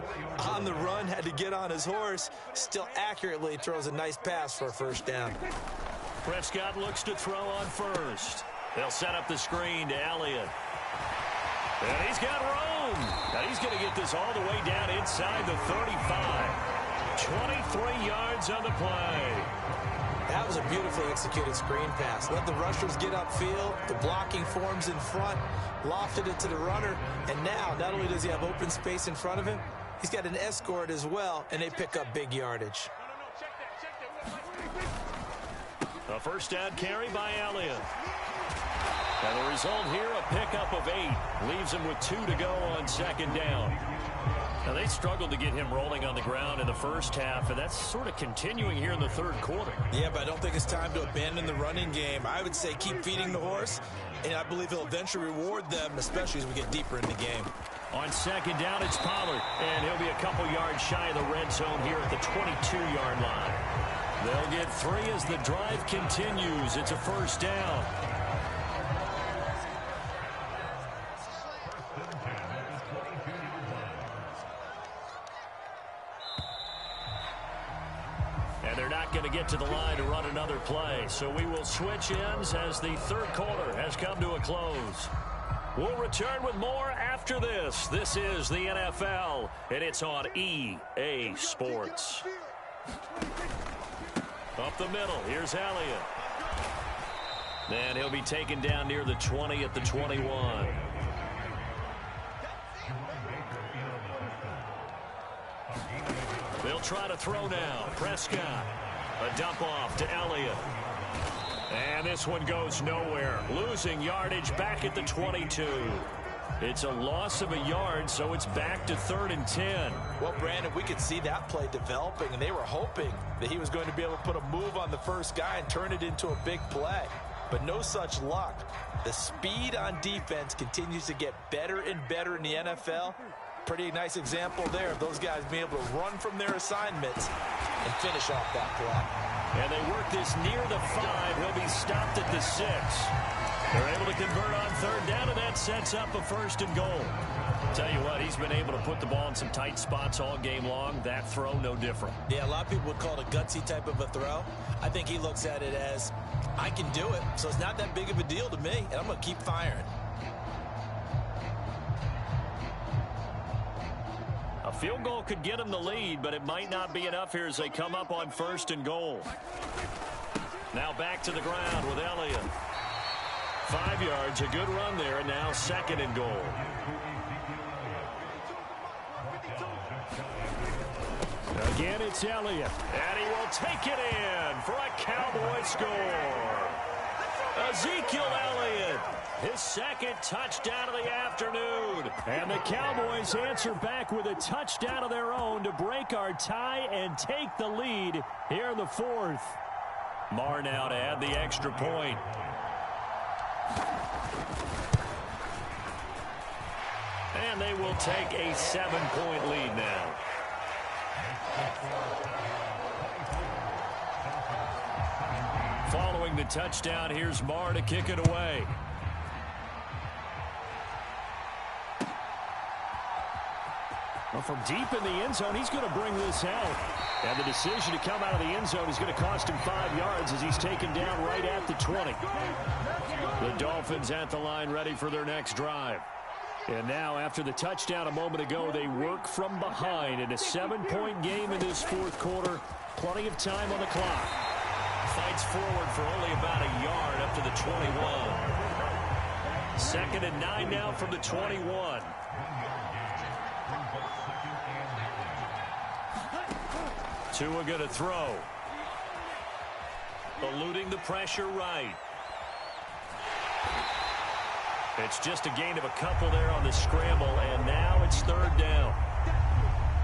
On the run, had to get on his horse. Still accurately throws a nice pass for a first down. Prescott looks to throw on first. They'll set up the screen to Elliott. And he's got room. Now he's going to get this all the way down inside the 35. 23 yards on the play. That was a beautifully executed screen pass. Let the rushers get upfield. The blocking forms in front. Lofted it to the runner. And now, not only does he have open space in front of him, he's got an escort as well, and they pick up big yardage. A first down carry by Elliott. And the result here, a pickup of 8. Leaves him with 2 to go on 2nd down. Now, they struggled to get him rolling on the ground in the first half, and that's sort of continuing here in the 3rd quarter. Yeah, but I don't think it's time to abandon the running game. I would say keep feeding the horse, and I believe he'll eventually reward them, especially as we get deeper in the game. On 2nd down, it's Pollard, and he'll be a couple yards shy of the red zone here at the 22-yard line. They'll get 3 as the drive continues. It's a first down. And they're not going to get to the line to run another play. So we will switch ends as the 3rd quarter has come to a close. We'll return with more after this. This is the NFL, and it's on EA Sports. Up the middle, here's Elliott. And he'll be taken down near the 20 at the 21. They'll try to throw now. Prescott. A dump off to Elliott. And this one goes nowhere. Losing yardage back at the 22. It's a loss of a yard, so it's back to 3rd and 10. Well, Brandon, we could see that play developing, and they were hoping that he was going to be able to put a move on the first guy and turn it into a big play. But no such luck. The speed on defense continues to get better and better in the NFL. Pretty nice example there of those guys being able to run from their assignments and finish off that play. And they work this near the 5. He'll be stopped at the 6. They're able to convert on 3rd down, and that sets up a 1st and goal. Tell you what, he's been able to put the ball in some tight spots all game long. That throw, no different. Yeah, a lot of people would call it a gutsy type of a throw. I think he looks at it as, I can do it, so it's not that big of a deal to me, and I'm going to keep firing. A field goal could get him the lead, but it might not be enough here as they come up on 1st and goal. Now back to the ground with Elliott. 5 yards, a good run there, and now 2nd and goal. Again, it's Elliott. And he will take it in for a Cowboy score. Ezekiel Elliott, his 2nd touchdown of the afternoon. And the Cowboys answer back with a touchdown of their own to break our tie and take the lead here in the 4th. Marr now to add the extra point. And they will take a 7-point lead now. Following the touchdown, here's Marr to kick it away. Well, from deep in the end zone, he's going to bring this out. And the decision to come out of the end zone is going to cost him 5 yards as he's taken down right at the 20. The Dolphins at the line ready for their next drive. And now, after the touchdown a moment ago, they work from behind in a 7-point game in this 4th quarter. Plenty of time on the clock. Fights forward for only about a yard up to the 21. 2nd and 9 now from the 21. Tua going to throw. eluding the pressure right. It's just a gain of a couple there on the scramble, and now it's third down.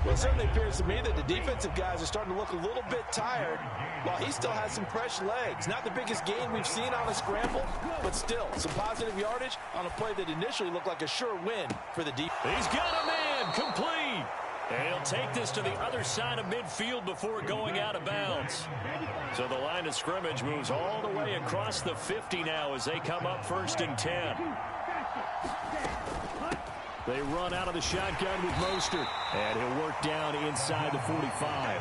Well, it certainly appears to me that the defensive guys are starting to look a little bit tired while he still has some fresh legs. Not the biggest gain we've seen on a scramble, but still some positive yardage on a play that initially looked like a sure win for the defense. He's got a man complete. And he'll take this to the other side of midfield before going out of bounds. So the line of scrimmage moves all the way across the 50 now as they come up 1st and 10. They run out of the shotgun with Mostert. And he'll work down inside the 45.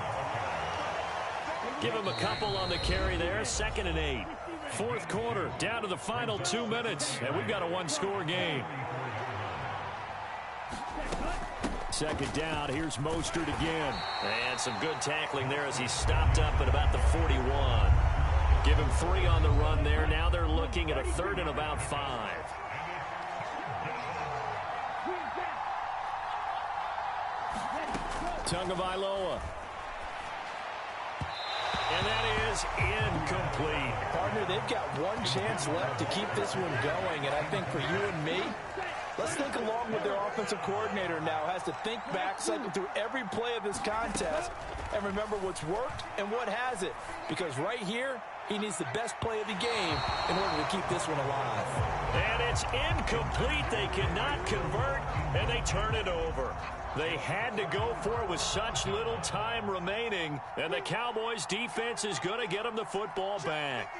Give him a couple on the carry there. 2nd and 8. 4th quarter, down to the final 2 minutes. And we've got a one-score game. 2nd down. Here's Mostert again. And some good tackling there as he stopped up at about the 41. Give him 3 on the run there. Now they're looking at a 3rd and about 5. Tagovailoa. And that is incomplete. Partner, they've got one chance left to keep this one going, and I think for you and me, let's think along with their offensive coordinator now. Has to think back, cycle through every play of this contest, and remember what's worked and what hasn't. Because right here, he needs the best play of the game in order to keep this one alive. And it's incomplete. They cannot convert, and they turn it over. They had to go for it with such little time remaining, and the Cowboys' defense is going to get them the football back.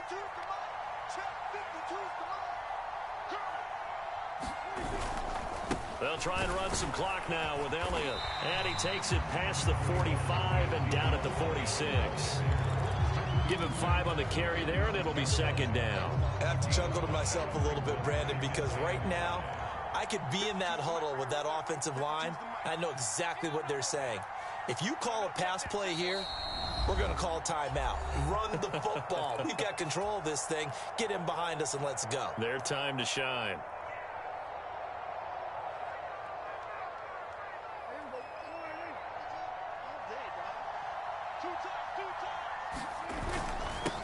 They'll try and run some clock now with Elliott. And he takes it past the 45 and down at the 46. Give him 5 on the carry there, and it'll be 2nd down. I have to chuckle to myself a little bit, Brandon, because right now, I could be in that huddle with that offensive line. I know exactly what they're saying. If you call a pass play here, we're going to call timeout. Run the football. We've got control of this thing. Get him behind us and let's go. Their time to shine.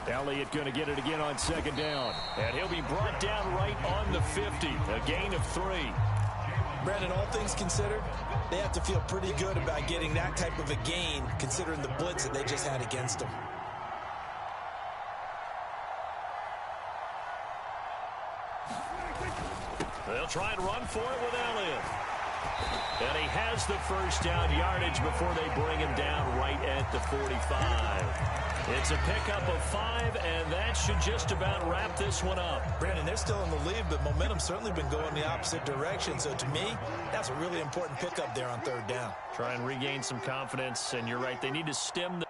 Elliott going to get it again on 2nd down. And he'll be brought down right on the 50. A gain of 3. Brandon, all things considered, they have to feel pretty good about getting that type of a gain considering the blitz that they just had against them. They'll try and run for it with Elliott. And he has the 1st down yardage before they bring him down right at the 45. It's a pickup of 5, and that should just about wrap this one up. Brandon, they're still in the lead, but momentum's certainly been going the opposite direction. So to me, that's a really important pickup there on 3rd down. Try and regain some confidence, and you're right, they need to stem the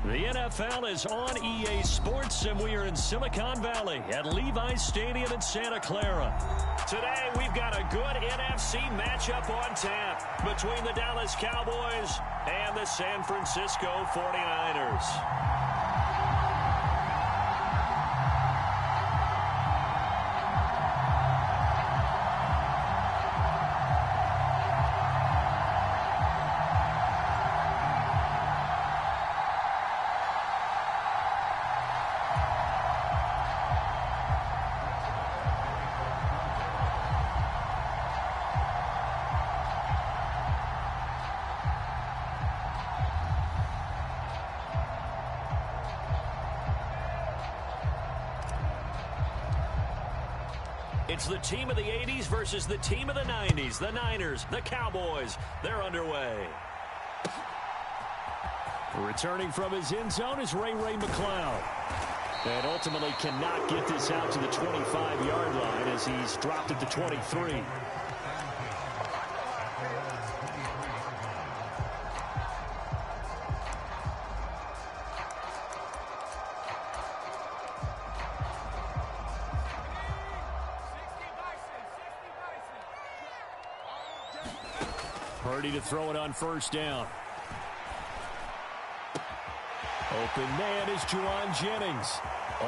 The NFL is on EA Sports, and we are in Silicon Valley at Levi's Stadium in Santa Clara. Today, we've got a good NFC matchup on tap between the Dallas Cowboys and the San Francisco 49ers. It's the team of the 80s versus the team of the 90s. The Niners, the Cowboys, they're underway. Returning from his end zone is Ray McCloud. And ultimately cannot get this out to the 25-yard line as he's dropped at the 23. Purdy to throw it on first down. Open man is Juwan Jennings.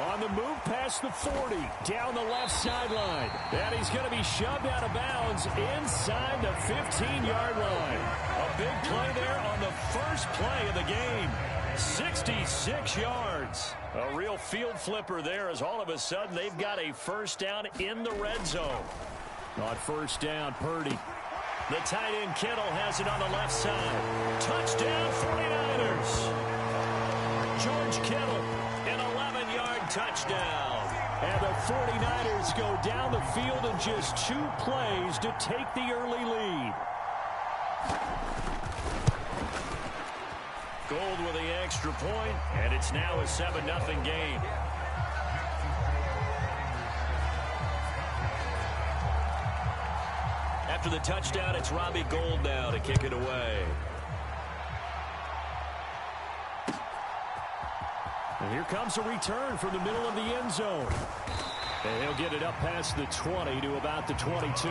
On the move past the 40, down the left sideline. And he's going to be shoved out of bounds inside the 15-yard line. A big play there on the first play of the game. 66 yards. A real field flipper there as all of a sudden they've got a first down in the red zone. On first down, Purdy. The tight end Kittle has it on the left side. Touchdown 49ers. George Kittle, an 11-yard touchdown. And the 49ers go down the field in just 2 plays to take the early lead. Gold with the extra point, and it's now a 7-0 game. After the touchdown, it's Robbie Gould now to kick it away. And here comes a return from the middle of the end zone. And he'll get it up past the 20 to about the 22.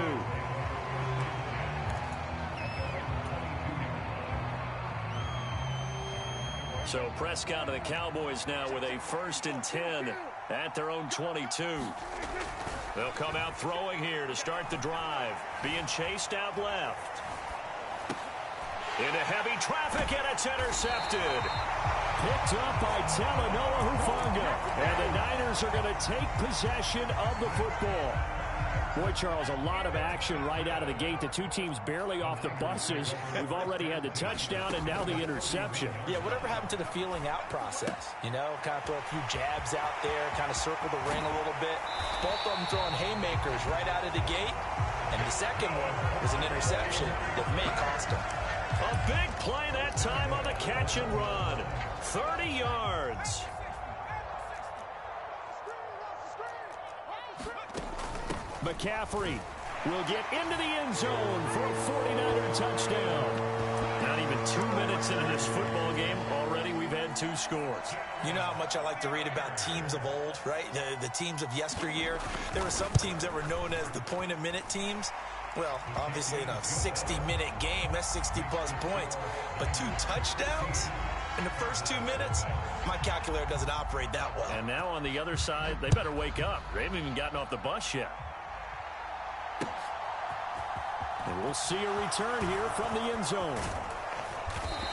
So Prescott of the Cowboys now with a 1st and 10 at their own 22. They'll come out throwing here to start the drive. Being chased out left. Into heavy traffic, and it's intercepted. Picked up by Talanoa Hufanga. And the Niners are going to take possession of the football. Boy, Charles, a lot of action right out of the gate. The two teams barely off the buses. We've already had the touchdown and now the interception. Yeah, whatever happened to the feeling out process? You know, kind of throw a few jabs out there, kind of circle the ring a little bit. Both of them throwing haymakers right out of the gate. And the second one was an interception that may cost them. A big play that time on the catch and run. 30 yards. McCaffrey will get into the end zone for a 49er touchdown. Not even 2 minutes into this football game, already we've had 2 scores. You know how much I like to read about teams of old, right? The teams of yesteryear. There were some teams that were known as the point-a-minute teams. Well, obviously in a 60-minute game, that's 60-plus points. But 2 touchdowns in the first 2 minutes? My calculator doesn't operate that well. And now on the other side, they better wake up. They haven't even gotten off the bus yet. And we'll see a return here from the end zone.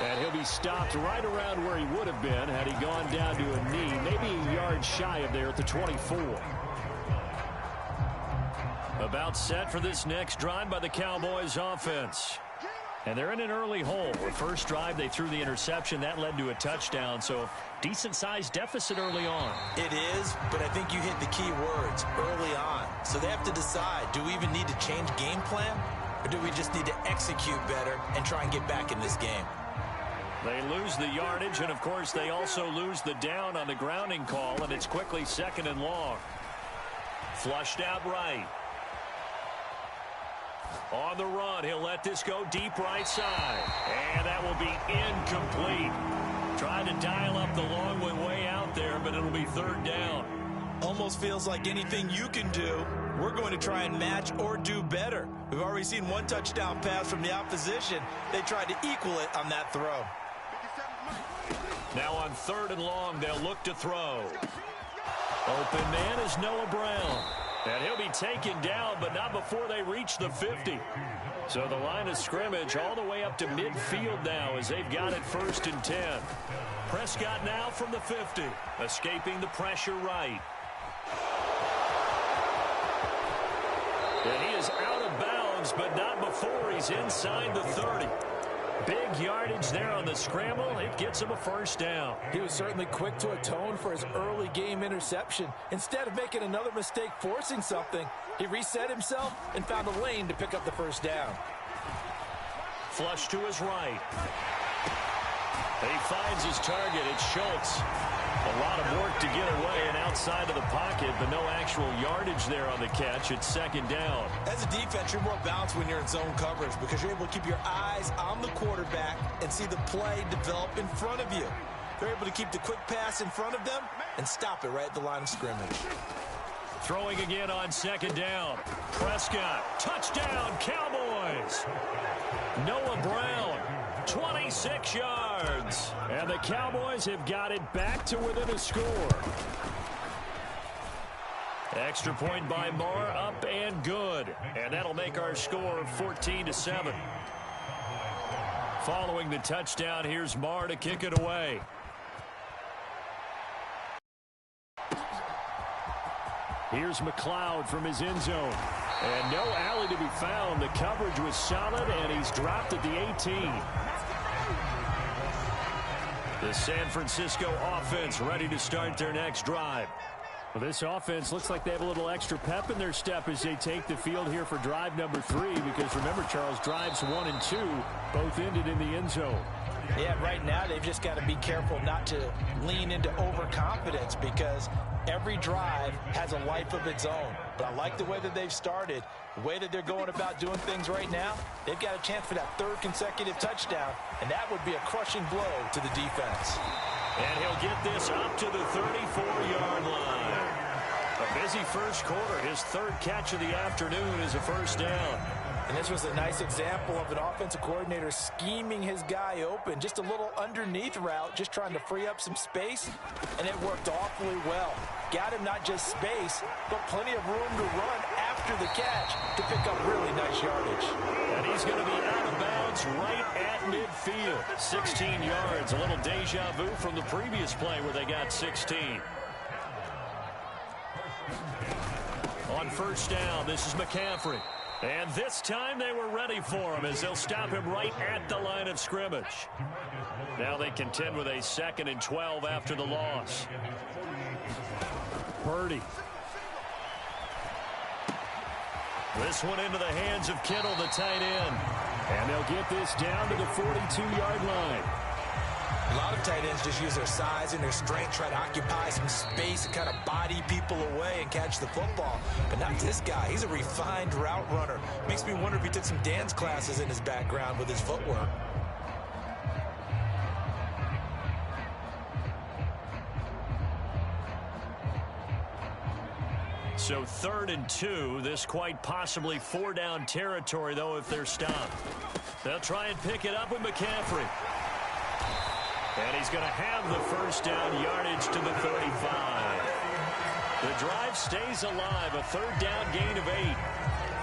And he'll be stopped right around where he would have been had he gone down to a knee, maybe a yard shy of there at the 24. About set for this next drive by the Cowboys offense. And they're in an early hole. The first drive, they threw the interception. That led to a touchdown, so decent-sized deficit early on. It is, but I think you hit the key words, early on. So they have to decide, do we even need to change game plan? Or do we just need to execute better and try and get back in this game? They lose the yardage, and, of course, they also lose the down on the grounding call, and it's quickly 2nd and long. Flushed out right. On the run, he'll let this go deep right side. And that will be incomplete. Trying to dial up the long way out there, but it'll be third down. Almost feels like anything you can do, we're going to try and match or do better. We've already seen one touchdown pass from the opposition. They tried to equal it on that throw. Now on third and long, they'll look to throw. Open man is Noah Brown. And he'll be taken down, but not before they reach the 50. So the line of scrimmage all the way up to midfield now as they've got it 1st and 10. Prescott now from the 50, escaping the pressure right. And he is out of bounds, but not before he's inside the 30. Big yardage there on the scramble. It gets him a 1st down. He was certainly quick to atone for his early game interception. Instead of making another mistake forcing something, he reset himself and found a lane to pick up the 1st down. Flush to his right. He finds his target. It's Schultz. A lot of work to get away and outside of the pocket, but no actual yardage there on the catch. It's 2nd down. As a defense, you're more balanced when you're in zone coverage because you're able to keep your eyes on the quarterback and see the play develop in front of you. They're able to keep the quick pass in front of them and stop it right at the line of scrimmage. Throwing again on 2nd down. Prescott, touchdown, Cowboys. Noah Brown, 26 yards. And the Cowboys have got it back to within a score. Extra point by Marr, up and good. And that'll make our score 14-7. Following the touchdown, here's Marr to kick it away. Here's McLeod from his end zone. And no alley to be found. The coverage was solid, and he's dropped at the 18. The San Francisco offense ready to start their next drive. Well, this offense looks like they have a little extra pep in their step as they take the field here for drive number 3. Because remember, Charles, drives 1 and 2 both ended in the end zone. Yeah, right now they've just got to be careful not to lean into overconfidence because every drive has a life of its own. But I like the way that they've started, the way that they're going about doing things right now. They've got a chance for that 3rd consecutive touchdown, and that would be a crushing blow to the defense. And he'll get this up to the 34-yard line. A busy first quarter. His 3rd catch of the afternoon is a 1st down. And this was a nice example of an offensive coordinator scheming his guy open. Just a little underneath route, just trying to free up some space, and it worked awfully well. Got him not just space, but plenty of room to run after the catch to pick up really nice yardage. And he's going to be out of bounds right at midfield. 16 yards, a little deja vu from the previous play where they got 16. On 1st down, this is McCaffrey. And this time they were ready for him as they'll stop him right at the line of scrimmage. Now they contend with a 2nd and 12 after the loss. Purdy. This one into the hands of Kittle, the tight end. And they'll get this down to the 42-yard line. A lot of tight ends just use their size and their strength, try to occupy some space and kind of body people away and catch the football. But not this guy. He's a refined route runner. Makes me wonder if he took some dance classes in his background with his footwork. So 3rd and 2. This quite possibly 4-down territory, though, if they're stopped. They'll try and pick it up with McCaffrey. And he's going to have the 1st down, yardage to the 35. The drive stays alive, a 3rd down gain of 8.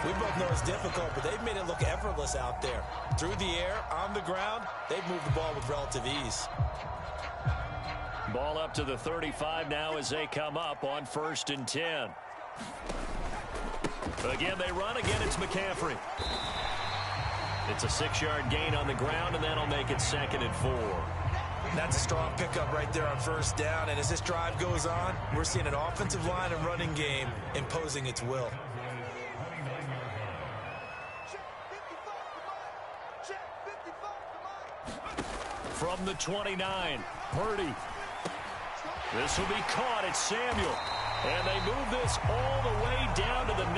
We both know it's difficult, but they've made it look effortless out there. Through the air, on the ground, they've moved the ball with relative ease. Ball up to the 35 now as they come up on 1st and 10. Again, they run. Again, it's McCaffrey. It's a 6-yard gain on the ground, and that'll make it 2nd and 4. That's a strong pickup right there on 1st down. And as this drive goes on, we're seeing an offensive line and running game imposing its will. From the 29, Purdy. This will be caught. It's Samuel. And they move this all the way down to the 9.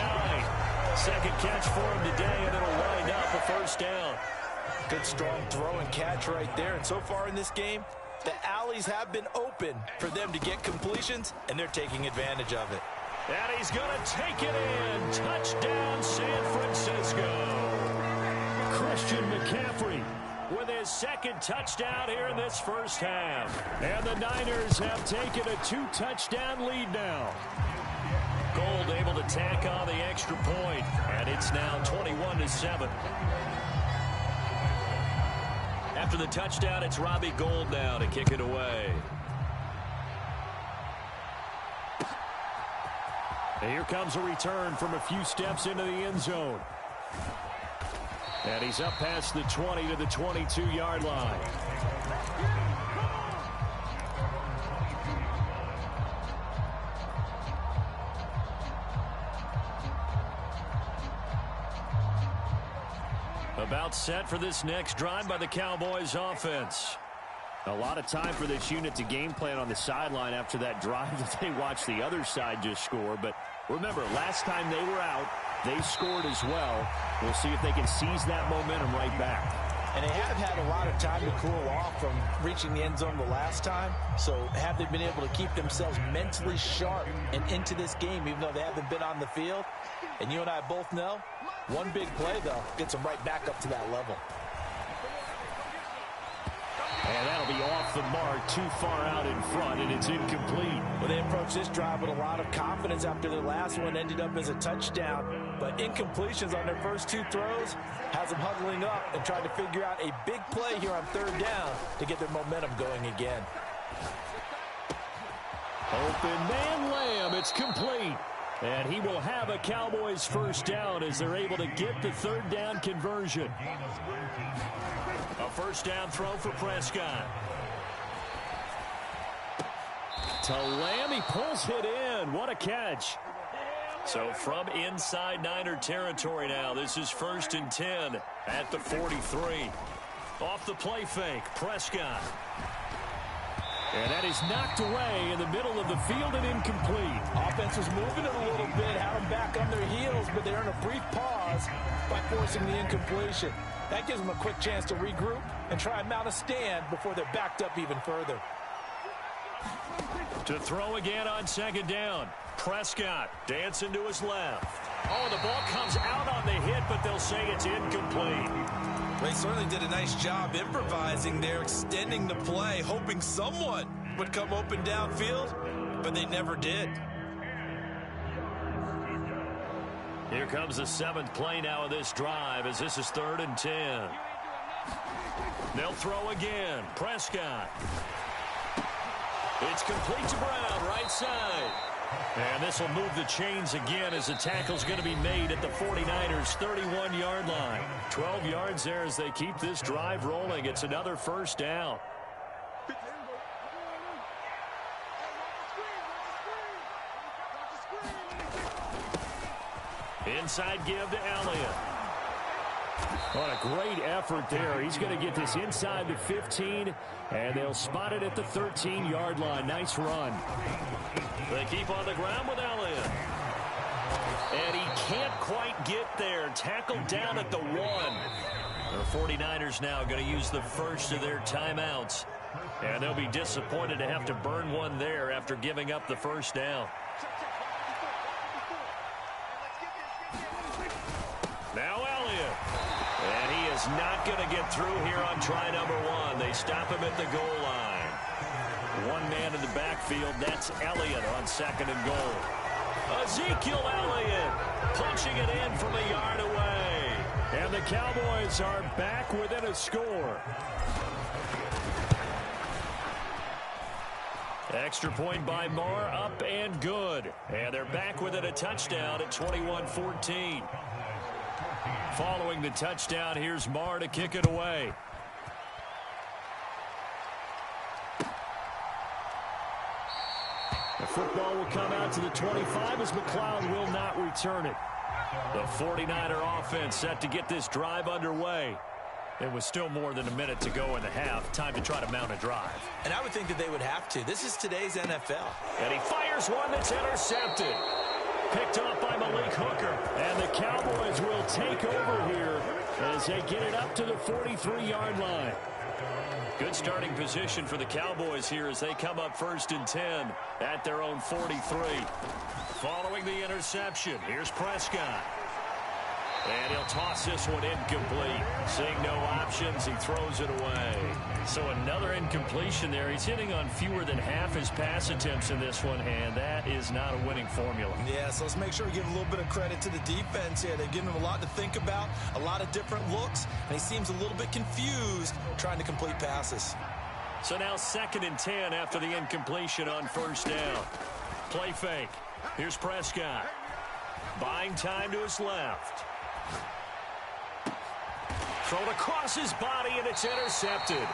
2nd catch for him today, and it'll wind up a 1st down. Good strong throw and catch right there. And so far in this game, The alleys have been open for them to get completions, and they're taking advantage of it. And he's going to take it in. Touchdown, San Francisco. Christian McCaffrey with his second touchdown here in this first half. And the Niners have taken a 2-touchdown lead now. Gold able to tack on the extra point, and it's now 21-7. After the touchdown, it's Robbie Gould now to kick it away. And here comes a return from a few steps into the end zone. And he's up past the 20 to the 22-yard line. About set for this next drive by the Cowboys offense. A lot of time for this unit to game plan on the sideline after that drive that they watched the other side just score. But remember, last time they were out, they scored as well. We'll see if they can seize that momentum right back. And they have had a lot of time to cool off from reaching the end zone the last time. So have they been able to keep themselves mentally sharp and into this game, even though they haven't been on the field? And you and I both know, one big play, though, gets them right back up to that level. And that'll be off the mark, too far out in front, and it's incomplete. Well, they approached this drive with a lot of confidence after their last one ended up as a touchdown. But incompletions on their first two throws has them huddling up and trying to figure out a big play here on third down to get their momentum going again. Open man Lamb, it's complete. And he will have a Cowboys first down as they're able to get the third down conversion. A first down throw for Prescott. To Lamb, he pulls it in. What a catch. So from inside Niner territory now, this is 1st and 10 at the 43. Off the play fake, Prescott. And that is knocked away in the middle of the field and incomplete. Offense was moving it a little bit, had them back on their heels, but they're in a brief pause by forcing the incompletion. That gives them a quick chance to regroup and try and mount a stand before they're backed up even further. To throw again on second down. Prescott dancing to his left. Oh, the ball comes out on the hit, but they'll say it's incomplete. They certainly did a nice job improvising there, extending the play, hoping someone would come open downfield, but they never did. Here comes the 7th play now of this drive as this is 3rd and 10. They'll throw again. Prescott. It's complete to Brown, right side. And this will move the chains again as the tackle's going to be made at the 49ers' 31-yard line. 12 yards there as they keep this drive rolling. It's another first down. Inside give to Elliott. What a great effort there. He's going to get this inside the 15, and they'll spot it at the 13-yard line. Nice run. They keep on the ground with Elliott. And he can't quite get there. Tackled down at the 1. The 49ers now going to use the first of their timeouts. And they'll be disappointed to have to burn one there after giving up the first down. Now Elliott. And he is not going to get through here on try number 1. They stop him at the goal line. One man in the backfield, that's Elliott on 2nd and goal. Ezekiel Elliott punching it in from a yard away. And the Cowboys are back within a score. Extra point by Marr, up and good. And they're back within a touchdown at 21-14. Following the touchdown, here's Marr to kick it away. The football will come out to the 25 as McLeod will not return it. The 49er offense set to get this drive underway. It was still more than a minute to go in the half. Time to try to mount a drive. And I would think that they would have to. This is today's NFL. And he fires one that's intercepted. Picked off by Malik Hooker. And the Cowboys will take over here as they get it up to the 43-yard line. Good starting position for the Cowboys here as they come up 1st and 10 at their own 43. Following the interception, here's Prescott. And he'll toss this one incomplete. Seeing no options, he throws it away. So another incompletion there. He's hitting on fewer than half his pass attempts in this one, and that is not a winning formula. Yeah, so let's make sure we give a little bit of credit to the defense here. They've given him a lot to think about, a lot of different looks, and he seems a little bit confused trying to complete passes. So now 2nd and 10 after the incompletion on 1st down. Play fake. Here's Prescott. Buying time to his left. Thrown across his body, and it's intercepted.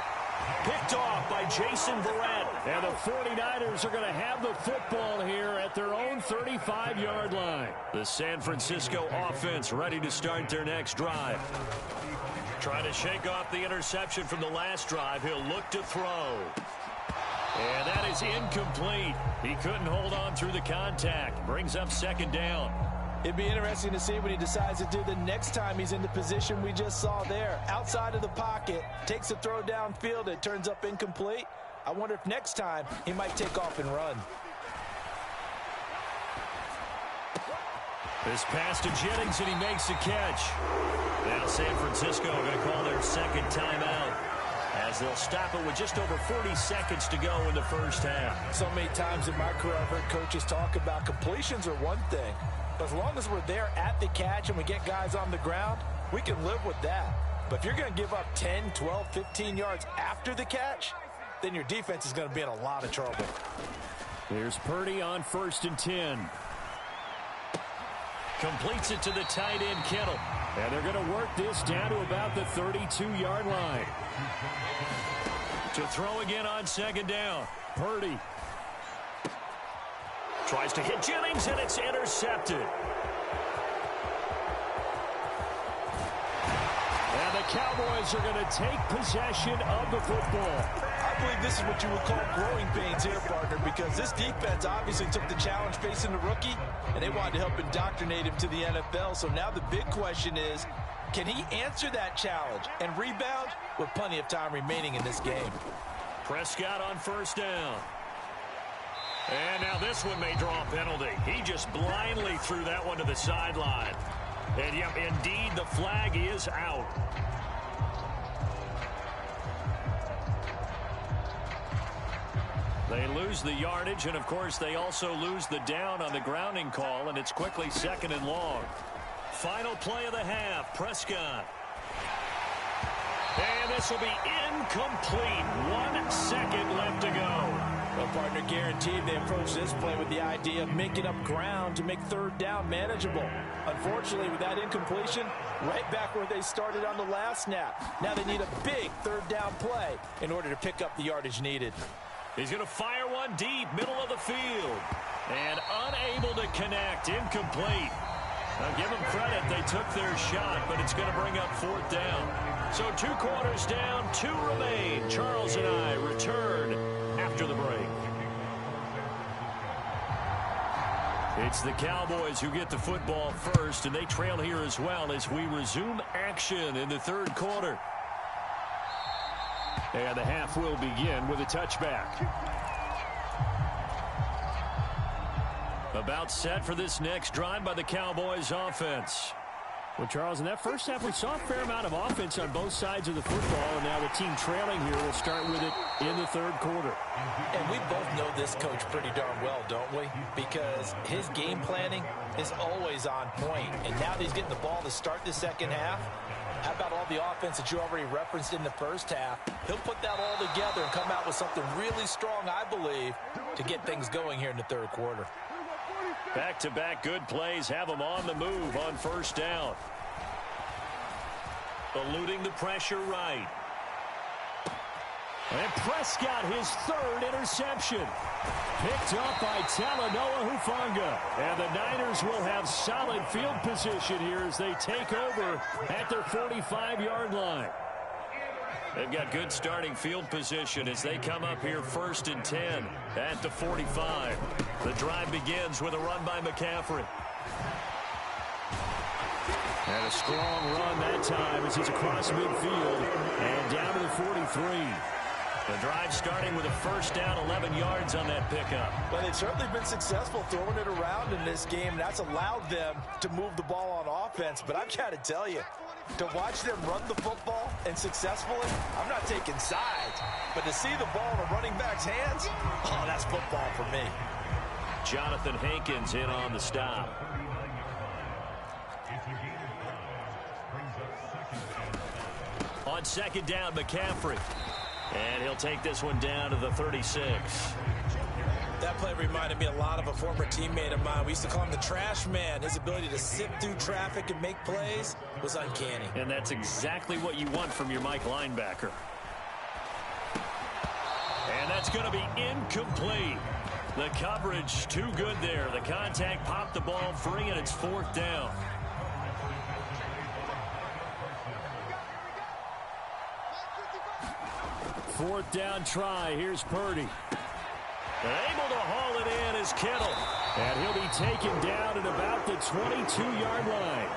Picked off by Jason Verrett. And the 49ers are going to have the football here at their own 35-yard line. The San Francisco offense ready to start their next drive. Trying to shake off the interception from the last drive. He'll look to throw. And that is incomplete. He couldn't hold on through the contact. Brings up 2nd down. It'd be interesting to see what he decides to do the next time he's in the position we just saw there. Outside of the pocket, takes a throw downfield, it turns up incomplete. I wonder if next time he might take off and run. This pass to Jennings, and he makes the catch. Now San Francisco going to call their 2nd timeout, as they'll stop it with just over 40 seconds to go in the 1st half. So many times in my career I've heard coaches talk about completions are one thing. But as long as we're there at the catch and we get guys on the ground, we can live with that. But if you're going to give up 10, 12, 15 yards after the catch, then your defense is going to be in a lot of trouble. Here's Purdy on 1st and 10. Completes it to the tight end, Kittle. And they're going to work this down to about the 32-yard line. To throw again on 2nd down. Purdy. Tries to hit Jennings, and it's intercepted. And the Cowboys are going to take possession of the football. I believe this is what you would call growing pains here, partner, because this defense obviously took the challenge facing the rookie, and they wanted to help indoctrinate him to the NFL. So now the big question is, can he answer that challenge and rebound with plenty of time remaining in this game? Prescott on 1st down. And now this one may draw a penalty. He just blindly threw that one to the sideline. And, yep, indeed, the flag is out. They lose the yardage, and, of course, they also lose the down on the grounding call, and it's quickly 2nd and long. Final play of the half, Prescott. And this will be incomplete. 1 second left to go. Well, partner, guaranteed they approach this play with the idea of making up ground to make 3rd down manageable. Unfortunately, with that incompletion, right back where they started on the last snap. Now they need a big 3rd down play in order to pick up the yardage needed. He's going to fire one deep, middle of the field. And unable to connect, incomplete. Now give them credit, they took their shot, but it's going to bring up 4th down. So 2 quarters down, 2 remain. Charles and I return after the break. It's the Cowboys who get the football first, and they trail here as well as we resume action in the 3rd quarter. And the half will begin with a touchback. About set for this next drive by the Cowboys offense. Well, Charles, in that first half, we saw a fair amount of offense on both sides of the football, and now the team trailing here will start with it in the 3rd quarter. And we both know this coach pretty darn well, don't we? Because his game planning is always on point. And now that he's getting the ball to start the 2nd half, how about all the offense that you already referenced in the 1st half? He'll put that all together and come out with something really strong, I believe, to get things going here in the 3rd quarter. Back-to-back good plays have them on the move on 1st down. Eluding the pressure right. And Prescott, his 3rd interception. Picked up by Talanoa Hufanga. And the Niners will have solid field position here as they take over at their 45-yard line. They've got good starting field position as they come up here 1st and 10 at the 45. The drive begins with a run by McCaffrey. And a strong run that time as he's across midfield and down to the 43. The drive starting with a first down, 11 yards on that pickup. Well, they've certainly been successful throwing it around in this game. That's allowed them to move the ball on offense. But I've got to tell you, to watch them run the football and successfully, I'm not taking sides. But to see the ball in a running back's hands, oh, that's football for me. Jonathan Hankins in on the stop. On second down, McCaffrey. And he'll take this one down to the 36. That play reminded me a lot of a former teammate of mine. We used to call him the trash man. His ability to sift through traffic and make plays was uncanny. And that's exactly what you want from your Mike linebacker. And that's going to be incomplete. The coverage too good there. The contact popped the ball free, and it's fourth down. Fourth down try. Here's Purdy. Able to haul it in is Kittle. And he'll be taken down at about the 22-yard line.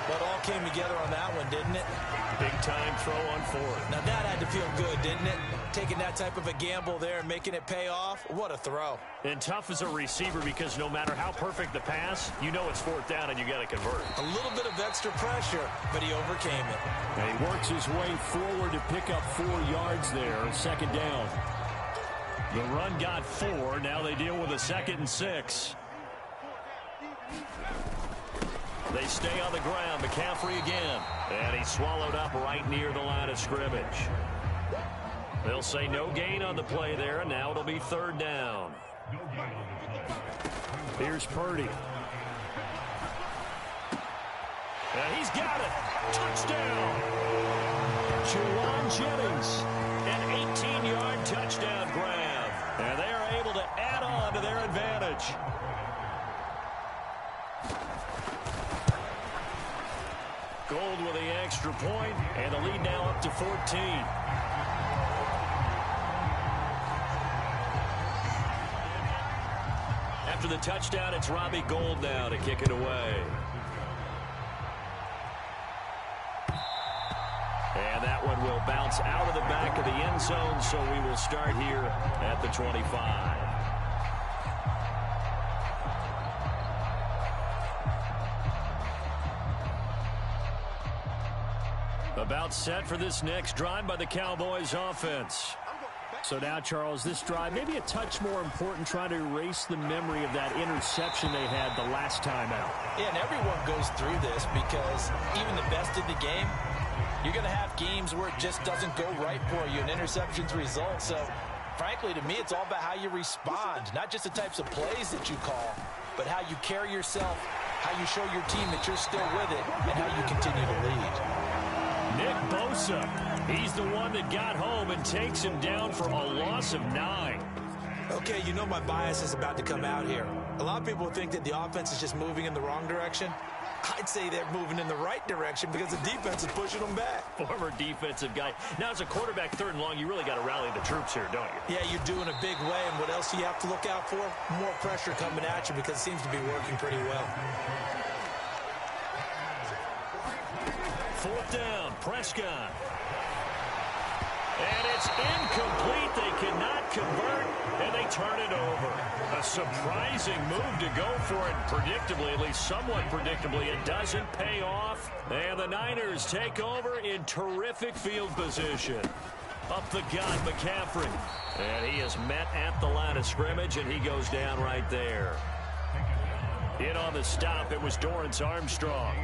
But all came together on that one, didn't it? Big-time throw on fourth. Now that had to feel good, didn't it? Taking that type of a gamble there and making it pay off. What a throw. And tough as a receiver because no matter how perfect the pass, you know it's fourth down and you got to convert. A little bit of extra pressure, but he overcame it. And he works his way forward to pick up 4 yards there. Second down. The run got 4. Now they deal with a 2nd and 6. They stay on the ground. McCaffrey again. And he's swallowed up right near the line of scrimmage. They'll say no gain on the play there, and now it'll be third down. Here's Purdy. And he's got it. Touchdown. Juwan Jennings. An 18-yard touchdown grab. And they are able to add on to their advantage. Gold with the extra point, and the lead now up to 14. After the touchdown, it's Robbie Gould now to kick it away. And that one will bounce out of the back of the end zone, so we will start here at the 25. About set for this next drive by the Cowboys offense. So now, Charles, this drive maybe a touch more important, trying to erase the memory of that interception they had the last time out. Yeah, and everyone goes through this because even the best in the game, you're going to have games where it just doesn't go right for you, and interceptions result. So, frankly, to me, it's all about how you respond, not just the types of plays that you call, but how you carry yourself, how you show your team that you're still with it, and how you continue to lead. Nick Bosa, he's the one that got home and takes him down for a loss of 9. Okay, you know my bias is about to come out here. A lot of people think that the offense is just moving in the wrong direction. I'd say they're moving in the right direction because the defense is pushing them back. Former defensive guy. Now, as a quarterback, third and long, you really got to rally the troops here, don't you? Yeah, you're doing a big way, and what else do you have to look out for? More pressure coming at you because it seems to be working pretty well. Fourth down, Prescott. And it's incomplete. They cannot convert, and they turn it over. A surprising move to go for it. Predictably, at least somewhat predictably, it doesn't pay off. And the Niners take over in terrific field position. Up the gut, McCaffrey. And he is met at the line of scrimmage, and he goes down right there. In on the stop, it was Dorrance Armstrong.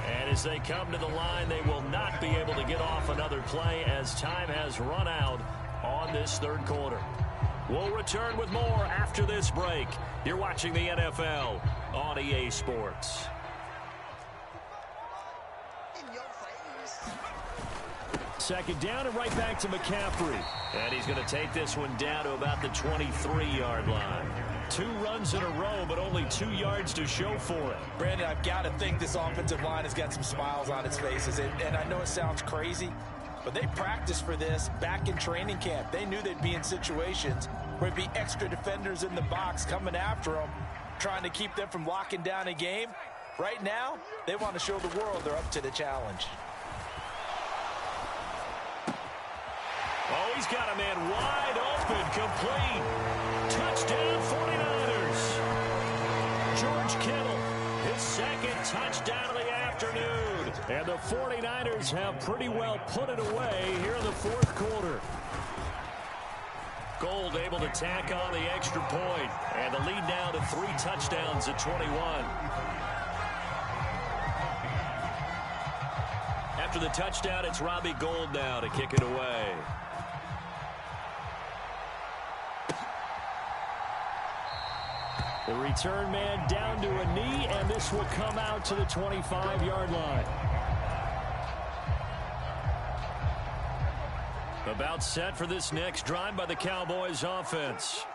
And as they come to the line, they will not be able to get off another play as time has run out on this third quarter. We'll return with more after this break. You're watching the NFL on EA Sports. Second down and right back to McCaffrey. And he's going to take this one down to about the 23-yard line. 2 runs in a row, but only 2 yards to show for it. Brandon, I've got to think this offensive line has got some smiles on its faces. And I know it sounds crazy, but they practiced for this back in training camp. They knew they'd be in situations where there'd be extra defenders in the box coming after them, trying to keep them from locking down a game. Right now, they want to show the world they're up to the challenge. Oh, he's got a man wide open, complete. Touchdown, 49ers. George Kittle, his second touchdown of the afternoon. And the 49ers have pretty well put it away here in the fourth quarter. Gold able to tack on the extra point. And the lead now to 3 touchdowns at 21. After the touchdown, it's Robbie Gould now to kick it away. The return man down to a knee, and this will come out to the 25-yard line. About set for this next drive by the Cowboys offense.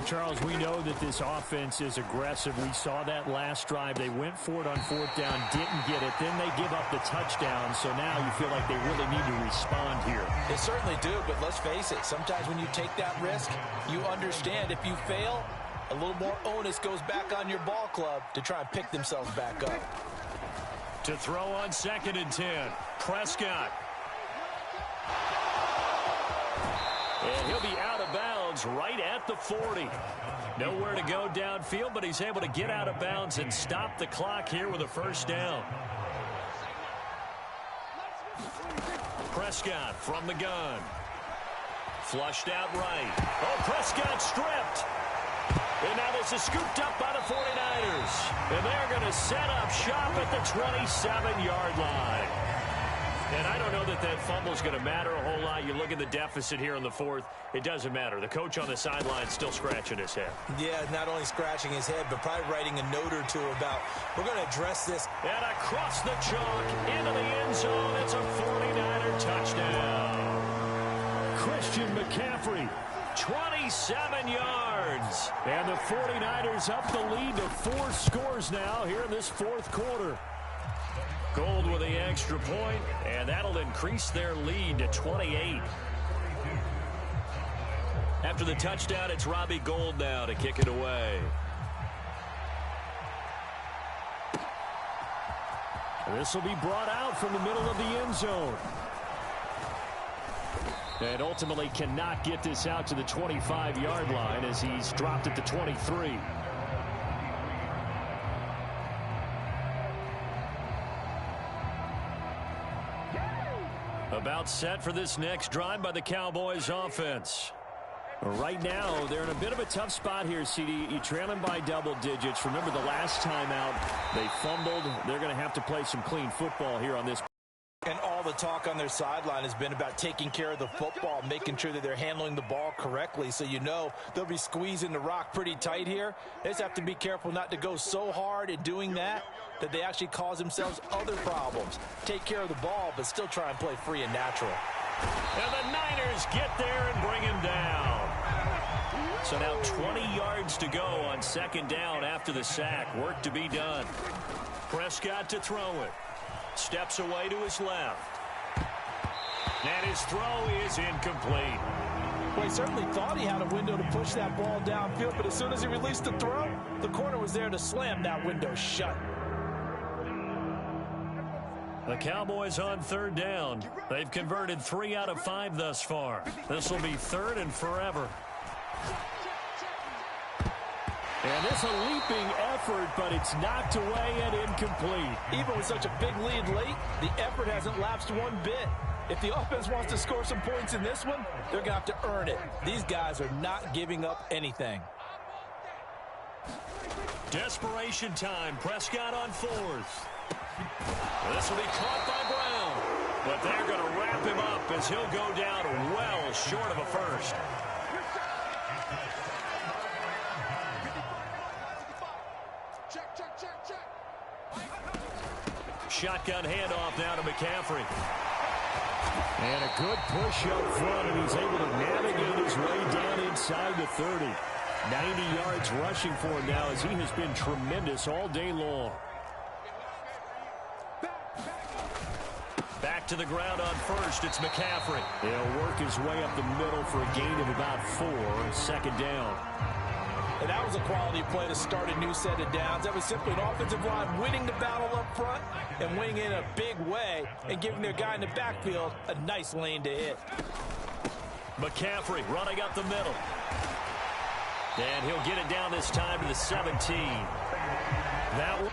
Charles, we know that this offense is aggressive. We saw that last drive. They went for it on fourth down, didn't get it. Then they give up the touchdown. So now you feel like they really need to respond here. They certainly do, but let's face it. Sometimes when you take that risk, you understand if you fail, a little more onus goes back on your ball club to try and pick themselves back up. To throw on 2nd and 10, Prescott. And he'll be out of bounds right at the 40. Nowhere to go downfield, but he's able to get out of bounds and stop the clock here with a first down. Prescott from the gun. Flushed out right. Oh, Prescott stripped. And now this is scooped up by the 49ers. And they're going to set up shop at the 27-yard line. And I don't know that that fumble is going to matter a whole lot. You look at the deficit here in the fourth, it doesn't matter. The coach on the sideline is still scratching his head. Yeah, not only scratching his head, but probably writing a note or two about, we're going to address this. And across the chalk, into the end zone, it's a 49er touchdown. Christian McCaffrey, 27 yards. And the 49ers up the lead to 4 scores now here in this fourth quarter. Gould with the extra point, and that'll increase their lead to 28. After the touchdown, it's Robbie Gould now to kick it away. This will be brought out from the middle of the end zone. And ultimately cannot get this out to the 25-yard line as he's dropped at the 23. About set for this next drive by the Cowboys offense. Right now, they're in a bit of a tough spot here, CD. You're trailing by double digits. Remember the last time out, they fumbled. They're going to have to play some clean football here on this. And all the talk on their sideline has been about taking care of the football, making sure that they're handling the ball correctly. So you know they'll be squeezing the rock pretty tight here. They just have to be careful not to go so hard in doing that they actually cause themselves other problems. Take care of the ball, but still try and play free and natural. And the Niners get there and bring him down. So now 20 yards to go on 2nd down after the sack. Work to be done. Prescott to throw it. Steps away to his left. And his throw is incomplete. Well, he certainly thought he had a window to push that ball downfield, but as soon as he released the throw, the corner was there to slam that window shut. The Cowboys on 3rd down. They've converted 3 out of 5 thus far. This will be 3rd and forever. And it's a leaping effort, but it's knocked away and incomplete. Even with such a big lead late, the effort hasn't lapsed one bit. If the offense wants to score some points in this one, they're going to have to earn it. These guys are not giving up anything. Desperation time. Prescott on 4th. This will be caught by Brown. But they're going to wrap him up as he'll go down well short of a first. Shotgun handoff now to McCaffrey. And a good push up front, and he's able to navigate his way down inside the 30. 90 yards rushing for him now as he has been tremendous all day long. Back to the ground on 1st. It's McCaffrey. He'll work his way up the middle for a gain of about 4. 2nd down. And that was a quality play to start a new set of downs. That was simply an offensive line winning the battle up front and winning in a big way and giving their guy in the backfield a nice lane to hit. McCaffrey running up the middle. And he'll get it down this time to the 17. That one.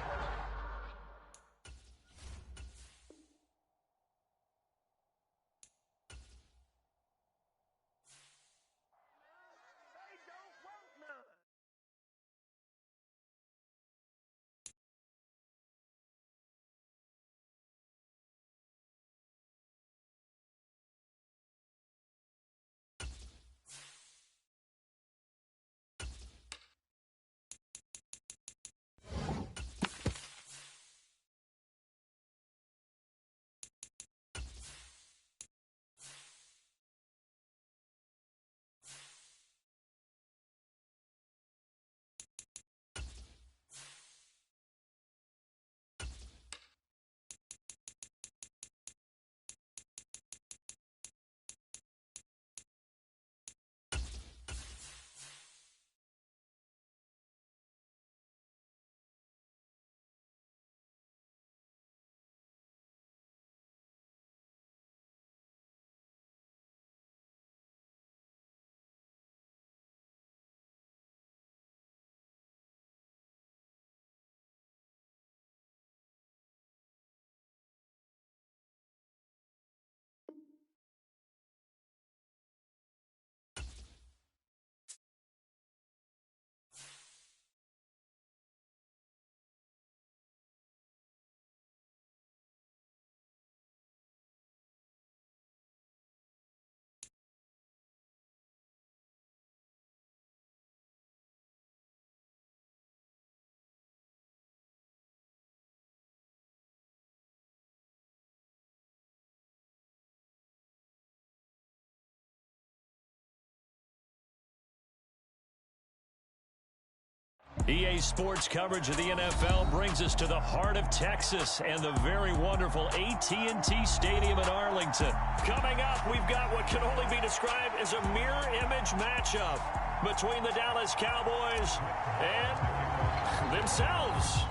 EA Sports coverage of the NFL brings us to the heart of Texas and the very wonderful AT&T Stadium in Arlington. Coming up, we've got what can only be described as a mirror image matchup between the Dallas Cowboys and themselves.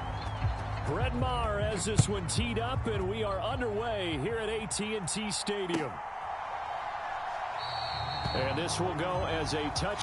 Brett Maher has this one teed up, and we are underway here at AT&T Stadium. And this will go as a touch.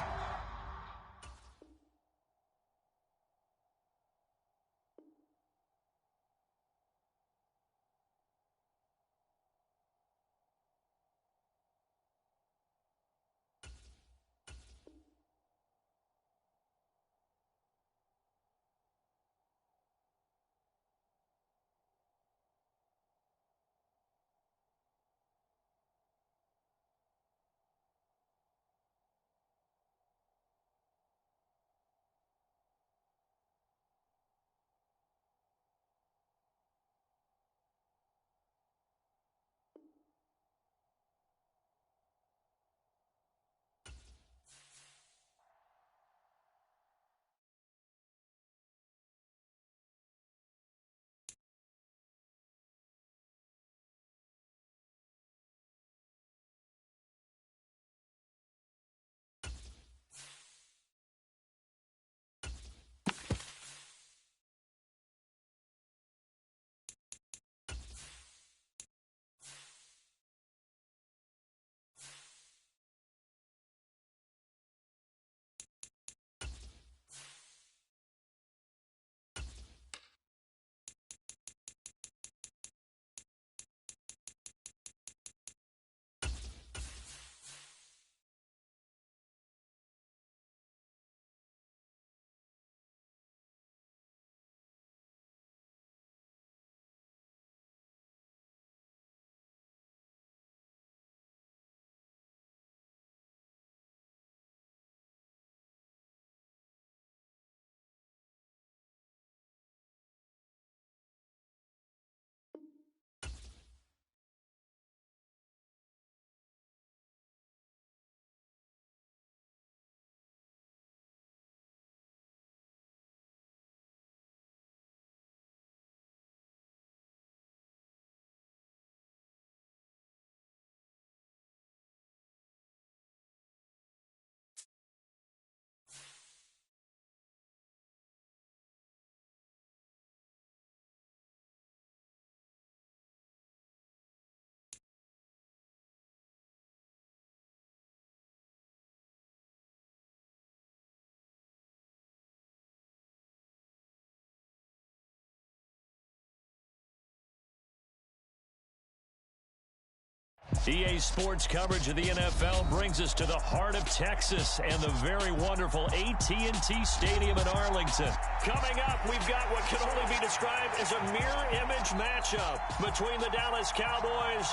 EA Sports coverage of the NFL brings us to the heart of Texas and the very wonderful AT&T Stadium in Arlington. Coming up, we've got what can only be described as a mirror image matchup between the Dallas Cowboys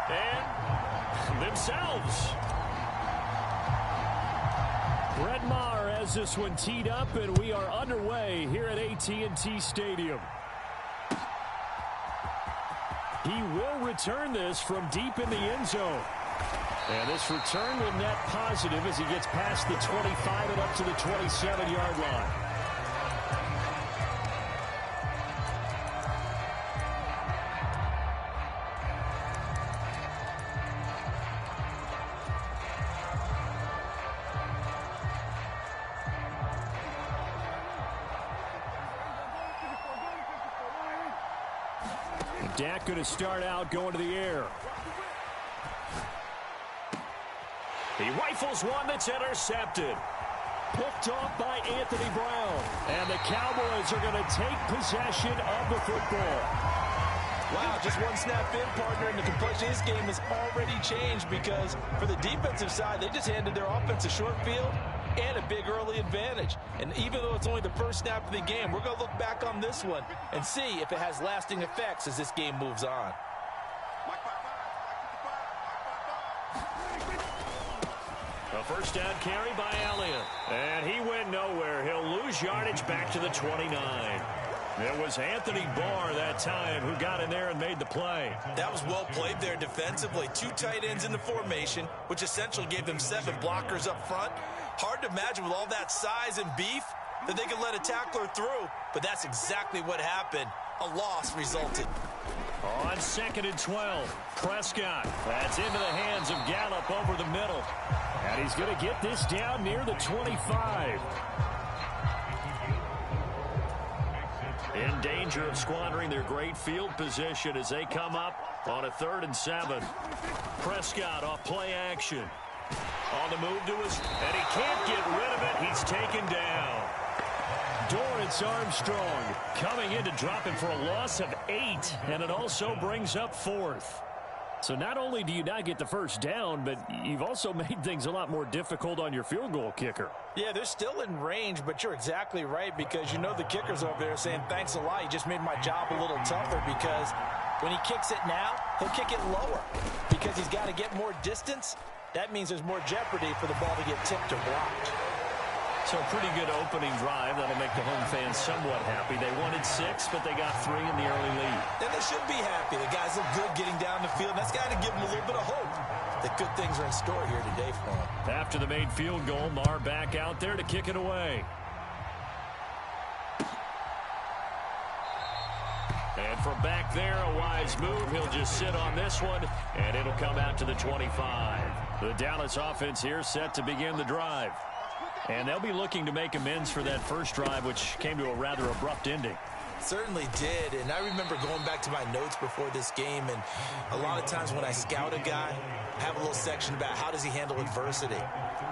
and themselves. Brett Maher has this one teed up, and we are underway here at AT&T Stadium. He will return this from deep in the end zone. And this return will net positive as he gets past the 25 and up to the 27-yard line. Dak going to start out going to the air. He rifles one that's intercepted. Picked off by Anthony Brown. And the Cowboys are going to take possession of the football. Wow, just one snap in, partner, and the complexion of this game has already changed because for the defensive side, they just handed their offense a short field and a big early advantage. And even though it's only the first snap of the game, we're going to look back on this one and see if it has lasting effects as this game moves on. A first down carry by Elliott. And he went nowhere. He'll lose yardage back to the 29. It was Anthony Barr that time who got in there and made the play. That was well played there defensively. 2 tight ends in the formation, which essentially gave them 7 blockers up front. Hard to imagine with all that size and beef that they could let a tackler through, but that's exactly what happened. A loss resulted. On 2nd and 12, Prescott. That's into the hands of Gallup over the middle. And he's going to get this down near the 25. In danger of squandering their great field position as they come up on a 3rd and 7. Prescott off play action. On the move to his, and he can't get rid of it. He's taken down. Dorrance Armstrong coming in to drop him for a loss of 8, and it also brings up 4th. So not only do you not get the first down, but you've also made things a lot more difficult on your field goal kicker. Yeah, they're still in range, but you're exactly right because you know the kicker's over there saying, thanks a lot, you just made my job a little tougher because when he kicks it now, he'll kick it lower because he's got to get more distance. That means there's more jeopardy for the ball to get tipped or blocked. So a pretty good opening drive. That'll make the home fans somewhat happy. They wanted 6, but they got 3 in the early lead. And they should be happy. The guys look good getting down the field. That's got to give them a little bit of hope that good things are in store here today for them. After the made field goal, Maher back out there to kick it away. And from back there, a wise move. He'll just sit on this one, and it'll come out to the 25. The Dallas offense here set to begin the drive. And they'll be looking to make amends for that first drive, which came to a rather abrupt ending. Certainly did, and I remember going back to my notes before this game, and a lot of times when I scout a guy, I have a little section about how does he handle adversity.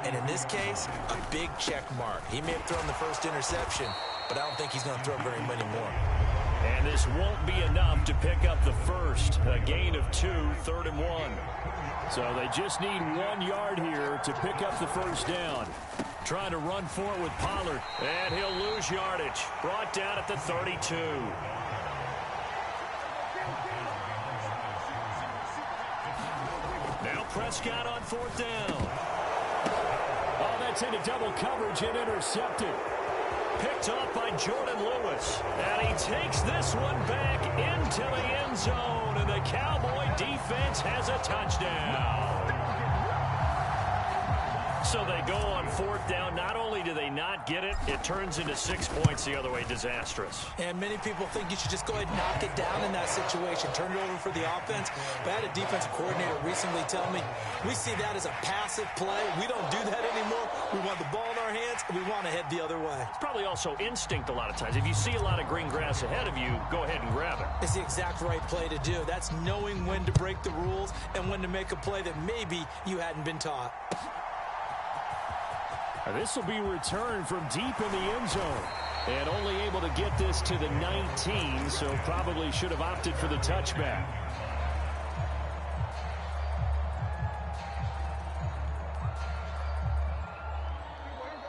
And in this case, a big check mark. He may have thrown the first interception, but I don't think he's going to throw very many more. And this won't be enough to pick up the first. A gain of 2, 3rd and 1. So they just need 1 yard here to pick up the first down. Trying to run for it with Pollard. And he'll lose yardage. Brought down at the 32. Now Prescott on 4th down. Oh, that's into double coverage and intercepted. Picked off by Jordan Lewis. And he takes this one back into the end zone. And the Cowboy defense has a touchdown. So they go on 4th down. Not only do they not get it, it turns into 6 points the other way. Disastrous. And many people think you should just go ahead and knock it down in that situation. Turn it over for the offense. But I had a defensive coordinator recently tell me, we see that as a passive play. We don't do that anymore. We want the ball in our hands, and we want to head the other way. It's probably also instinct a lot of times. If you see a lot of green grass ahead of you, go ahead and grab it. It's the exact right play to do. That's knowing when to break the rules and when to make a play that maybe you hadn't been taught. This will be returned from deep in the end zone. And only able to get this to the 19, so probably should have opted for the touchback.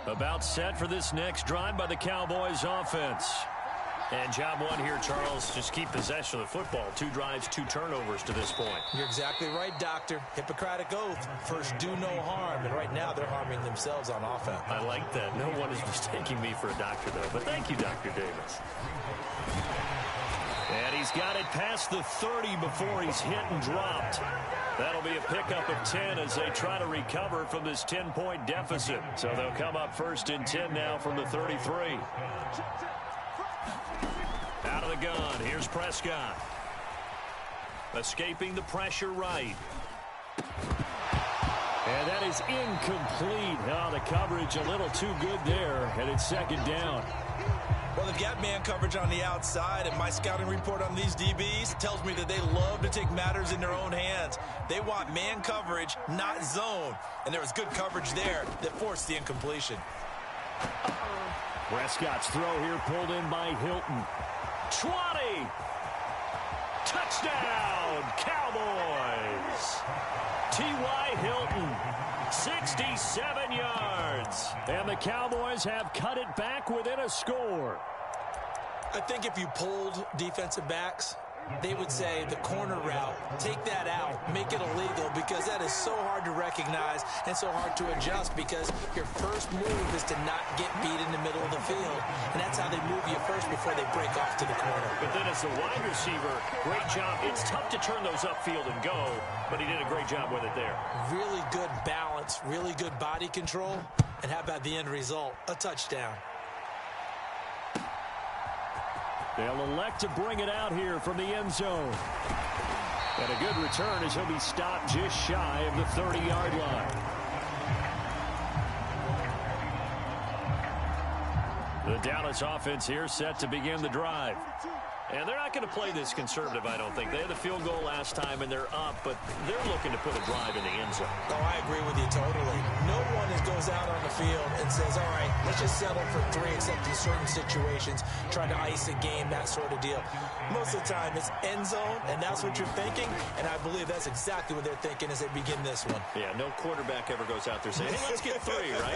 About set for this next drive by the Cowboys offense. And job one here, Charles, just keep possession of the football. 2 drives, 2 turnovers to this point. You're exactly right, Doctor. Hippocratic oath. First, do no harm. And right now, they're harming themselves on offense. I like that. No one is mistaking me for a doctor, though. But thank you, Dr. Davis. And he's got it past the 30 before he's hit and dropped. That'll be a pickup of 10 as they try to recover from this 10-point deficit. So they'll come up first and 10 now from the 33. Out of the gun, here's Prescott. Escaping the pressure right. And that is incomplete. Oh, the coverage a little too good there, and it's second down. Well, they've got man coverage on the outside, and my scouting report on these DBs tells me that they love to take matters in their own hands. They want man coverage, not zone. And there was good coverage there that forced the incompletion. Prescott's throw here pulled in by Hilton. 20. Touchdown, Cowboys. T.Y. Hilton, 67 yards. And the Cowboys have cut it back within a score. I think if you polled defensive backs, they would say the corner route, take that out, make it illegal, because that is so hard to recognize and so hard to adjust, because your first move is to not get beat in the middle of the field. And that's how they move you first before they break off to the corner. But then as the wide receiver, great job. It's tough to turn those upfield and go, but he did a great job with it there. Really good balance, really good body control. And how about the end result? A touchdown. They'll elect to bring it out here from the end zone. And a good return as he'll be stopped just shy of the 30-yard line. The Dallas offense here set to begin the drive. And they're not going to play this conservative, I don't think. They had the field goal last time, and they're up, but they're looking to put a drive in the end zone. Oh, I agree with you totally. No one goes out on the field and says, all right, let's just settle for 3, except in certain situations, try to ice a game, that sort of deal. Most of the time, it's end zone, and that's what you're thinking, and I believe that's exactly what they're thinking as they begin this one. Yeah, no quarterback ever goes out there saying, hey, let's get 3, right?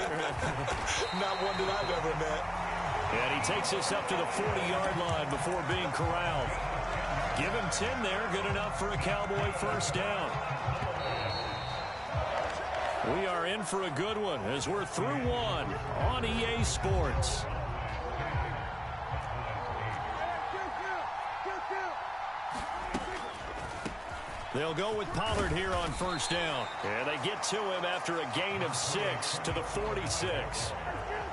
Not one that I've ever met. And he takes us up to the 40-yard line before being corralled. Give him 10 there, good enough for a Cowboy first down. We are in for a good one as we're through one on EA Sports. They'll go with Pollard here on first down. And they get to him after a gain of 6 to the 46.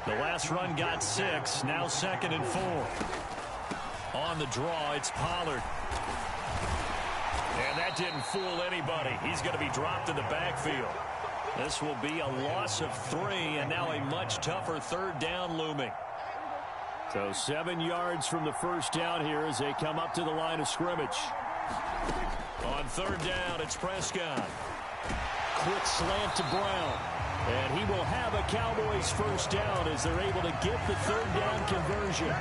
The last run got 6, now 2nd and 4. On the draw, it's Pollard. And that didn't fool anybody. He's going to be dropped in the backfield. This will be a loss of 3, and now a much tougher 3rd down looming. So 7 yards from the first down here as they come up to the line of scrimmage. On 3rd down, it's Prescott. Quick slant to Brown. And he will have a Cowboys first down as they're able to get the 3rd down conversion.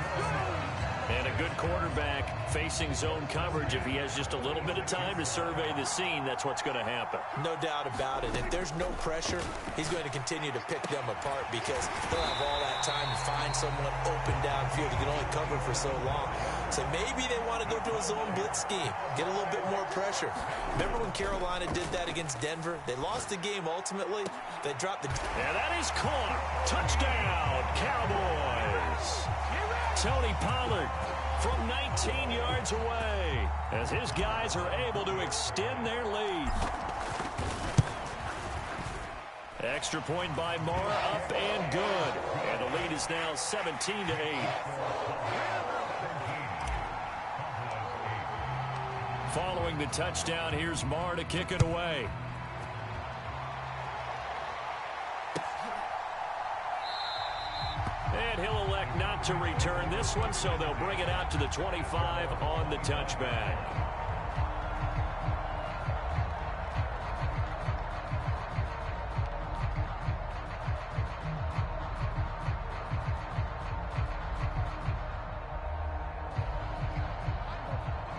And a good quarterback facing zone coverage. If he has just a little bit of time to survey the scene, that's what's going to happen. No doubt about it. If there's no pressure, he's going to continue to pick them apart because they'll have all that time to find someone open downfield. He can only cover for so long. So maybe they want to go to a zone blitz scheme, get a little bit more pressure. Remember when Carolina did that against Denver? They lost the game ultimately. They dropped the... And that is caught. Touchdown, Cowboys. Tony Pollard from 19 yards away as his guys are able to extend their lead. Extra point by Moore, up and good. And the lead is now 17-8. Following the touchdown, here's Moore to kick it away. And he'll elect not to return this one, so they'll bring it out to the 25 on the touchback.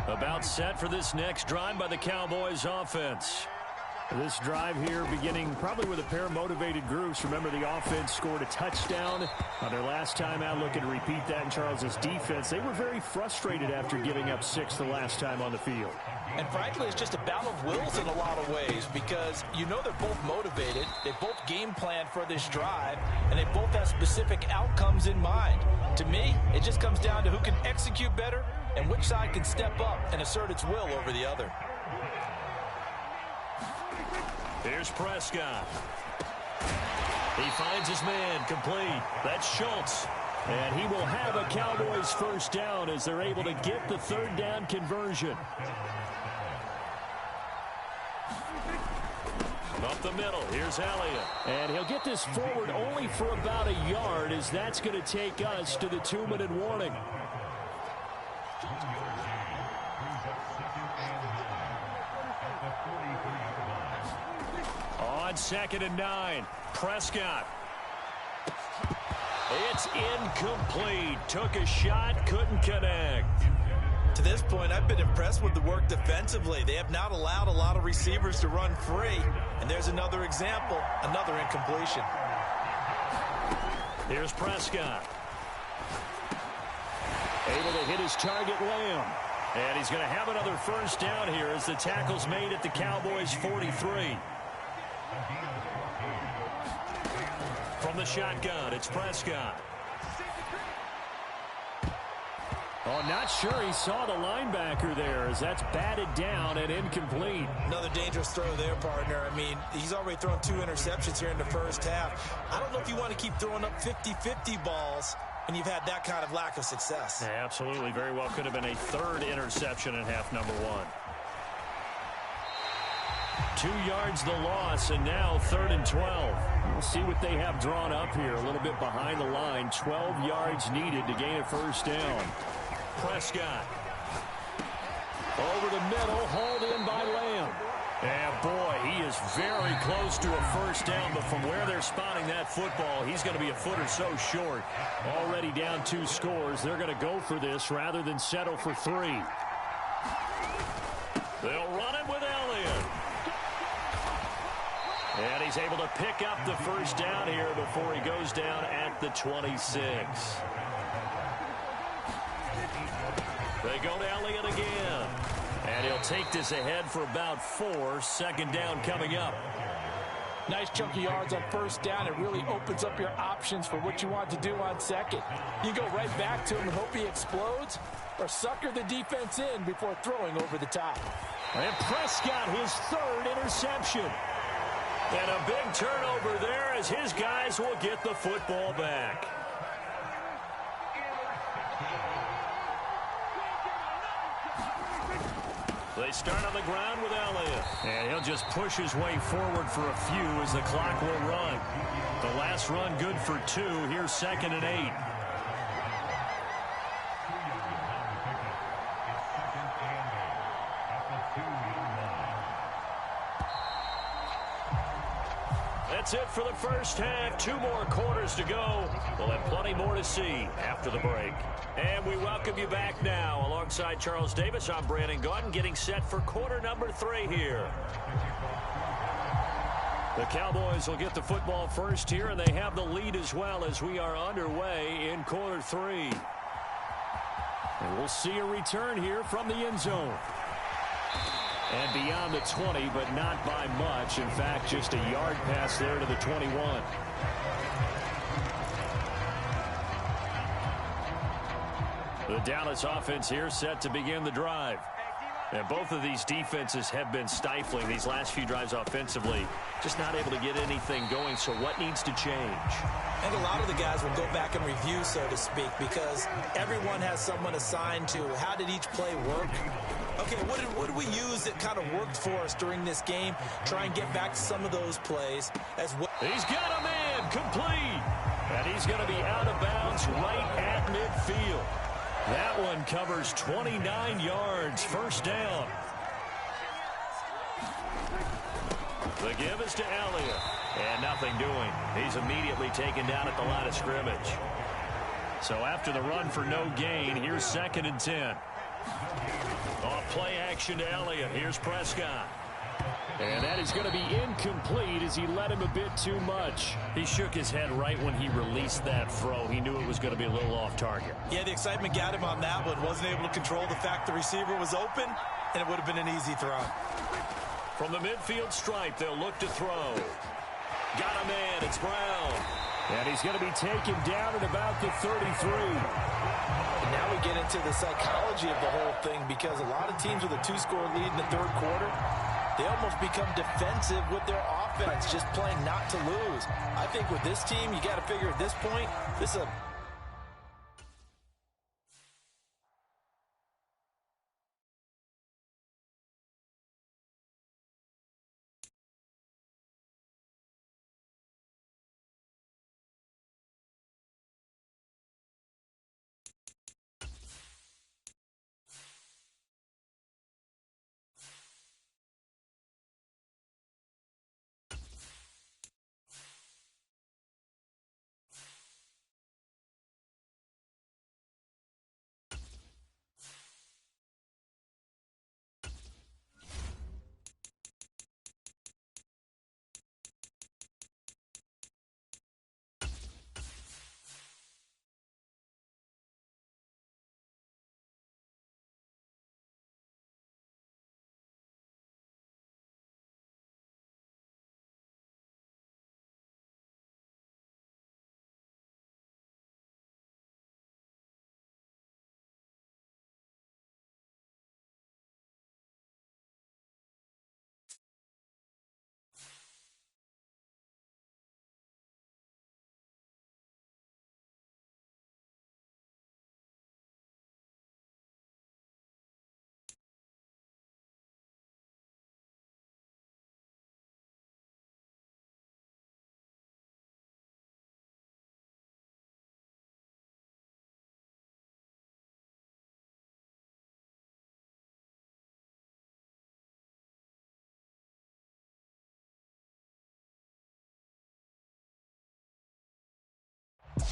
About set for this next drive by the Cowboys offense. This drive here beginning probably with a pair of motivated groups. Remember, the offense scored a touchdown on their last time out. Looking to repeat that in Charles's defense. They were very frustrated after giving up 6 the last time on the field. And frankly, it's just a battle of wills in a lot of ways because you know they're both motivated. They both game plan for this drive, and they both have specific outcomes in mind. To me, it just comes down to who can execute better and which side can step up and assert its will over the other. Here's Prescott. He finds his man complete. That's Schultz. And he will have a Cowboys first down as they're able to get the third down conversion. Up the middle, here's Elliott. And he'll get this forward only for about a yard as that's going to take us to the 2-minute warning. On 2nd and 9, Prescott. It's incomplete. Took a shot, couldn't connect. To this point, I've been impressed with the work defensively. They have not allowed a lot of receivers to run free. And there's another example, another incompletion. Here's Prescott. Able to hit his target, Lamb. And he's going to have another first down here as the tackle's made at the Cowboys' 43. From the shotgun, it's Prescott. Oh, not sure he saw the linebacker there as that's batted down and incomplete. Another dangerous throw there, partner. I mean, he's already thrown 2 interceptions here in the first half. I don't know if you want to keep throwing up 50-50 balls and you've had that kind of lack of success. Yeah, absolutely. Very well could have been a 3rd interception in half number 1. 2 yards the loss, and now 3rd and 12. We'll see what they have drawn up here. A little bit behind the line. 12 yards needed to gain a first down. Prescott. Over the middle, hauled in by Lamb. And boy, he is very close to a first down, but from where they're spotting that football, he's going to be a foot or so short. Already down 2 scores. They're going to go for this rather than settle for 3. They'll run it with Elliott. And he's able to pick up the first down here before he goes down at the 26. They go to Elliott again. And he'll take this ahead for about 4. 2nd down coming up. Nice chunk of yards on first down. It really opens up your options for what you want to do on 2nd. You go right back to him and hope he explodes, or sucker the defense in before throwing over the top. And Prescott, his 3rd interception. And a big turnover there as his guys will get the football back. They start on the ground with Elliott. And he'll just push his way forward for a few as the clock will run. The last run good for 2. Here's 2nd and 8. That's it for the first half. 2 more quarters to go. We'll have plenty more to see after the break. And we welcome you back now. Alongside Charles Davis, I'm Brandon Gaudin, getting set for quarter number 3 here. The Cowboys will get the football first here, and they have the lead as well as we are underway in quarter 3. And we'll see a return here from the end zone. And beyond the 20, but not by much. In fact, just a yard pass there to the 21. The Dallas offense here set to begin the drive. And both of these defenses have been stifling these last few drives offensively. Just not able to get anything going. So what needs to change? I think a lot of the guys will go back and review, so to speak, because everyone has someone assigned to how did each play work. Okay, what did we use that kind of worked for us during this game? Try and get back to some of those plays as well. He's got a man complete. And he's going to be out of bounds right at midfield. That one covers 29 yards. First down. The give is to Elliott. And nothing doing. He's immediately taken down at the line of scrimmage. So after the run for no gain, here's 2nd and 10. Off play action to Elliott. Here's Prescott. And that is going to be incomplete as he let him a bit too much. He shook his head right when he released that throw. He knew it was going to be a little off target. Yeah, the excitement got him on that one. Wasn't able to control the fact the receiver was open, and it would have been an easy throw. From the midfield stripe, they'll look to throw. Got a man. It's Brown. And he's going to be taken down at about the 33. And now we get into the psychology of the whole thing, because a lot of teams with a 2-score lead in the third quarter, they almost become defensive with their offense, just playing not to lose. I think with this team, you got to figure at this point, this is a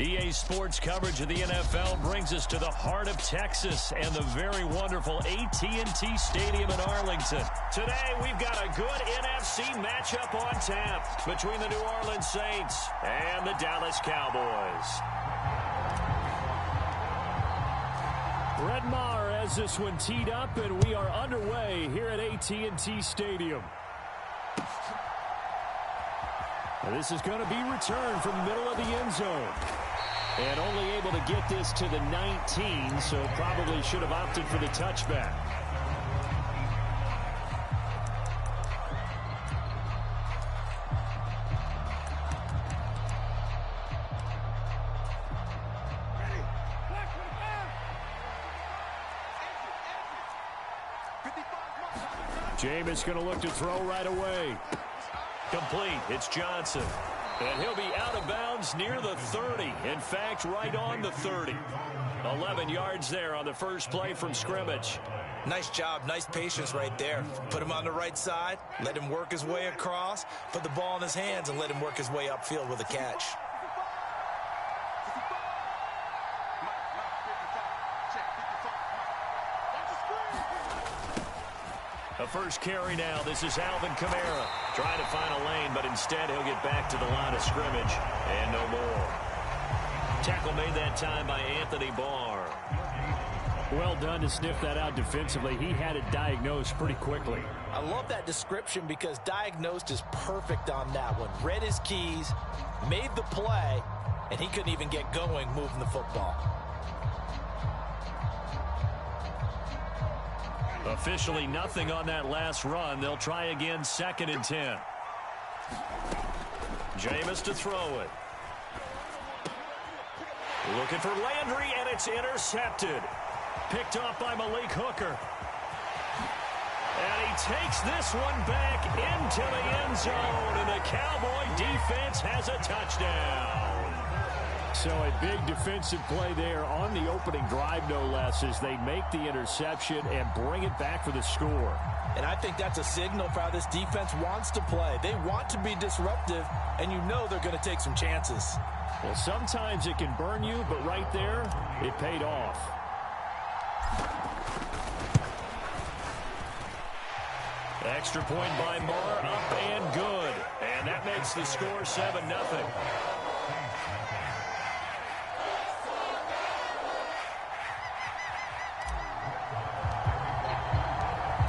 EA Sports coverage of the NFL brings us to the heart of Texas and the very wonderful AT&T Stadium in Arlington. Today, we've got a good NFC matchup on tap between the New Orleans Saints and the Dallas Cowboys. Brett Maher has this one teed up, and we are underway here at AT&T Stadium. And this is going to be returned from the middle of the end zone. And only able to get this to the 19, so probably should have opted for the touchback. Jameis going to look to throw right away. Complete. It's Johnson. And he'll be out of bounds near the 30. In fact, right on the 30. 11 yards there on the first play from scrimmage. Nice job. Nice patience right there. Put him on the right side. Let him work his way across. Put the ball in his hands and let him work his way upfield with a catch. A first carry now. This is Alvin Kamara. Trying to find a lane, but instead he'll get back to the line of scrimmage. And no more. Tackle made that time by Anthony Barr. Well done to sniff that out defensively. He had it diagnosed pretty quickly. I love that description because diagnosed is perfect on that one. Read his keys, made the play, and he couldn't even get going moving the football. Officially nothing on that last run. They'll try again, 2nd and 10. Jameis to throw it. Looking for Landry, and it's intercepted. Picked off by Malik Hooker. And he takes this one back into the end zone, and the Cowboy defense has a touchdown. So a big defensive play there on the opening drive, no less, as they make the interception and bring it back for the score. And I think that's a signal for how this defense wants to play. They want to be disruptive, and you know they're going to take some chances. Well, sometimes it can burn you, but right there, it paid off. Extra point by Moore, up and good. And that makes the score 7-0.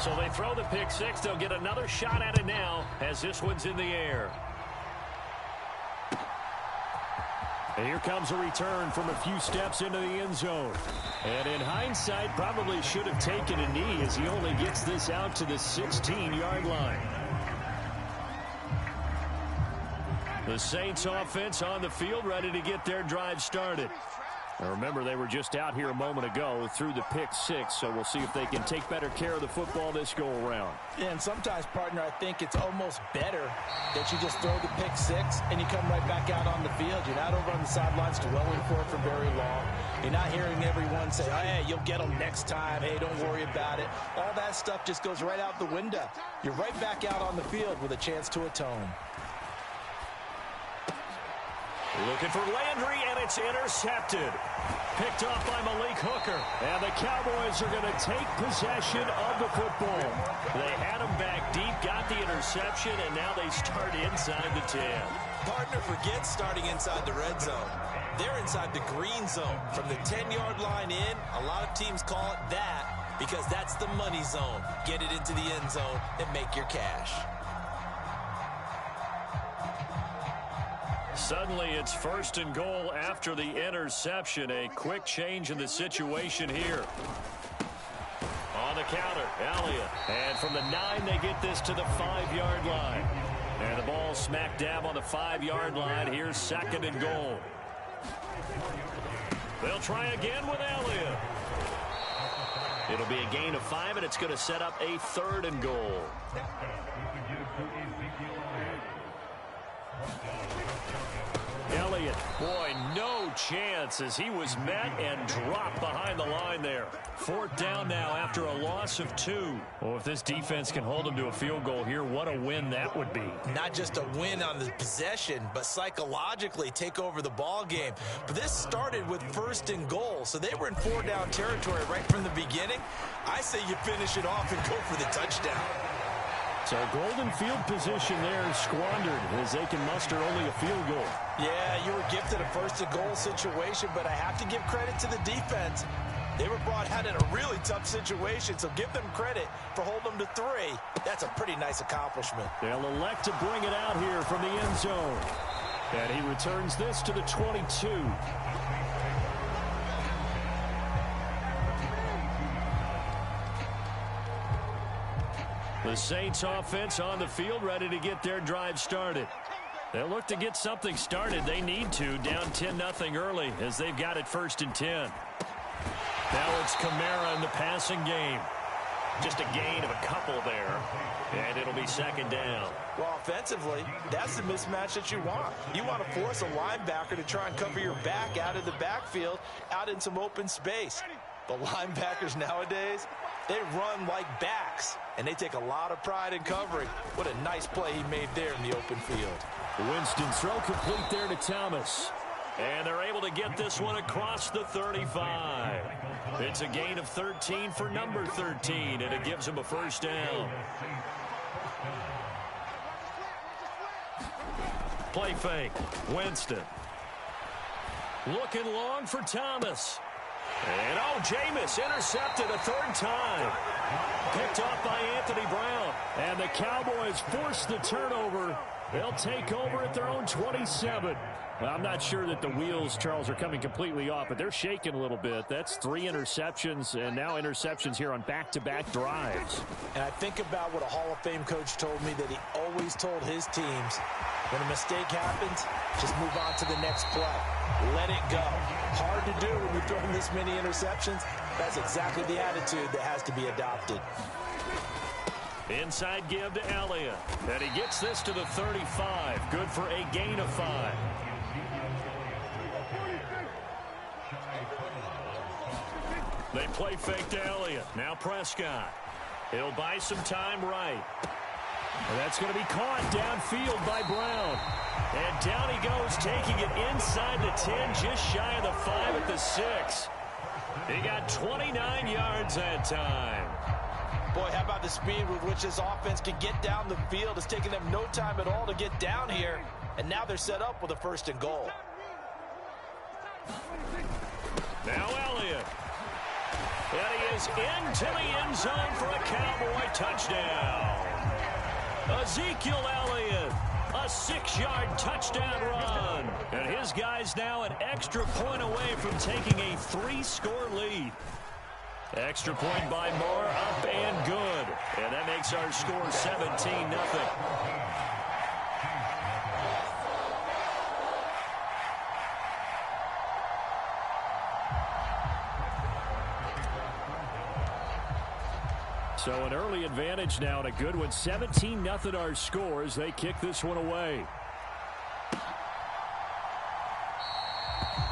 So they throw the pick six. They'll get another shot at it now as this one's in the air. And here comes a return from a few steps into the end zone. And in hindsight, probably should have taken a knee as he only gets this out to the 16-yard line. The Saints offense on the field, ready to get their drive started. Now remember, they were just out here a moment ago through the pick six, so we'll see if they can take better care of the football this go-around. Yeah, and sometimes, partner, I think it's almost better that you just throw the pick six and you come right back out on the field. You're not over on the sidelines dwelling for it for very long. You're not hearing everyone say, oh, hey, you'll get them next time. Hey, don't worry about it. All that stuff just goes right out the window. You're right back out on the field with a chance to atone. Looking for Landry, and it's intercepted. Picked off by Malik Hooker. And the Cowboys are going to take possession of the football. They had him back deep, got the interception, and now they start inside the 10. Partner, forget starting inside the red zone. They're inside the green zone. From the 10-yard line in, a lot of teams call it that because that's the money zone. Get it into the end zone and make your cash. Suddenly, it's 1st and goal after the interception. A quick change in the situation here. On the counter, Elliott. And from the 9, they get this to the 5-yard line. And the ball smack dab on the 5-yard line. Here's 2nd and goal. They'll try again with Elliott. It'll be a gain of 5, and it's going to set up a 3rd and goal. Elliott, boy, no chance as he was met and dropped behind the line there. 4th down now after a loss of 2. Well, if this defense can hold them to a field goal here, what a win that would be. Not just a win on the possession, but psychologically take over the ball game. But this started with 1st and goal, so they were in 4-down territory right from the beginning. I say you finish it off and go for the touchdown. So golden field position there squandered as they can muster only a field goal. Yeah, you were gifted a 1st and goal situation, but I have to give credit to the defense. They were brought out in a really tough situation, so give them credit for holding them to 3. That's a pretty nice accomplishment. They'll elect to bring it out here from the end zone. And he returns this to the 22. The Saints offense on the field, ready to get their drive started. They'll look to get something started. They need to, down 10-0 early as they've got it 1st and 10. Now it's Kamara in the passing game. Just a gain of a couple there, and it'll be 2nd down. Well, offensively, that's the mismatch that you want. You want to force a linebacker to try and cover your back out of the backfield, out in some open space. The linebackers nowadays, they run like backs, and they take a lot of pride in covering. What a nice play he made there in the open field. Winston throw complete there to Thomas. And they're able to get this one across the 35. It's a gain of 13 for number 13, and it gives them a 1st down. Play fake. Winston. Looking long for Thomas. And, oh, Jameis intercepted a 3rd time. Picked off by Anthony Brown. And the Cowboys force the turnover. They'll take over at their own 27. Well, I'm not sure that the wheels, Charles, are coming completely off, but they're shaking a little bit. That's 3 interceptions, and now interceptions here on back-to-back drives. And I think about what a Hall of Fame coach told me that he always told his teams, when a mistake happens, just move on to the next play. Let it go. Hard to do when you're throwing this many interceptions. That's exactly the attitude that has to be adopted. Inside give to Elliott. And he gets this to the 35. Good for a gain of 5. They play fake to Elliott. Now Prescott. He'll buy some time right. And that's going to be caught downfield by Brown. And down he goes, taking it inside the 10, just shy of the 5 at the 6. He got 29 yards that time. Boy, how about the speed with which this offense can get down the field? It's taking them no time at all to get down here. And now they're set up with a 1st and goal. Now Elliott. And he is into the end zone for a Cowboy touchdown. Ezekiel Elliott, a 6-yard touchdown run. And his guys now an extra point away from taking a 3-score lead. Extra point by Moore, up and good. And that makes our score 17-0. So an early advantage now and a good one. 17-0 our score as they kick this one away.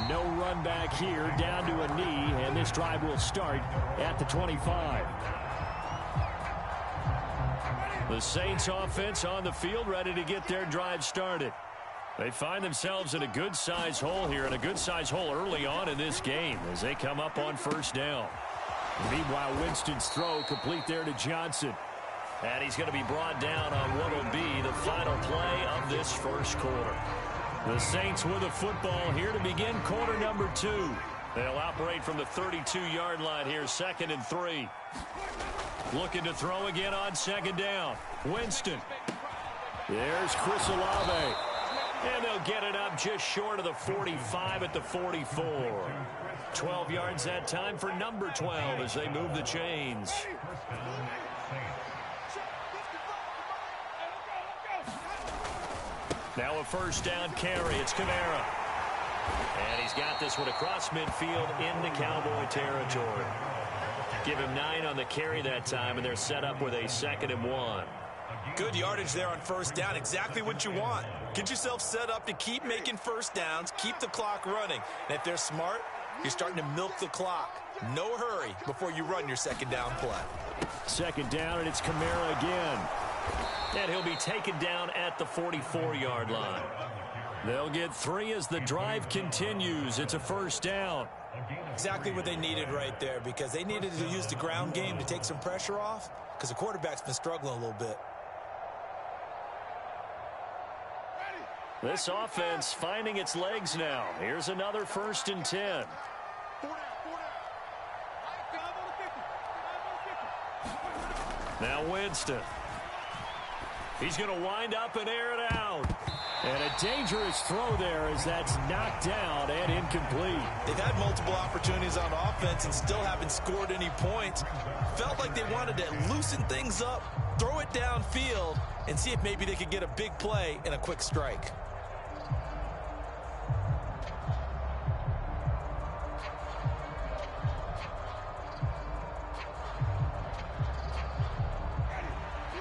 No run back here, down to a knee, and this drive will start at the 25. The Saints offense on the field, ready to get their drive started. They find themselves in a good-size hole here, and a good-size hole early on in this game as they come up on 1st down. Meanwhile, Winston's throw complete there to Johnson. And he's going to be brought down on what will be the final play of this 1st quarter. The Saints with the football here to begin quarter number 2. They'll operate from the 32-yard line here, 2nd and 3. Looking to throw again on 2nd down. Winston. There's Chris Olave. And they'll get it up just short of the 45 at the 44. 12 yards that time for number 12 as they move the chains. Now a 1st down carry. It's Kamara. And he's got this one across midfield into Cowboy territory. Give him 9 on the carry that time, and they're set up with a 2nd and 1. Good yardage there on 1st down. Exactly what you want. Get yourself set up to keep making 1st downs, keep the clock running. And if they're smart, you're starting to milk the clock. No hurry before you run your 2nd down play. 2nd down, and it's Kamara again. And he'll be taken down at the 44-yard line. They'll get 3 as the drive continues. It's a 1st down. Exactly what they needed right there, because they needed to use the ground game to take some pressure off, because the quarterback's been struggling a little bit. This offense finding its legs now. Here's another 1st and 10. Now Winston. He's going to wind up and air it out. And a dangerous throw there as that's knocked down and incomplete. They've had multiple opportunities on offense and still haven't scored any points. Felt like they wanted to loosen things up, throw it downfield, and see if maybe they could get a big play and a quick strike.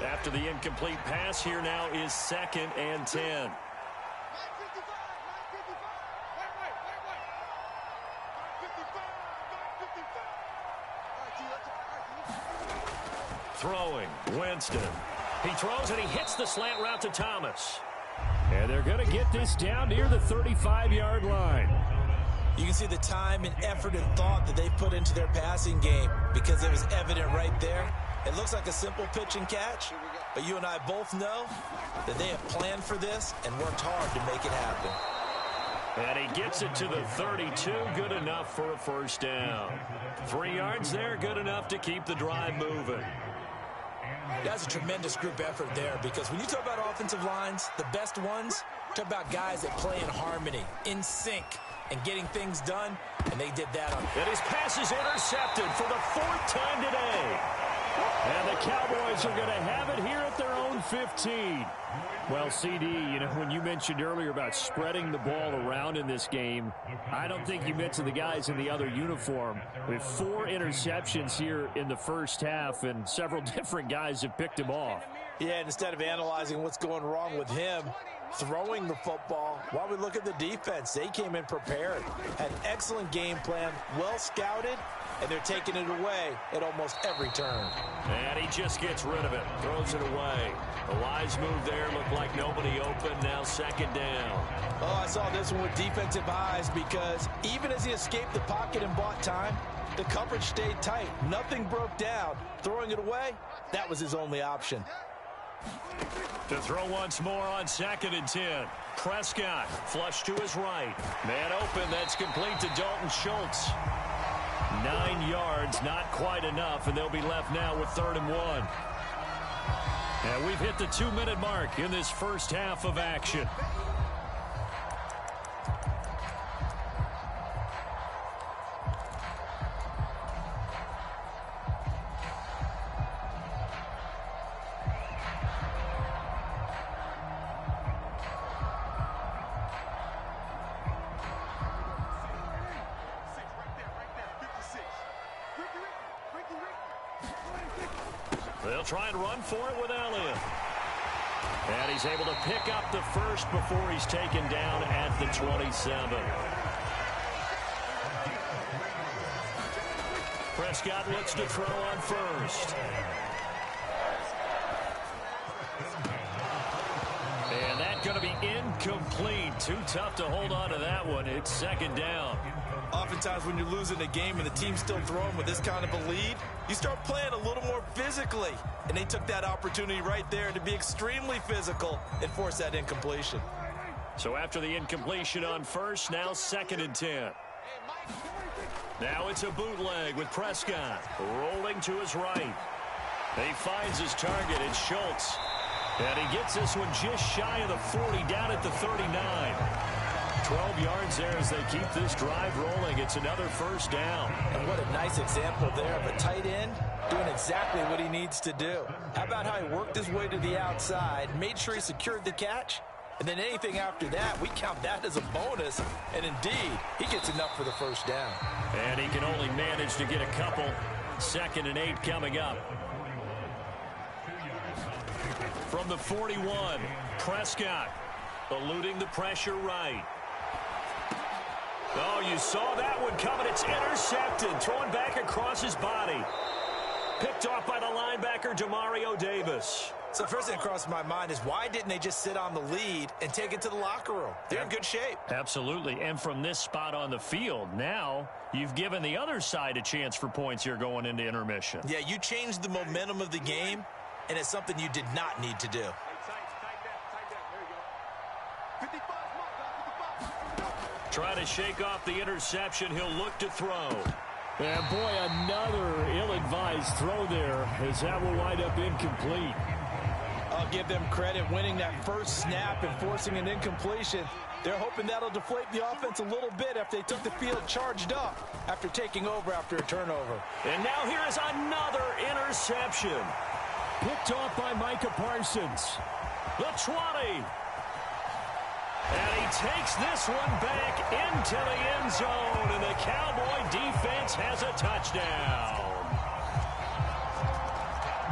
After the incomplete pass, here now is 2nd and 10. Throwing, Winston. He throws and he hits the slant route to Thomas. And they're going to get this down near the 35-yard line. You can see the time and effort and thought that they put into their passing game, because it was evident right there. It looks like a simple pitch and catch, but you and I both know that they have planned for this and worked hard to make it happen. And he gets it to the 32, good enough for a 1st down. 3 yards there, good enough to keep the drive moving. That's a tremendous group effort there, because when you talk about offensive lines, the best ones, talk about guys that play in harmony, in sync, and getting things done, and they did that on. And his pass is intercepted for the 4th time today. And the Cowboys are going to have it here at their own 15. Well, CD, you know, when you mentioned earlier about spreading the ball around in this game, I don't think you meant to the guys in the other uniform. With 4 interceptions here in the first half, and several different guys have picked him off. Yeah, and instead of analyzing what's going wrong with him, throwing the football, while we look at the defense, they came in prepared, had an excellent game plan, well scouted, and they're taking it away at almost every turn. And he just gets rid of it, throws it away. A wise move there, looked like nobody open, now 2nd down. Oh, I saw this one with defensive eyes, because even as he escaped the pocket and bought time, The coverage stayed tight. Nothing broke down. Throwing it away, that was his only option. To throw once more on 2nd and 10. Prescott flush to his right. Man open, that's complete to Dalton Schultz. 9 yards, not quite enough, and they'll be left now with 3rd and 1. And we've hit the 2-minute mark in this first half of action. They'll try and run for it with Elliott. And he's able to pick up the first before he's taken down at the 27. Prescott looks to throw on first. And that's going to be incomplete. Too tough to hold on to that one. It's 2nd down. Oftentimes when you're losing a game and the team's still throwing with this kind of a lead, you start playing a little more physically. And they took that opportunity right there to be extremely physical and force that incompletion. So after the incompletion on first, now 2nd and 10. Now it's a bootleg with Prescott rolling to his right. He finds his target. It's Schultz. And he gets this one just shy of the 40, down at the 39. 12 yards there as they keep this drive rolling. It's another 1st down. And what a nice example there of a tight end doing exactly what he needs to do. How about how he worked his way to the outside, made sure he secured the catch, and then anything after that, we count that as a bonus. And indeed, he gets enough for the 1st down. And he can only manage to get a couple. 2nd and 8 coming up. From the 41, Prescott eluding the pressure right. Oh, you saw that one coming. It's intercepted. Thrown back across his body. Picked off by the linebacker, Demario Davis. So the first thing that crossed my mind is why didn't they just sit on the lead and take it to the locker room? They're in good shape. Absolutely. And from this spot on the field, now you've given the other side a chance for points here going into intermission. Yeah, you changed the momentum of the game, and it's something you did not need to do. Trying to shake off the interception. He'll look to throw. And boy, another ill-advised throw there as that will wind up incomplete. I'll give them credit winning that first snap and forcing an incompletion. They're hoping that'll deflate the offense a little bit after they took the field charged up after taking over after a turnover. And now here is another interception. Picked off by Micah Parsons. The 20. And he takes this one back into the end zone, and the Cowboy defense has a touchdown.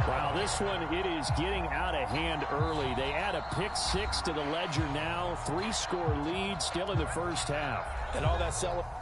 Wow, this one, it is getting out of hand early. They add a pick-6 to the ledger now. 3-score lead still in the first half. And all that celebration.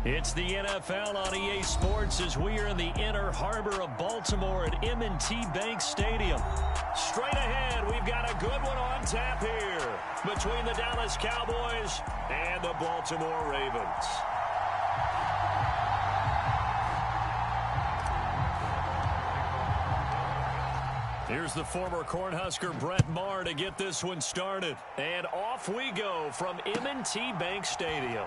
It's the NFL on EA Sports as we are in the inner harbor of Baltimore at M&T Bank Stadium. Straight ahead, we've got a good one on tap here between the Dallas Cowboys and the Baltimore Ravens. Here's the former Cornhusker Brett Maher to get this one started. And off we go from M&T Bank Stadium.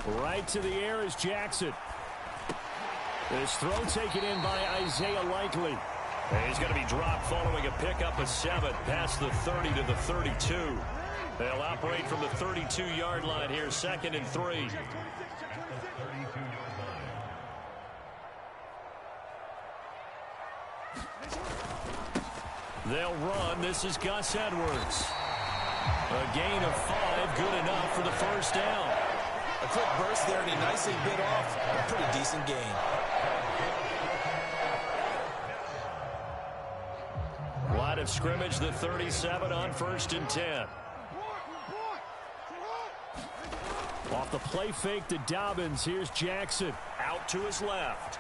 Right to the air is Jackson. This throw taken in by Isaiah Likely. And he's going to be dropped following a pickup of 7 past the 30 to the 32. They'll operate from the 32-yard line here, 2nd and 3. They'll run. This is Gus Edwards. A gain of 5, good enough for the first down. A quick burst there, and he nicely bit off a pretty decent gain. Line of scrimmage, the 37 on 1st and 10. Off the play fake to Dobbins, here's Jackson. Out to his left.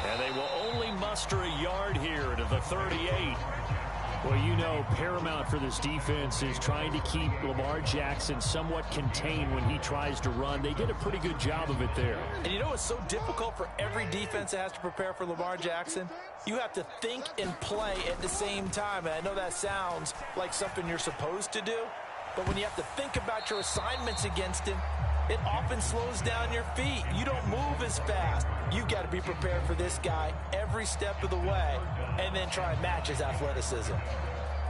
And they will only muster a yard here to the 38. Well, you know, paramount for this defense is trying to keep Lamar Jackson somewhat contained when he tries to run. They did a pretty good job of it there. And you know it's so difficult for every defense that has to prepare for Lamar Jackson? You have to think and play at the same time. And I know that sounds like something you're supposed to do, but when you have to think about your assignments against him, it often slows down your feet. You don't move as fast. You've got to be prepared for this guy every step of the way and then try and match his athleticism.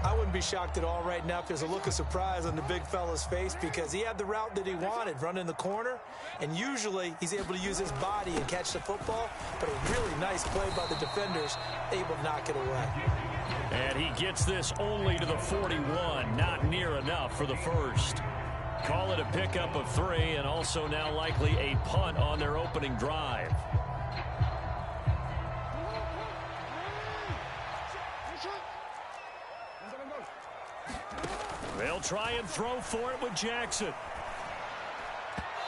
I wouldn't be shocked at all right now if there's a look of surprise on the big fella's face because he had the route that he wanted, running the corner, and usually he's able to use his body and catch the football, but a really nice play by the defenders, able to knock it away. And he gets this only to the 41, not near enough for the first. Call it a pickup of 3, and also now likely a punt on their opening drive. They'll try and throw for it with Jackson.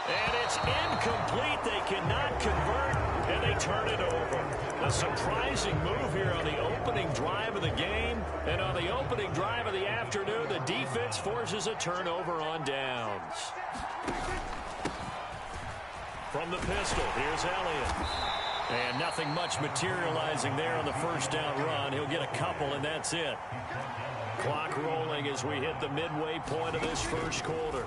And it's incomplete. They cannot convert, and they turn it over. A surprising move here on the opening drive of the game. And on the opening drive of the afternoon, the defense forces a turnover on downs. From the pistol, here's Elliott. And nothing much materializing there on the first down run. He'll get a couple, and that's it. Clock rolling as we hit the midway point of this first quarter.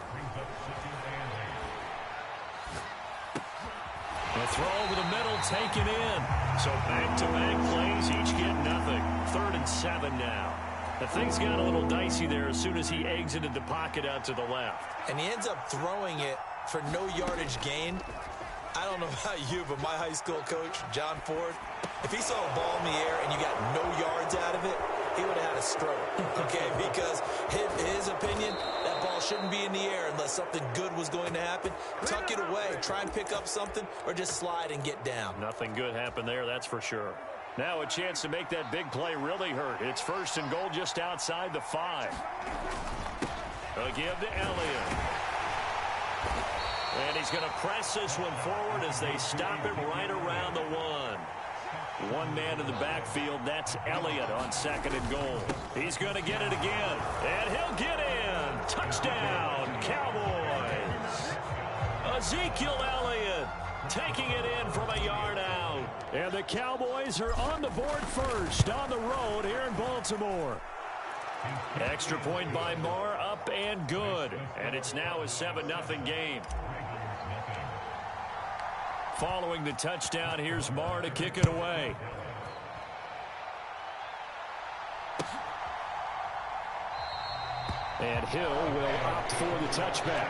A throw over the middle taken in. So back-to-back plays, each get nothing. 3rd and 7 now. The things got a little dicey there as soon as he exited the pocket out to the left. And he ends up throwing it for no yardage gain. I don't know about you, but my high school coach, John Ford, if he saw a ball in the air and you got no yards out of it, he would have had a stroke, okay? Because his opinion, that ball shouldn't be in the air unless something good was going to happen. Tuck it away, try and pick up something, or just slide and get down. Nothing good happened there, that's for sure. Now a chance to make that big play really hurt. It's 1st and goal just outside the 5. A give to Elliott. And he's going to press this one forward as they stop him right around the 1. One man in the backfield, that's Elliott on 2nd and goal. He's going to get it again, and he'll get in. Touchdown, Cowboys. Ezekiel Elliott taking it in from a yard out. And the Cowboys are on the board first on the road here in Baltimore. Extra point by Maher, up and good. And it's now a 7-0 game. Following the touchdown, here's Maher to kick it away. And Hill will opt for the touchback.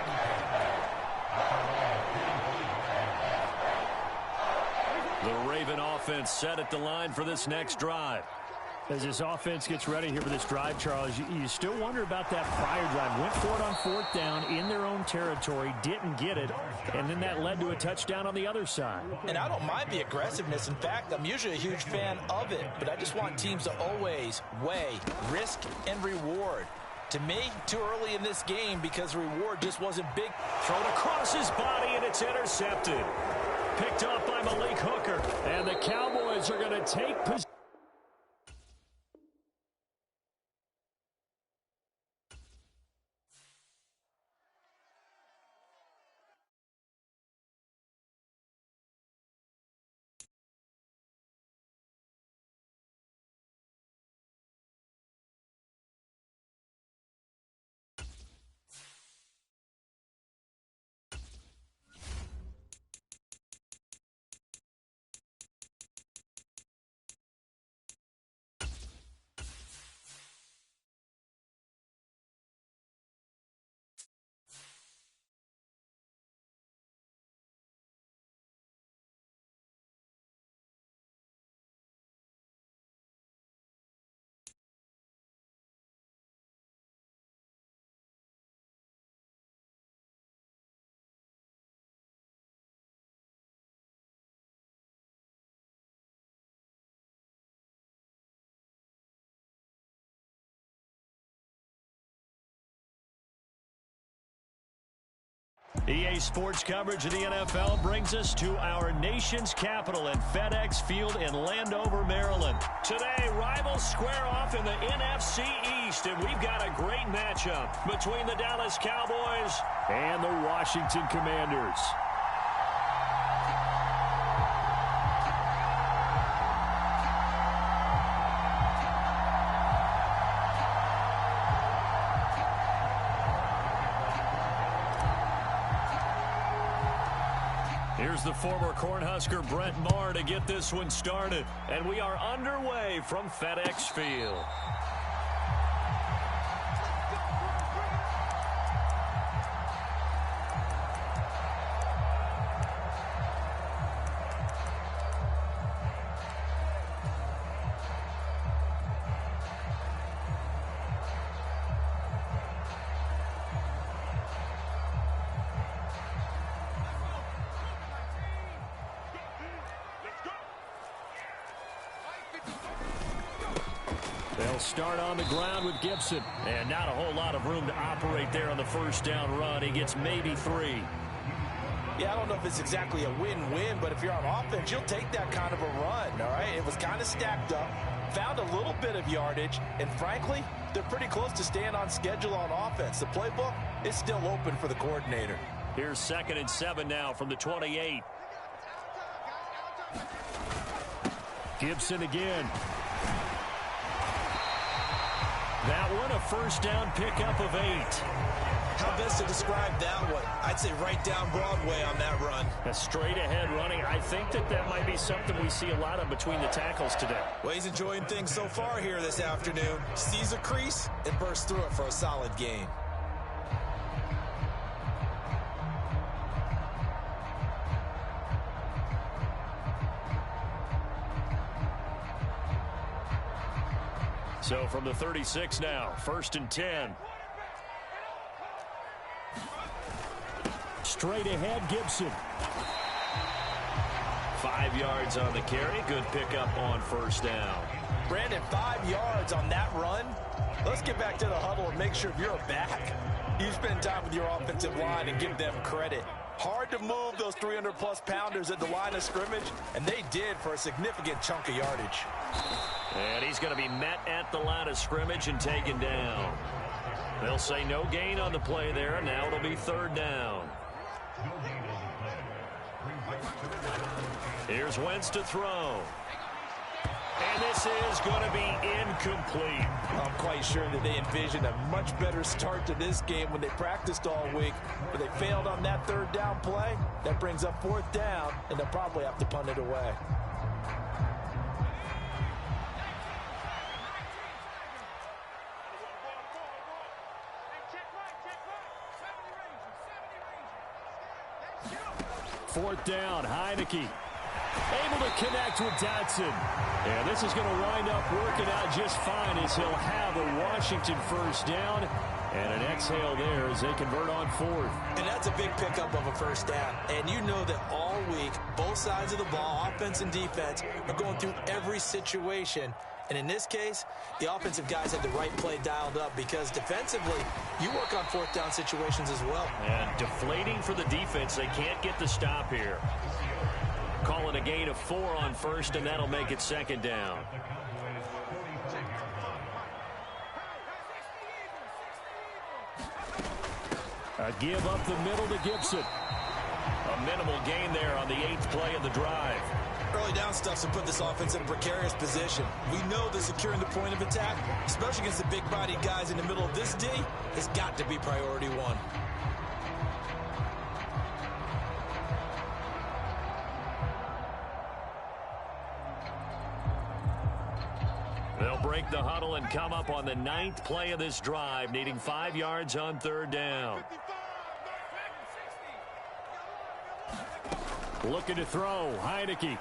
The Raven offense set at the line for this next drive. As this offense gets ready here for this drive, Charles, you still wonder about that prior drive. Went for it on 4th down in their own territory, didn't get it, and then that led to a touchdown on the other side. And I don't mind the aggressiveness. In fact, I'm usually a huge fan of it, but I just want teams to always weigh risk and reward. To me, too early in this game because the reward just wasn't big. Thrown across his body, and it's intercepted. Picked off by Malik Hooker, and the Cowboys are going to take possession. EA Sports coverage of the NFL brings us to our nation's capital at FedEx Field in Landover, Maryland. Today, rivals square off in the NFC East, and we've got a great matchup between the Dallas Cowboys and the Washington Commanders. Here's the former Cornhusker Brent Maher to get this one started. And we are underway from FedEx Field. They'll start on the ground with Gibson. And not a whole lot of room to operate there on the first down run. He gets maybe 3. Yeah, I don't know if it's exactly a win-win, but if you're on offense, you'll take that kind of a run, all right? It was kind of stacked up, found a little bit of yardage, and frankly, they're pretty close to staying on schedule on offense. The playbook is still open for the coordinator. Here's 2nd and 7 now from the 28. Gibson again. That one, a first down pickup of 8. How best to describe that one? I'd say right down Broadway on that run. A straight-ahead running. I think that might be something we see a lot of between the tackles today. Well, he's enjoying things so far here this afternoon. Sees a crease and bursts through it for a solid gain. So from the 36 now, 1st and 10. Straight ahead, Gibson. 5 yards on the carry. Good pickup on first down. Brandon, 5 yards on that run. Let's get back to the huddle and make sure if you're a back, you spend time with your offensive line and give them credit. Hard to move those 300-plus pounders at the line of scrimmage, and they did for a significant chunk of yardage. And he's going to be met at the line of scrimmage and taken down. They'll say no gain on the play there. Now it'll be 3rd down. Here's Wentz to throw. And this is going to be incomplete. I'm quite sure that they envisioned a much better start to this game when they practiced all week, but they failed on that 3rd down play. That brings up 4th down, and they'll probably have to punt it away. Fourth down, Heineke. Able to connect with Dotson. And this is going to wind up working out just fine as he'll have a Washington first down. And an exhale there as they convert on fourth. And that's a big pickup of a first down. And you know that all week, both sides of the ball, offense and defense, are going through every situation. And in this case, the offensive guys had the right play dialed up because defensively, you work on fourth down situations as well. And deflating for the defense. They can't get the stop here. Calling a gain of 4 on first, and that'll make it second down. A give up the middle to Gibson. A minimal gain there on the 8th play of the drive. Early down stuffs will put this offense in a precarious position. We know that securing the point of attack, especially against the big-bodied guys in the middle of this D, has got to be priority one. They'll break the huddle and come up on the 9th play of this drive, needing 5 yards on third down. Looking to throw, Heineke.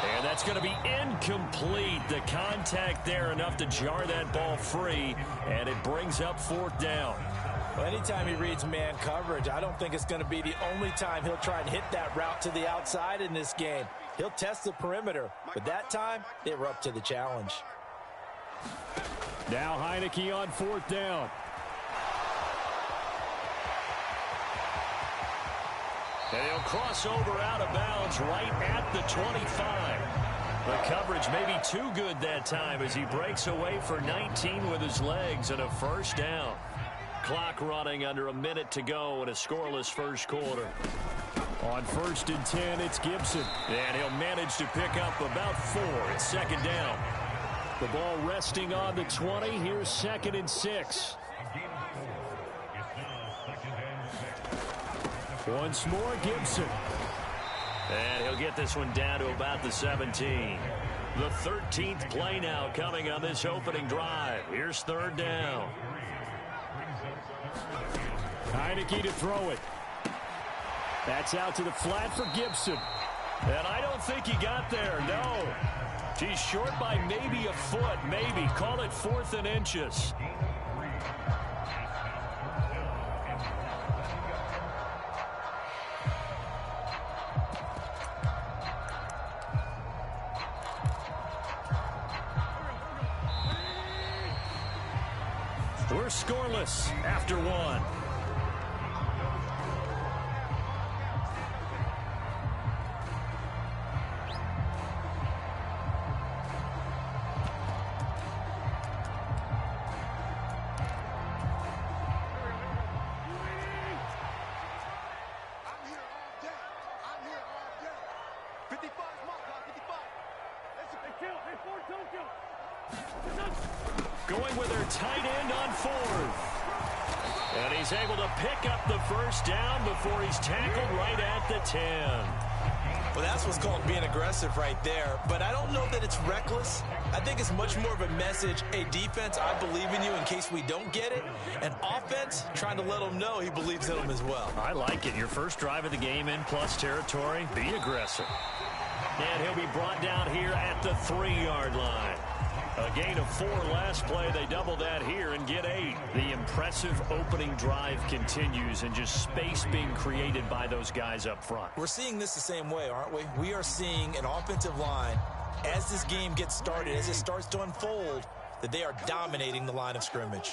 And that's going to be incomplete. The contact there enough to jar that ball free, and it brings up fourth down. Well, anytime he reads man coverage, I don't think it's going to be the only time he'll try and hit that route to the outside in this game. He'll test the perimeter, but that time, they were up to the challenge. Now Heineke on fourth down. And he'll cross over out of bounds right at the 25. The coverage may be too good that time as he breaks away for 19 with his legs and a first down. Clock running under a minute to go in a scoreless first quarter. On 1st and 10, it's Gibson. And he'll manage to pick up about 4. It's second down. The ball resting on the 20. Here's 2nd and 6. Once more, Gibson. And he'll get this one down to about the 17. The 13th play now coming on this opening drive. Here's third down. Heineke to throw it. That's out to the flat for Gibson. And I don't think he got there, no. He's short by maybe a foot, maybe. Call it 4th and inches. We're scoreless after 1. Going with their tight end on 4th. And he's able to pick up the first down before he's tackled right at the 10. Well, that's what's called being aggressive right there. But I don't know that it's reckless. I think it's much more of a message. Hey, defense, I believe in you in case we don't get it. And offense, trying to let him know he believes in him as well. I like it. Your first drive of the game in plus territory. Be aggressive. And he'll be brought down here at the 3-yard line. A gain of 4 last play. They double that here and get 8. The impressive opening drive continues and just space being created by those guys up front. We're seeing this the same way, aren't we? We are seeing an offensive line, as this game gets started, as it starts to unfold, that they are dominating the line of scrimmage.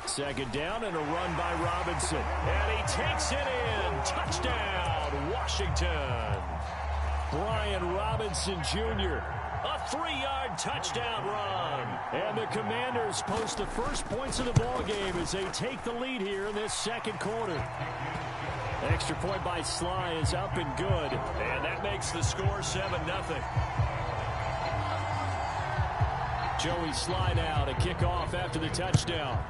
Second down and a run by Robinson. And he takes it in. Touchdown, Washington. Brian Robinson Jr. A 3-yard touchdown run. And the Commanders post the first points of the ball game as they take the lead here in this second quarter. Extra point by Sly is up and good. And that makes the score 7-0. Joey Sly now to kick off after the touchdown.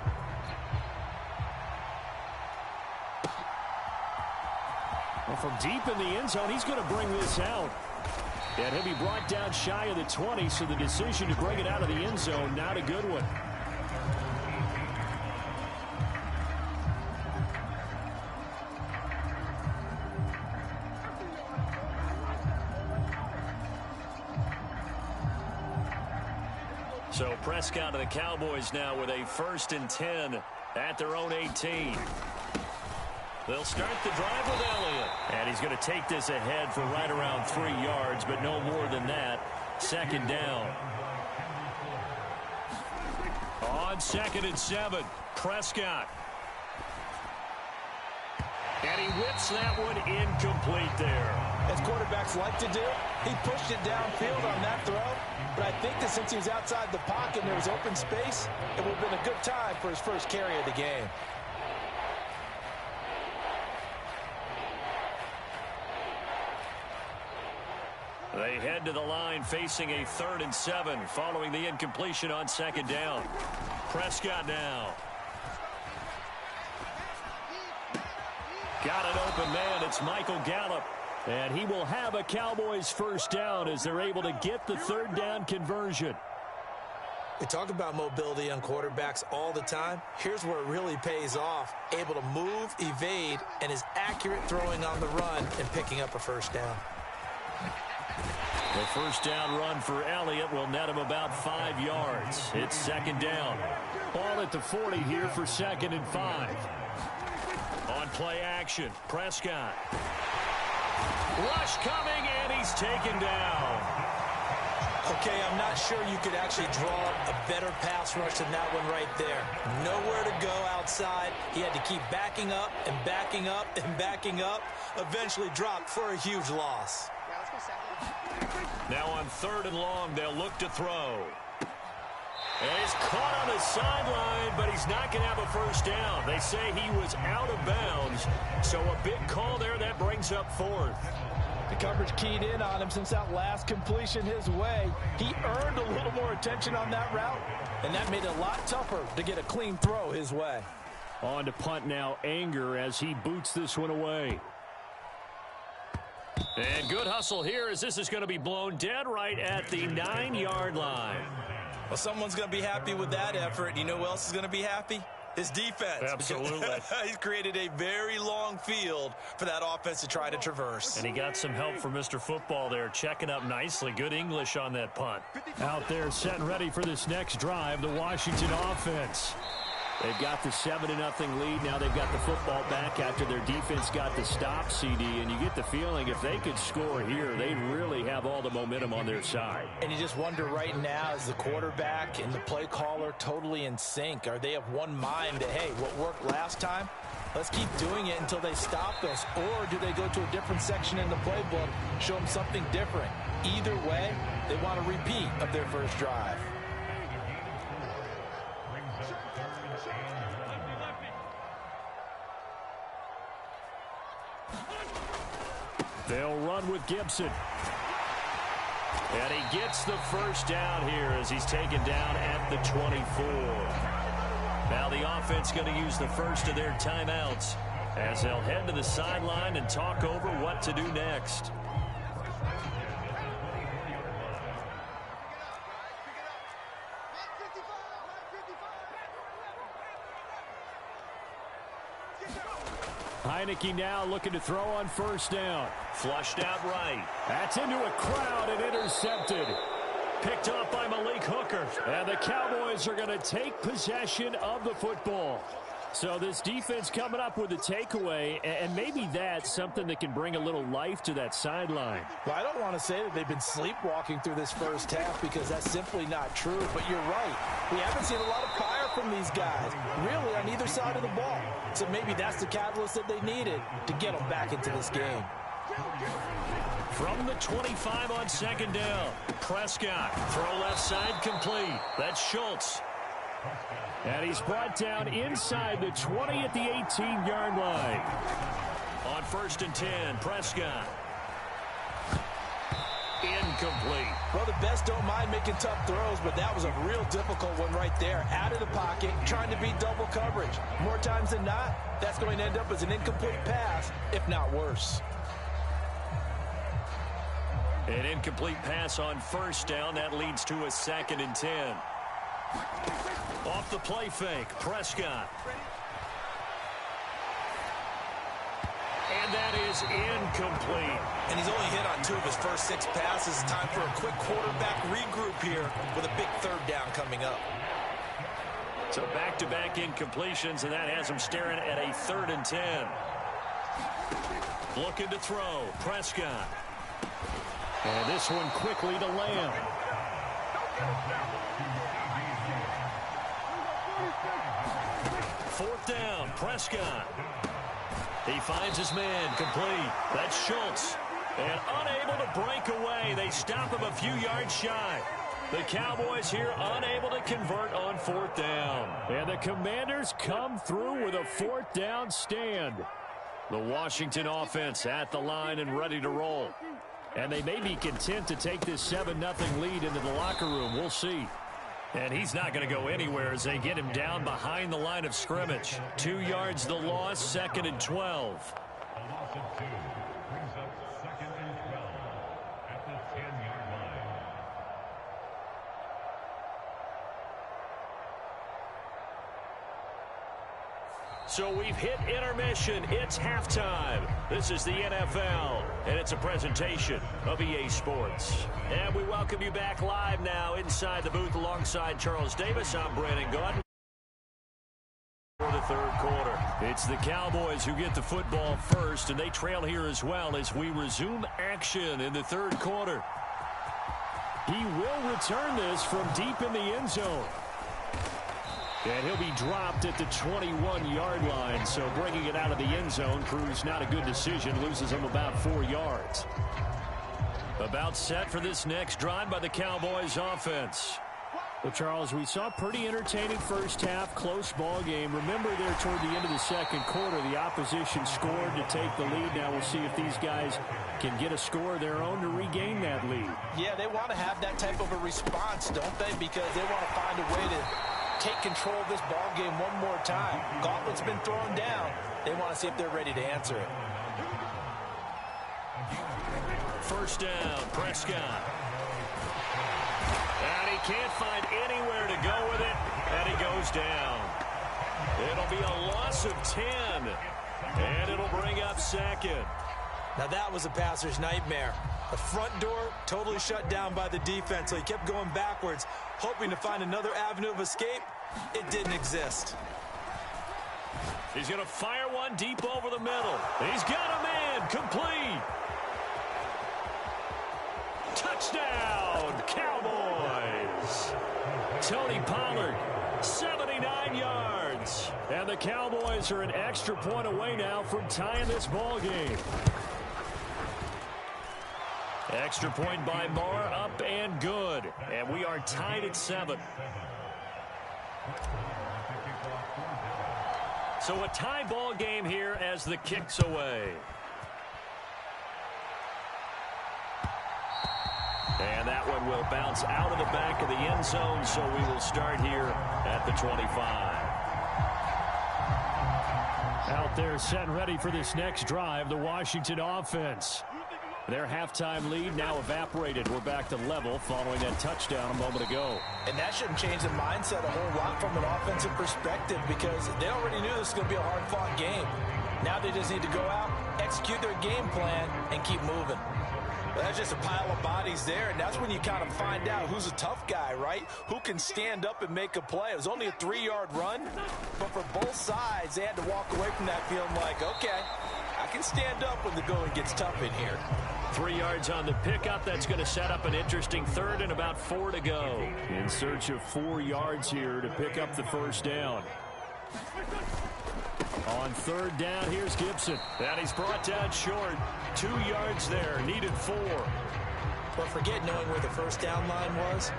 Well, from deep in the end zone, he's going to bring this out. And he'll be brought down shy of the 20, so the decision to bring it out of the end zone, not a good one. So Prescott and the Cowboys now with a 1st and 10 at their own 18. They'll start the drive with Elliott. And he's going to take this ahead for right around 3 yards, but no more than that. 2nd down. On 2nd and 7, Prescott. And he whips that one incomplete there. As quarterbacks like to do, he pushed it downfield on that throw. But I think that since he was outside the pocket and there was open space, it would have been a good time for his first carry of the game. They head to the line facing a 3rd and 7 following the incompletion on 2nd down. Prescott now. Got an open man. It's Michael Gallup. And he will have a Cowboys 1st down as they're able to get the 3rd down conversion. We talk about mobility on quarterbacks all the time. Here's where it really pays off. Able to move, evade, and is accurate throwing on the run and picking up a 1st down. The 1st down run for Elliott will net him about 5 yards. It's 2nd down. Ball at the 40 here for 2nd and 5. On play action, Prescott. Rush coming, and he's taken down. Okay, I'm not sure you could actually draw a better pass rush than that one right there. Nowhere to go outside. He had to keep backing up and backing up and backing up. Eventually dropped for a huge loss. Now on 3rd and long, they'll look to throw. And he's caught on the sideline, but he's not going to have a 1st down. They say he was out of bounds, so a big call there that brings up 4th. The coverage keyed in on him since that last completion his way. He earned a little more attention on that route, and that made it a lot tougher to get a clean throw his way. On to punt now, Anger as he boots this one away. And good hustle here as this is going to be blown dead right at the 9-yard line. Well, someone's going to be happy with that effort. You know who else is going to be happy? His defense. Absolutely. He's created a very long field for that offense to try to traverse. And he got some help from Mr. Football there, checking up nicely. Good English on that punt. Out there set and ready for this next drive, the Washington offense. They've got the 7-0 lead. Now they've got the football back after their defense got the stop, CD. And you get the feeling if they could score here, they'd really have all the momentum on their side. And you just wonder right now, is the quarterback and the play caller totally in sync? Are they of one mind that, hey, what worked last time, let's keep doing it until they stop us? Or do they go to a different section in the playbook, show them something different? Either way, they want a repeat of their first drive. They'll run with Gibson. And he gets the 1st down here as he's taken down at the 24. Now the offense going to use the first of their timeouts as they'll head to the sideline and talk over what to do next. Heineke now looking to throw on 1st down. Flushed out right. That's into a crowd and intercepted. Picked off by Malik Hooker. And the Cowboys are going to take possession of the football. So this defense coming up with a takeaway, and maybe that's something that can bring a little life to that sideline. Well, I don't want to say that they've been sleepwalking through this first half because that's simply not true, but you're right. We haven't seen a lot of fire from these guys, really, on either side of the ball. So maybe that's the catalyst that they needed to get them back into this game. From the 25 on 2nd down, Prescott. Throw left side complete. That's Schultz. And he's brought down inside the 20 at the 18-yard line. On 1st and 10, Prescott. Incomplete. Well, the best don't mind making tough throws, but that was a real difficult one right there. Out of the pocket, trying to beat double coverage. More times than not, that's going to end up as an incomplete pass, if not worse. An incomplete pass on 1st down. That leads to a 2nd and 10. Off the play fake, Prescott. And that is incomplete. And he's only hit on 2 of his first 6 passes. Time for a quick quarterback regroup here with a big 3rd down coming up. So back-to-back incompletions, and that has him staring at a 3rd and 10. Looking to throw. Prescott. And this one quickly to Lamb. Fourth down, Prescott. He finds his man, complete. That's Schultz. And unable to break away. They stop him a few yards shy. The Cowboys here unable to convert on 4th down. And the Commanders come through with a 4th down stand. The Washington offense at the line and ready to roll. And they may be content to take this 7-0 lead into the locker room. We'll see. And he's not going to go anywhere as they get him down behind the line of scrimmage. 2 yards the loss, 2nd and 12. A loss of 2 brings up 2nd and 12 at the 10-yard line. So we've hit intermission. It's halftime. This is the NFL, and it's a presentation of EA Sports. And we welcome you back live now inside the booth alongside Charles Davis. I'm Brandon Gordon. For the 3rd quarter, it's the Cowboys who get the football first, and they trail here as well as we resume action in the 3rd quarter. He will return this from deep in the end zone. And he'll be dropped at the 21-yard line, so bringing it out of the end zone proves not a good decision, loses him about 4 yards. About set for this next drive by the Cowboys offense. Well, Charles, we saw pretty entertaining first half, close ball game. Remember there toward the end of the 2nd quarter, the opposition scored to take the lead. Now we'll see if these guys can get a score of their own to regain that lead. Yeah, they want to have that type of a response, don't they? Because they want to find a way to take control of this ball game one more time. Gauntlet's been thrown down. They want to see if they're ready to answer it. First down, Prescott. And he can't find anywhere to go with it, and he goes down. It'll be a loss of 10, and it'll bring up 2nd. Now that was a passer's nightmare. The front door totally shut down by the defense, so he kept going backwards, hoping to find another avenue of escape. It didn't exist. He's going to fire one deep over the middle. He's got a man, complete. Touchdown, Cowboys. Tony Pollard, 79 yards. And the Cowboys are an extra point away now from tying this ball game. Extra point by Moore, up and good. And we are tied at 7. So a tie ball game here as the kick's away. And that one will bounce out of the back of the end zone, so we will start here at the 25. Out there set and ready for this next drive, the Washington offense. Their halftime lead now evaporated. We're back to level following that touchdown a moment ago. And that shouldn't change the mindset a whole lot from an offensive perspective because they already knew this was going to be a hard-fought game. Now they just need to go out, execute their game plan, and keep moving. Well, that's just a pile of bodies there, and that's when you kind of find out who's a tough guy, right? Who can stand up and make a play. It was only a 3-yard run, but for both sides, they had to walk away from that feeling like, okay, I can stand up when the going gets tough in here. 3 yards on the pickup. That's going to set up an interesting 3rd and about 4 to go. In search of 4 yards here to pick up the first down. On 3rd down, here's Gibson. And he's brought down short. 2 yards there. Needed 4. But forget knowing where the first down line was.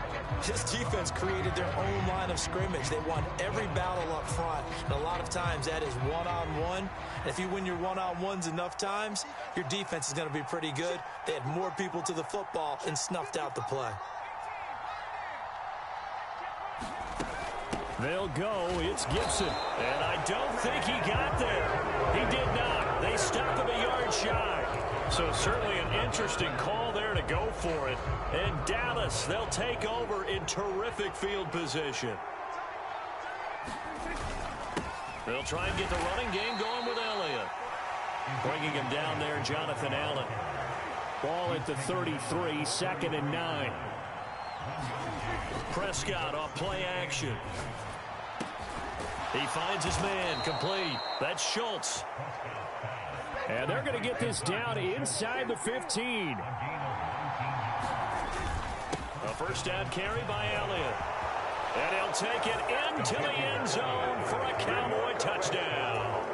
This defense created their own line of scrimmage. They won every battle up front. And a lot of times that is one-on-one. And if you win your one-on-ones enough times, your defense is going to be pretty good. They had more people to the football and snuffed out the play. They'll go. It's Gibson. And I don't think he got there. He did not. They stopped him a yard shy. So certainly an interesting call there to go for it. And Dallas, they'll take over in terrific field position. They'll try and get the running game going with Elliott. Bringing him down there, Jonathan Allen. Ball at the 33, 2nd and 9. Prescott off play action. He finds his man, complete. That's Schultz. And they're going to get this down inside the 15. A first down carry by Elliott. And he'll take it into the end zone for a Cowboy touchdown.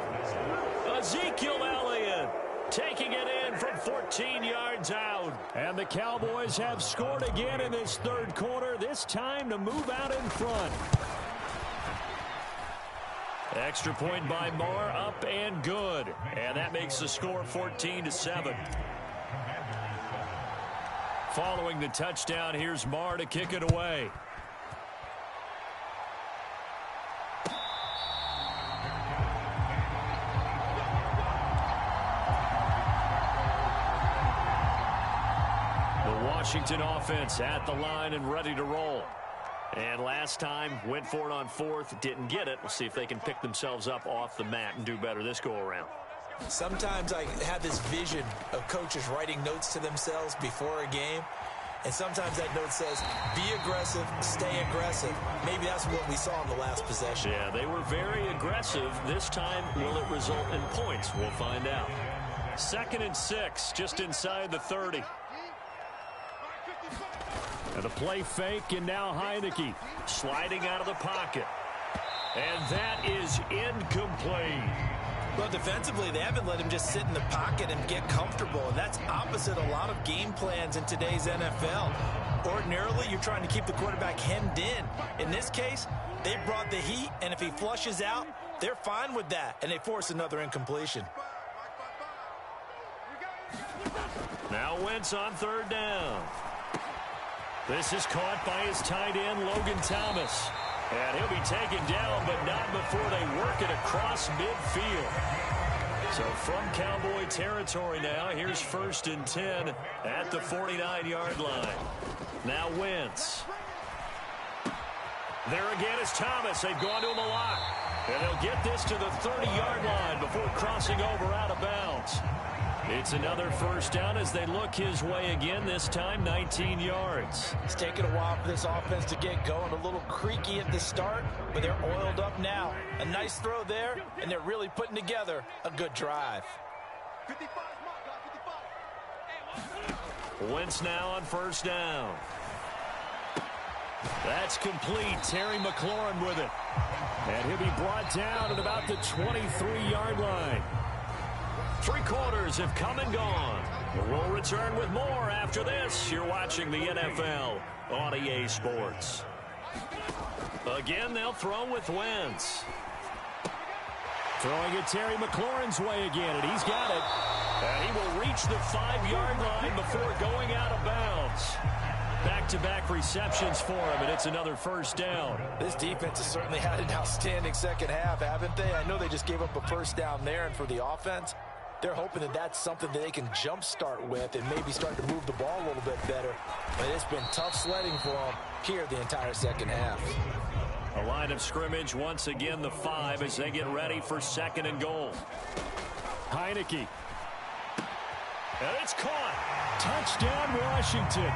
Ezekiel Elliott taking it in from 14 yards out. And the Cowboys have scored again in this third quarter, this time to move out in front. Extra point by Marr, up and good. And that makes the score 14-7. Following the touchdown, here's Marr to kick it away. The Washington offense at the line and ready to roll. And last time, went for it on fourth, didn't get it. We'll see if they can pick themselves up off the mat and do better this go-around. Sometimes I have this vision of coaches writing notes to themselves before a game. And sometimes that note says, be aggressive, stay aggressive. Maybe that's what we saw in the last possession. Yeah, they were very aggressive. This time, will it result in points? We'll find out. 2nd and 6, just inside the 30. And the play fake, and now Heineke Sliding out of the pocket. And that is incomplete. Well, defensively, they haven't let him just sit in the pocket and get comfortable, and that's opposite a lot of game plans in today's NFL. Ordinarily, you're trying to keep the quarterback hemmed in. In this case, they brought the heat, and if he flushes out, they're fine with that, and they force another incompletion. Now Wentz on 3rd down. This is caught by his tight end, Logan Thomas. And he'll be taken down, but not before they work it across midfield. So from Cowboy territory now, here's 1st and 10 at the 49-yard line. Now Wentz. There again is Thomas. They've gone to him a lot. And they'll get this to the 30-yard line before crossing over out of bounds. It's another first down as they look his way again, this time 19 yards. It's taken a while for this offense to get going. A little creaky at the start, but they're oiled up now. A nice throw there, and they're really putting together a good drive. Wentz now on 1st down. That's complete. Terry McLaurin with it. And he'll be brought down at about the 23-yard line. 3 quarters have come and gone. We'll return with more after this. You're watching the NFL on EA Sports. Again, they'll throw with Wentz. Throwing it Terry McLaurin's way again, and he's got it. And he will reach the 5-yard line before going out of bounds. Back-to-back receptions for him, and it's another first down. This defense has certainly had an outstanding second half, haven't they? I know they just gave up a first down there, and for the offense, they're hoping that that's something that they can jumpstart with and maybe start to move the ball a little bit better. But it's been tough sledding for them here the entire second half. A line of scrimmage once again the 5 as they get ready for 2nd and goal. Heineke. And it's caught. Touchdown, Washington.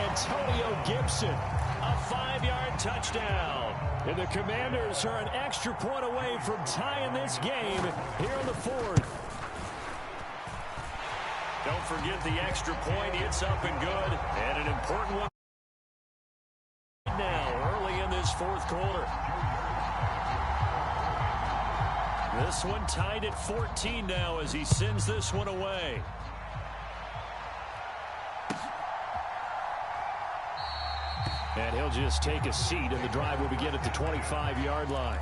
Antonio Gibson. A 5-yard touchdown. And the Commanders are an extra point away from tying this game here in the 4th. Don't forget the extra point. It's up and good. And an important one now early in this 4th quarter. This one tied at 14 now as he sends this one away. And he'll just take a seat, and the drive will begin at the 25-yard line.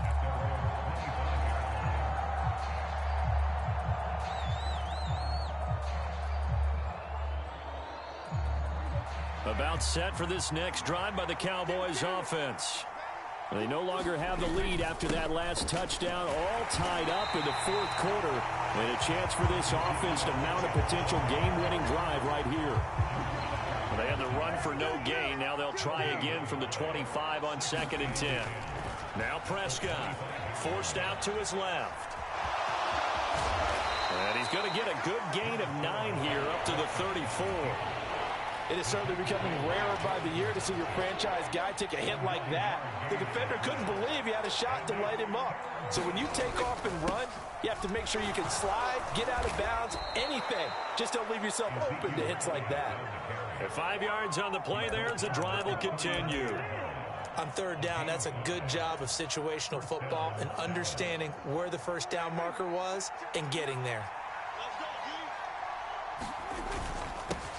About set for this next drive by the Cowboys offense. They no longer have the lead after that last touchdown, all tied up in the 4th quarter. And a chance for this offense to mount a potential game-winning drive right here. They had the run for no gain. Now they'll try again from the 25 on 2nd and 10. Now Prescott forced out to his left. And he's going to get a good gain of 9 here up to the 34. It is certainly becoming rarer by the year to see your franchise guy take a hit like that. The defender couldn't believe he had a shot to light him up. So when you take off and run, you have to make sure you can slide, get out of bounds, anything. Just don't leave yourself open to hits like that. At 5 yards on the play there as the drive will continue. On third down, that's a good job of situational football and understanding where the first down marker was and getting there.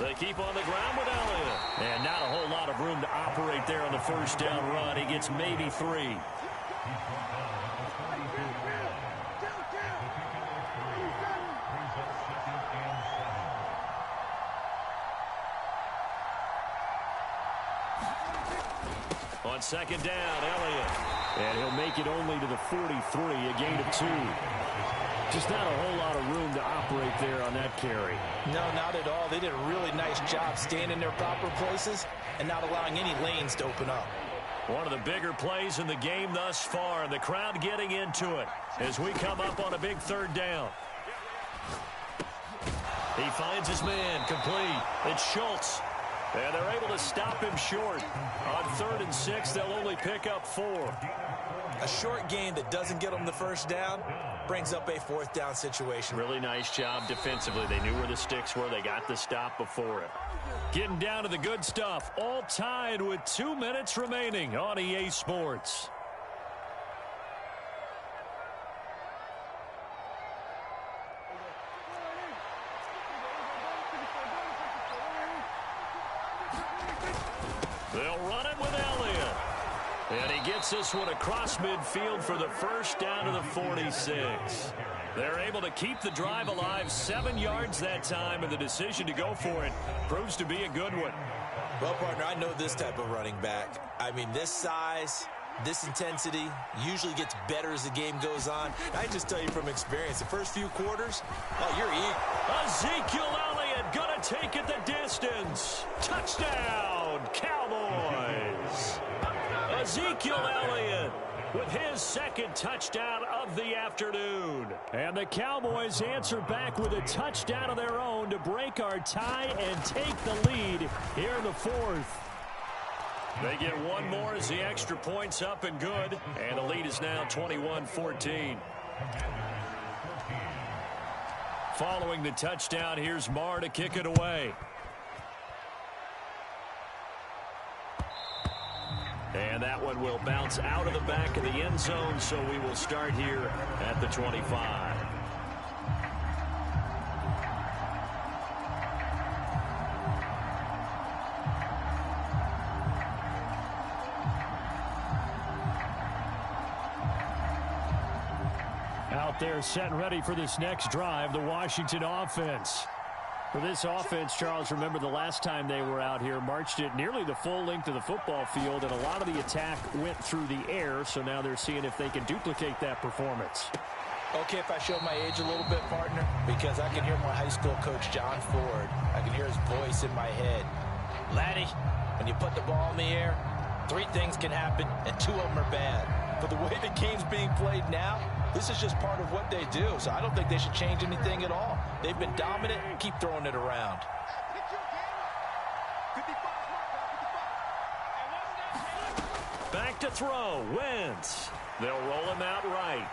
They keep on the ground with Elliott. And not a whole lot of room to operate there on the first down run. He gets maybe 3. On second down, Elliott. And he'll make it only to the 43, a gain of 2. Just not a whole lot of room to operate there on that carry. No, not at all. They did a really nice job staying in their proper places and not allowing any lanes to open up. One of the bigger plays in the game thus far, and the crowd getting into it as we come up on a big third down. He finds his man, complete. It's Schultz. And they're able to stop him short. On 3rd and 6, they'll only pick up 4. A short gain that doesn't get them the first down brings up a 4th down situation. Really nice job defensively. They knew where the sticks were. They got the stop before it. Getting down to the good stuff. All tied with 2 minutes remaining on EA Sports. They'll run it with Elliott. And he gets this one across midfield for the first down to the 46. They're able to keep the drive alive, 7 yards that time, and the decision to go for it proves to be a good one. Well, partner, I know this type of running back. I mean, this size, this intensity usually gets better as the game goes on. I just tell you from experience, the first few quarters, oh, you're eager. Ezekiel Elliott gonna take it the distance. Touchdown, Cowboys. Ezekiel Elliott with his second touchdown of the afternoon. And the Cowboys answer back with a touchdown of their own to break our tie and take the lead here in the 4th. They get one more as the extra point's up and good. And the lead is now 21-14. Following the touchdown, here's Marr to kick it away. And that one will bounce out of the back of the end zone, so we will start here at the 25. Out there set and ready for this next drive, the Washington offense. For this offense, Charles, remember the last time they were out here, marched it nearly the full length of the football field, and a lot of the attack went through the air, so now they're seeing if they can duplicate that performance. Okay, if I show my age a little bit, partner, because I can hear my high school coach, John Ford. I can hear his voice in my head. Laddie, when you put the ball in the air, 3 things can happen, and 2 of them are bad. But the way the game's being played now, this is just part of what they do. So I don't think they should change anything at all. They've been dominant. Keep throwing it around. Back to throw. Wentz. They'll roll him out right.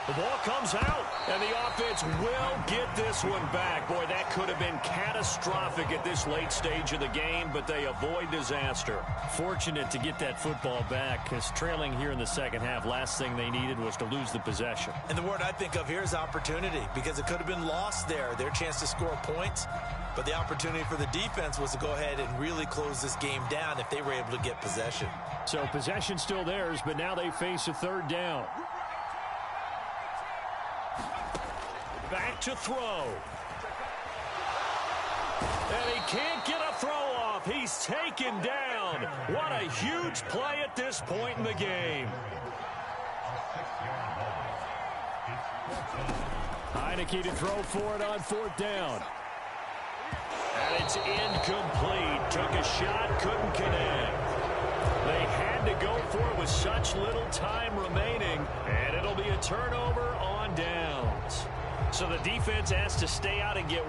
The ball comes out, and the offense will get this one back. Boy, that could have been catastrophic at this late stage of the game, but they avoid disaster. Fortunate to get that football back, because trailing here in the second half, last thing they needed was to lose the possession. And the word I think of here is opportunity, because it could have been lost there, their chance to score points. But the opportunity for the defense was to go ahead and really close this game down if they were able to get possession. So possession still theirs, but now they face a third down. Back to throw. And he can't get a throw off. He's taken down. What a huge play at this point in the game. Heineke to throw for it on 4th down. And it's incomplete. Took a shot, couldn't connect. They had to go for it with such little time remaining. And it'll be a turnover on on downs. So the defense has to stay out and get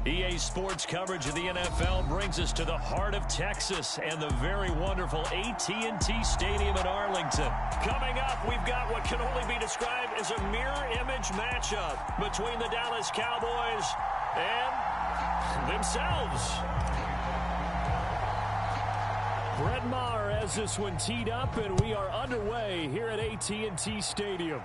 EA Sports coverage of the NFL brings us to the heart of Texas and the very wonderful AT&T Stadium in Arlington. Coming up, we've got what can only be described as a mirror image matchup between the Dallas Cowboys and themselves. Brett Maher has this one teed up, and we are underway here at AT&T Stadium.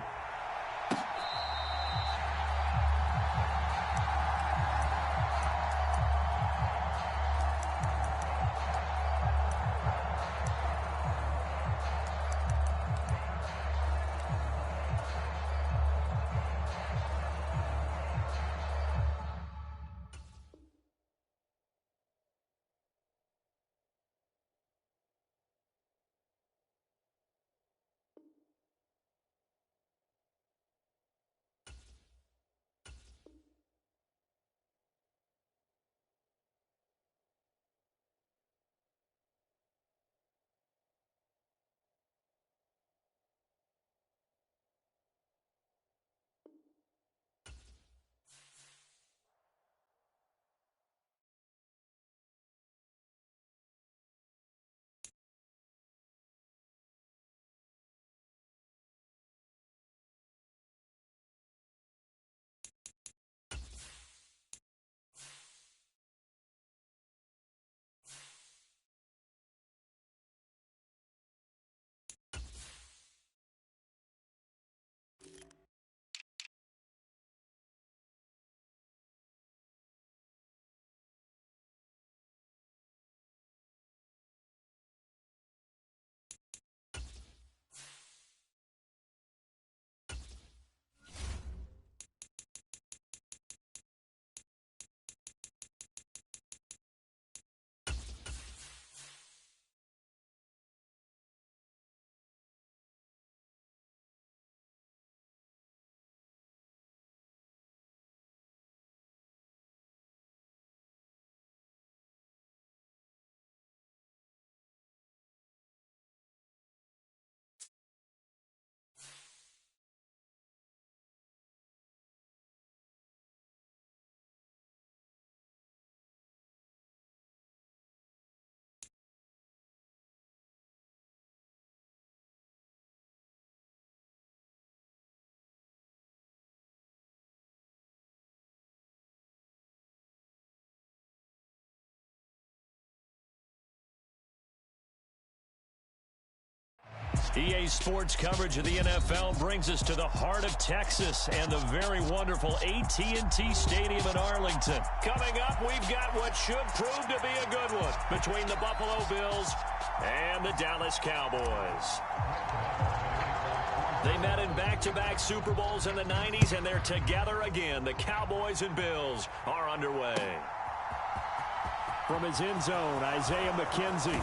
EA Sports coverage of the NFL brings us to the heart of Texas and the very wonderful AT&T Stadium in Arlington. Coming up, we've got what should prove to be a good one between the Buffalo Bills and the Dallas Cowboys. They met in back-to-back Super Bowls in the 90s, and they're together again. The Cowboys and Bills are underway. From his end zone, Isaiah McKenzie.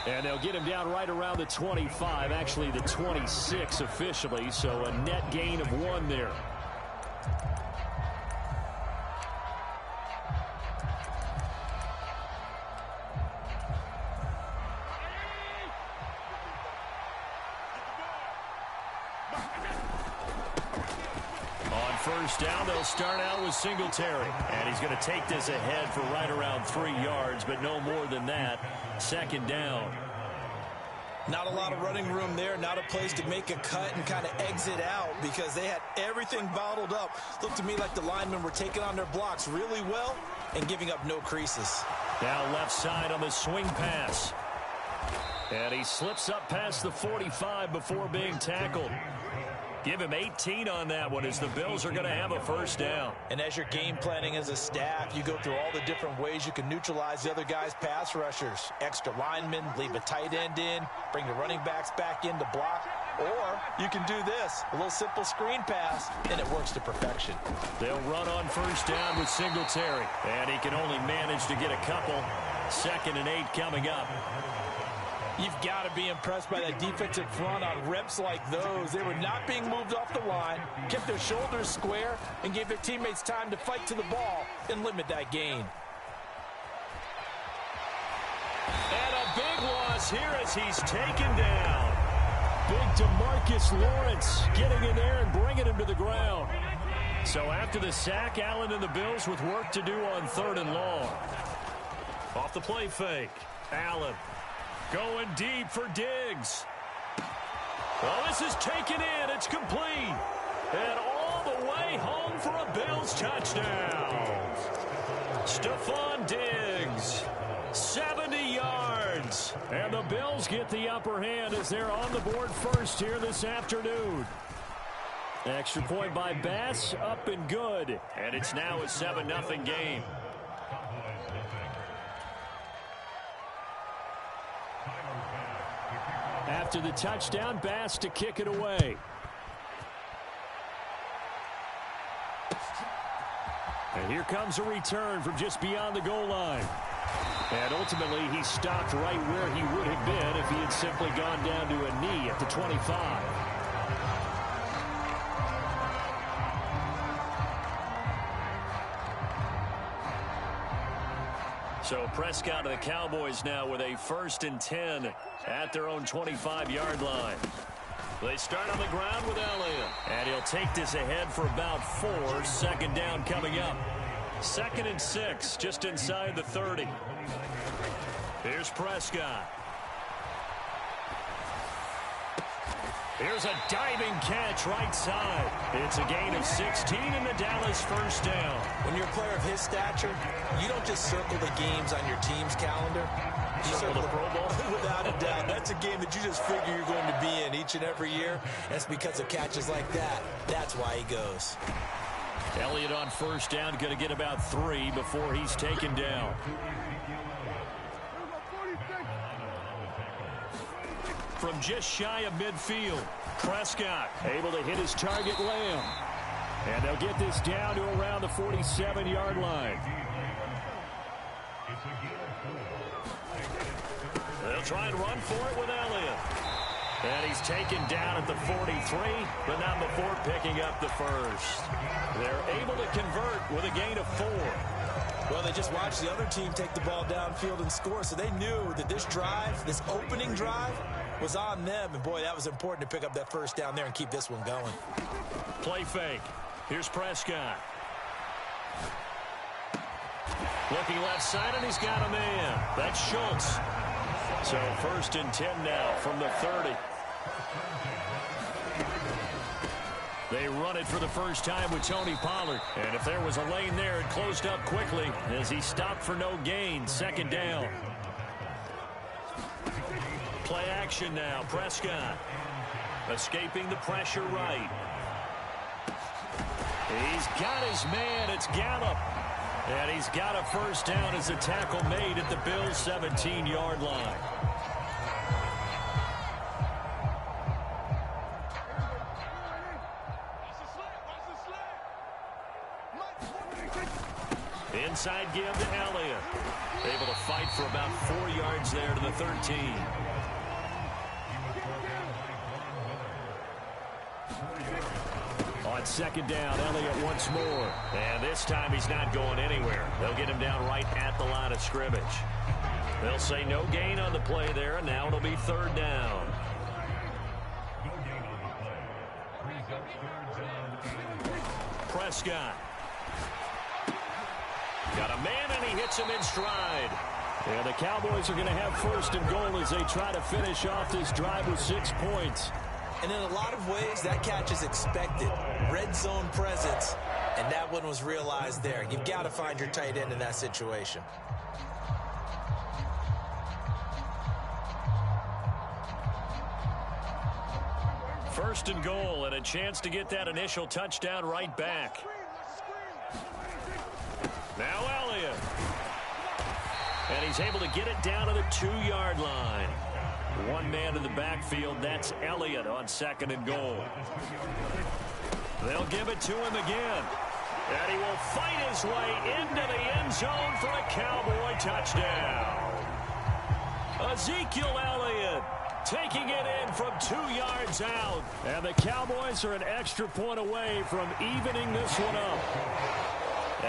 And they'll get him down right around the 25, actually the 26 officially, so a net gain of 1 there. First down, they'll start out with Singletary. And he's going to take this ahead for right around 3 yards, but no more than that. Second down. Not a lot of running room there, not a place to make a cut and kind of exit out because they had everything bottled up. Looked to me like the linemen were taking on their blocks really well and giving up no creases. Now left side on the swing pass. And he slips up past the 45 before being tackled. Give him 18 on that one as the Bills are going to have a first down. And as you're game planning as a staff, you go through all the different ways you can neutralize the other guy's pass rushers. Extra linemen, leave a tight end in, bring the running backs back in to block. Or you can do this, a little simple screen pass, and it works to perfection. They'll run on first down with Singletary. And he can only manage to get a couple. 2nd and 8 coming up. You've got to be impressed by that defensive front on reps like those. They were not being moved off the line, kept their shoulders square, and gave their teammates time to fight to the ball and limit that gain. And a big loss here as he's taken down. Big DeMarcus Lawrence getting in there and bringing him to the ground. So after the sack, Allen and the Bills with work to do on 3rd and long. Off the play fake. Allen going deep for Diggs. Well, this is taken in. It's complete. And all the way home for a Bills touchdown. Stephon Diggs, 70 yards. And the Bills get the upper hand as they're on the board first here this afternoon. Extra point by Bass, up and good. And it's now a 7-0 game. After the touchdown, Bass to kick it away. And here comes a return from just beyond the goal line. And ultimately, he stopped right where he would have been if he had simply gone down to a knee at the 25. So Prescott and the Cowboys now with a 1st and 10 at their own 25-yard line. They start on the ground with Elliott. And he'll take this ahead for about 4. 2nd down coming up. 2nd and 6, just inside the 30. Here's Prescott. Here's a diving catch right side. It's a gain of 16 and the Dallas 1st down. When you're a player of his stature, you don't just circle the games on your team's calendar. You circle the Pro Bowl. Without a doubt. That's a game that you just figure you're going to be in each and every year. That's because of catches like that. That's why he goes. Elliott on 1st down, going to get about 3 before he's taken down. From just shy of midfield, Prescott able to hit his target, Lamb. And they'll get this down to around the 47-yard line. They'll try and run for it with Elliott. And he's taken down at the 43, but not before picking up the 1st. They're able to convert with a gain of 4. Well, they just watched the other team take the ball downfield and score, so they knew that this drive, this opening drive, was on them. And, boy, that was important to pick up that 1st down there and keep this one going. Play fake. Here's Prescott. Looking left side, and he's got a man. That's Schultz. So 1st and 10 now from the 30. They run it for the first time with Tony Pollard. And if there was a lane there, it closed up quickly as he stopped for no gain. 2nd down. Play action now. Prescott escaping the pressure right. He's got his man. It's Gallup. And he's got a 1st down as a tackle made at the Bills' 17-yard line. Inside give to Elliott. Able to fight for about 4 yards there to the 13. On 2nd down, Elliott once more. And this time he's not going anywhere. They'll get him down right at the line of scrimmage. They'll say no gain on the play there, and now it'll be 3rd down. Prescott. Got a man, and he hits him in stride. And the Cowboys are going to have 1st and goal as they try to finish off this drive with 6 points. And in a lot of ways, that catch is expected. Red zone presence, and that one was realized there. You've got to find your tight end in that situation. First and goal, and a chance to get that initial touchdown right back. Now Elliott. And he's able to get it down to the 2-yard line. One man in the backfield, that's Elliott on 2nd and goal. They'll give it to him again. And he will fight his way into the end zone for a Cowboy touchdown. Ezekiel Elliott taking it in from 2 yards out. And the Cowboys are an extra point away from evening this one up.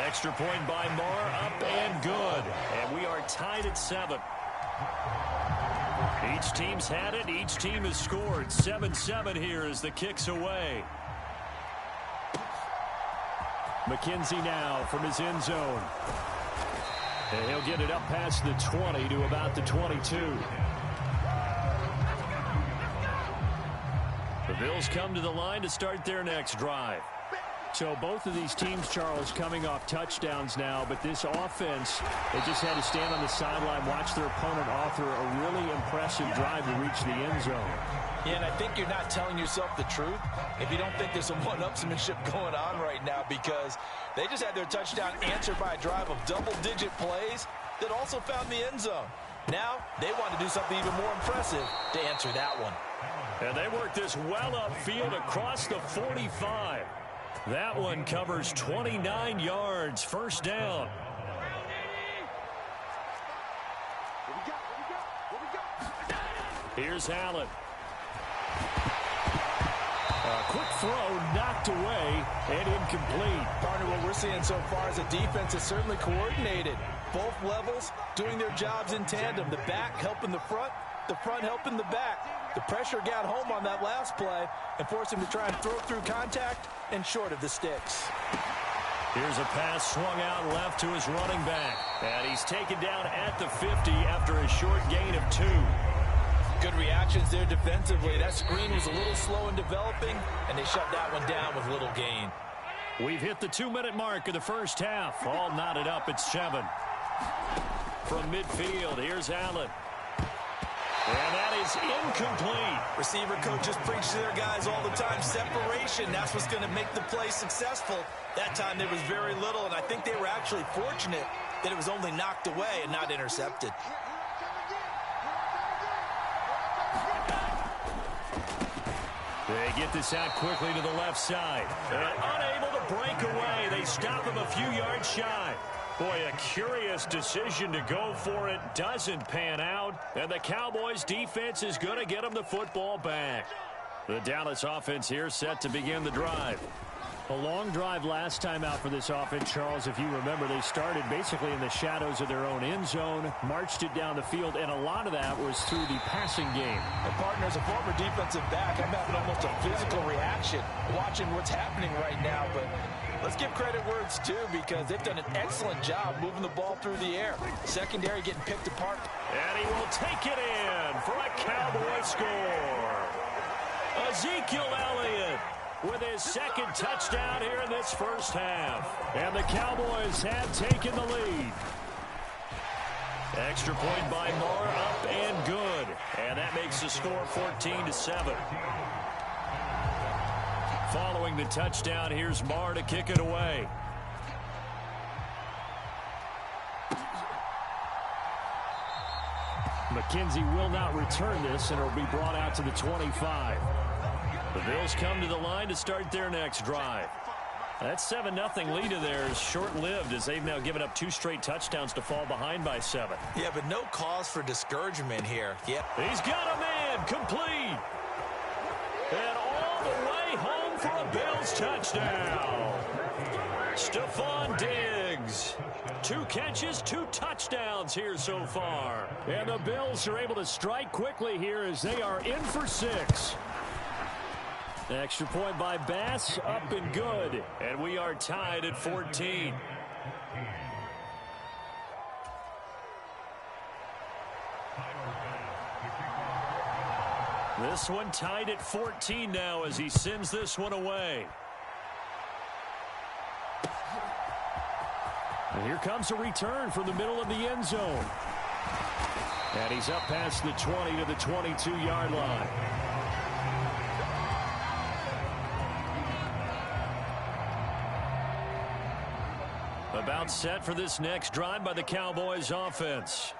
Extra point by Moore, up and good. And we are tied at 7. Each team's had it. Each team has scored. 7-7 here as the kick's away. McKenzie now from his end zone. And he'll get it up past the 20 to about the 22. The Bills come to the line to start their next drive. So both of these teams, Charles, coming off touchdowns now, but this offense, they just had to stand on the sideline, watch their opponent author a really impressive drive to reach the end zone. Yeah, and I think you're not telling yourself the truth if you don't think there's some one-upsmanship going on right now, because they just had their touchdown answered by a drive of double-digit plays that also found the end zone. Now they want to do something even more impressive to answer that one. And they work this well upfield across the 45. That one covers 29 yards, first down. Here's Allen. A quick throw knocked away and incomplete. Partner, what we're seeing so far is a defense is certainly coordinated. Both levels doing their jobs in tandem. The back helping the front helping the back. The pressure got home on that last play and forced him to try and throw through contact and short of the sticks. Here's a pass swung out left to his running back. And he's taken down at the 50 after a short gain of 2. Good reactions there defensively. That screen was a little slow in developing, and they shut that one down with little gain. We've hit the 2-minute mark of the first half. All knotted up at 7. From midfield, here's Allen. And that is incomplete. Receiver coaches preach to their guys all the time. Separation, that's what's going to make the play successful. That time there was very little, and I think they were actually fortunate that it was only knocked away and not intercepted. They get this out quickly to the left side. And unable to break away. They stop him a few yards shy. Boy, a curious decision to go for it. Doesn't pan out. And the Cowboys defense is going to get them the football back. The Dallas offense here set to begin the drive. A long drive last time out for this offense, Charles. If you remember, they started basically in the shadows of their own end zone, marched it down the field, and a lot of that was through the passing game. And partner, as a former defensive back, I'm having almost a physical reaction watching what's happening right now. But let's give credit where it's due, because they've done an excellent job moving the ball through the air. Secondary getting picked apart. And he will take it in for a Cowboy score. Ezekiel Elliott with his second touchdown here in this first half. And the Cowboys have taken the lead. Extra point by Moore, up and good. And that makes the score 14-7. Following the touchdown, here's Moore to kick it away. McKenzie will not return this, and it will be brought out to the 25. The Bills come to the line to start their next drive. That 7-0 lead of theirs is short-lived, as they've now given up 2 straight touchdowns to fall behind by 7. Yeah, but no cause for discouragement here. Yep. He's got a man complete. And all the way home for a Bills touchdown. Stephon Diggs. 2 catches, 2 touchdowns here so far. And the Bills are able to strike quickly here as they are in for 6. Extra point by Bass, up and good. And we are tied at 14. This one tied at 14 now as he sends this one away. And here comes a return from the middle of the end zone. And he's up past the 20 to the 22-yard line. About set for this next drive by the Cowboys offense.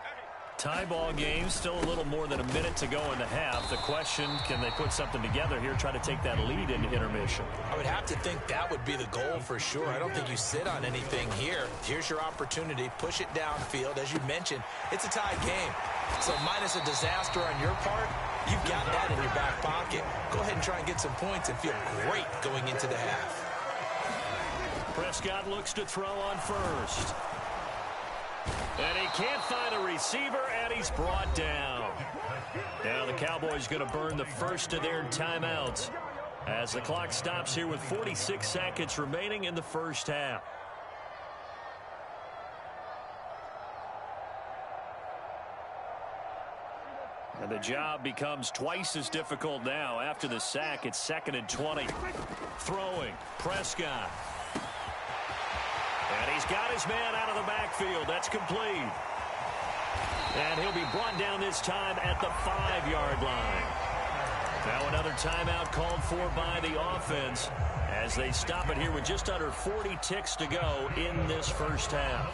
Tie ball game, still a little more than a minute to go in the half. The question, can they put something together here, try to take that lead into intermission? I would have to think that would be the goal for sure. I don't think you sit on anything here. Here's your opportunity. Push it downfield. As you mentioned, it's a tie game. So minus a disaster on your part, you've got that in your back pocket. Go ahead and try and get some points and feel great going into the half. Prescott looks to throw on first. And he can't find a receiver, and he's brought down. Now the Cowboys going to burn the first of their timeouts as the clock stops here with 46 seconds remaining in the first half. And the job becomes twice as difficult now. After the sack, it's 2nd and 20. Throwing, Prescott. And he's got his man out of the backfield. That's complete. And he'll be brought down this time at the 5-yard line. Now another timeout called for by the offense as they stop it here with just under 40 ticks to go in this first half.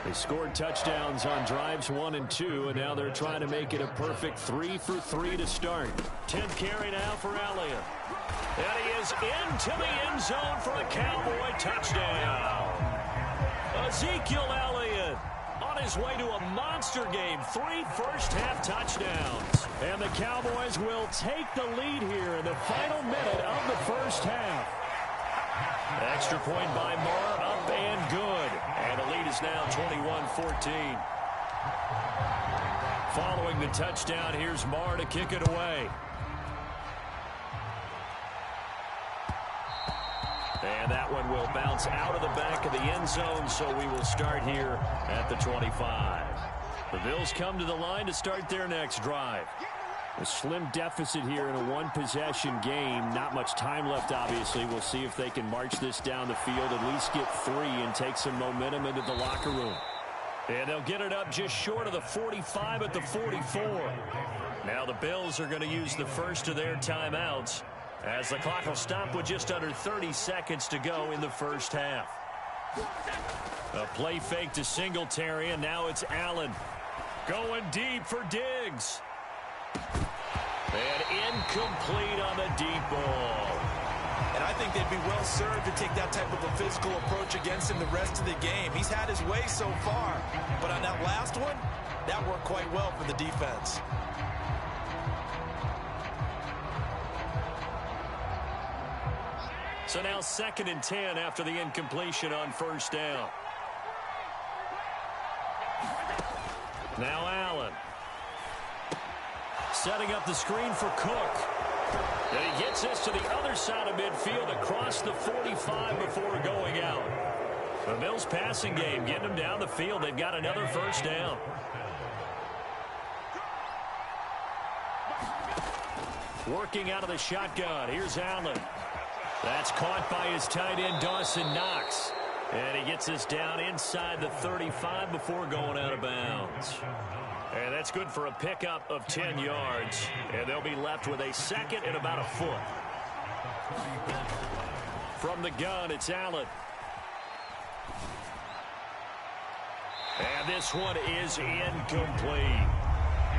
They scored touchdowns on drives 1 and 2, and now they're trying to make it a perfect 3 for 3 to start. 10th carry now for Elliott. And he is into the end zone for a Cowboy touchdown. Ezekiel Elliott on his way to a monster game. 3 first-half touchdowns. And the Cowboys will take the lead here in the final minute of the first half. Extra point by Marr, up and good. And the lead is now 21-14. Following the touchdown, here's Marr to kick it away. And that one will bounce out of the back of the end zone, so we will start here at the 25. The Bills come to the line to start their next drive. A slim deficit here in a one-possession game. Not much time left, obviously. We'll see if they can march this down the field, at least get 3 and take some momentum into the locker room. And they'll get it up just short of the 45 at the 44. Now the Bills are going to use the first of their timeouts as the clock will stop with just under 30 seconds to go in the first half. A play fake to Singletary, and now it's Allen. Going deep for Diggs. And incomplete on the deep ball. And I think they'd be well served to take that type of a physical approach against him the rest of the game. He's had his way so far. But on that last one, that worked quite well for the defense. So now 2nd and 10 after the incompletion on first down. Now Allen. Setting up the screen for Cook. And he gets this to the other side of midfield across the 45 before going out. The Bills passing game getting them down the field. They've got another first down. Working out of the shotgun. Here's Allen. That's caught by his tight end, Dawson Knox. And he gets this down inside the 35 before going out of bounds. And that's good for a pickup of 10 yards. And they'll be left with a 2nd and about a foot. From the gun, it's Allen. And this one is incomplete.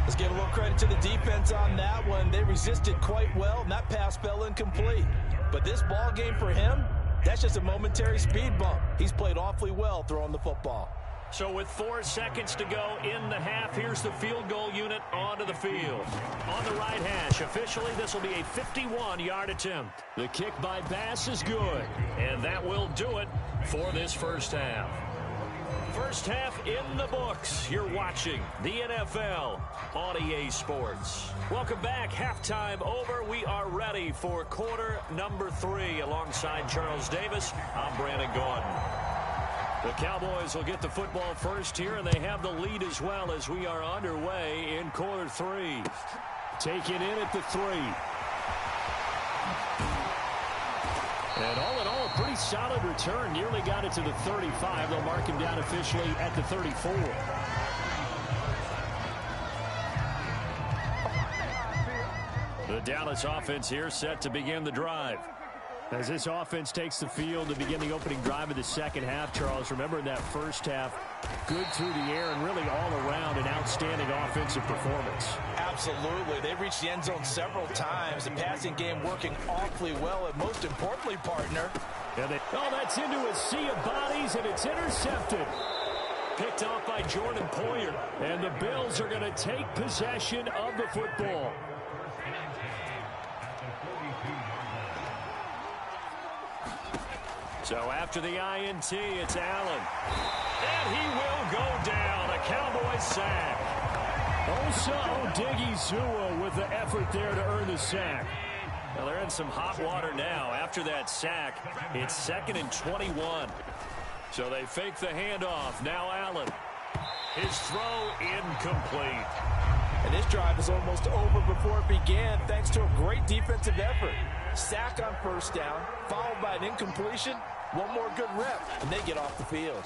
Let's give a little credit to the defense on that one. They resisted quite well, and that pass fell incomplete. But this ball game for him, that's just a momentary speed bump. He's played awfully well throwing the football. So with 4 seconds to go in the half, here's the field goal unit onto the field. On the right hash, officially this will be a 51-yard attempt. The kick by Bass is good. And that will do it for this first half. First half in the books. You're watching the NFL on EA Sports. Welcome back. Halftime over. We are ready for quarter number 3. Alongside Charles Davis, I'm Brandon Gordon. The Cowboys will get the football first here, and they have the lead as well as we are underway in quarter 3. Taken in at the 3. And all in all, a pretty solid return. Nearly got it to the 35. They'll mark him down officially at the 34. The Dallas offense here set to begin the drive. As this offense takes the field to begin the opening drive of the second half, Charles, remember in that first half, good through the air and really all around an outstanding offensive performance. Absolutely. They've reached the end zone several times. The passing game working awfully well, and most importantly, partner. Oh, that's into a sea of bodies, and it's intercepted. Picked off by Jordan Poyer. And the Bills are going to take possession of the football. So after the INT, it's Allen. And he will go down. A Cowboys sack. Osa Odighizuwa with the effort there to earn the sack. Well, they're in some hot water now. After that sack, it's 2nd and 21. So they fake the handoff. Now Allen. His throw incomplete. And this drive is almost over before it began thanks to a great defensive effort. Sack on first down, followed by an incompletion. One more good rep, and they get off the field.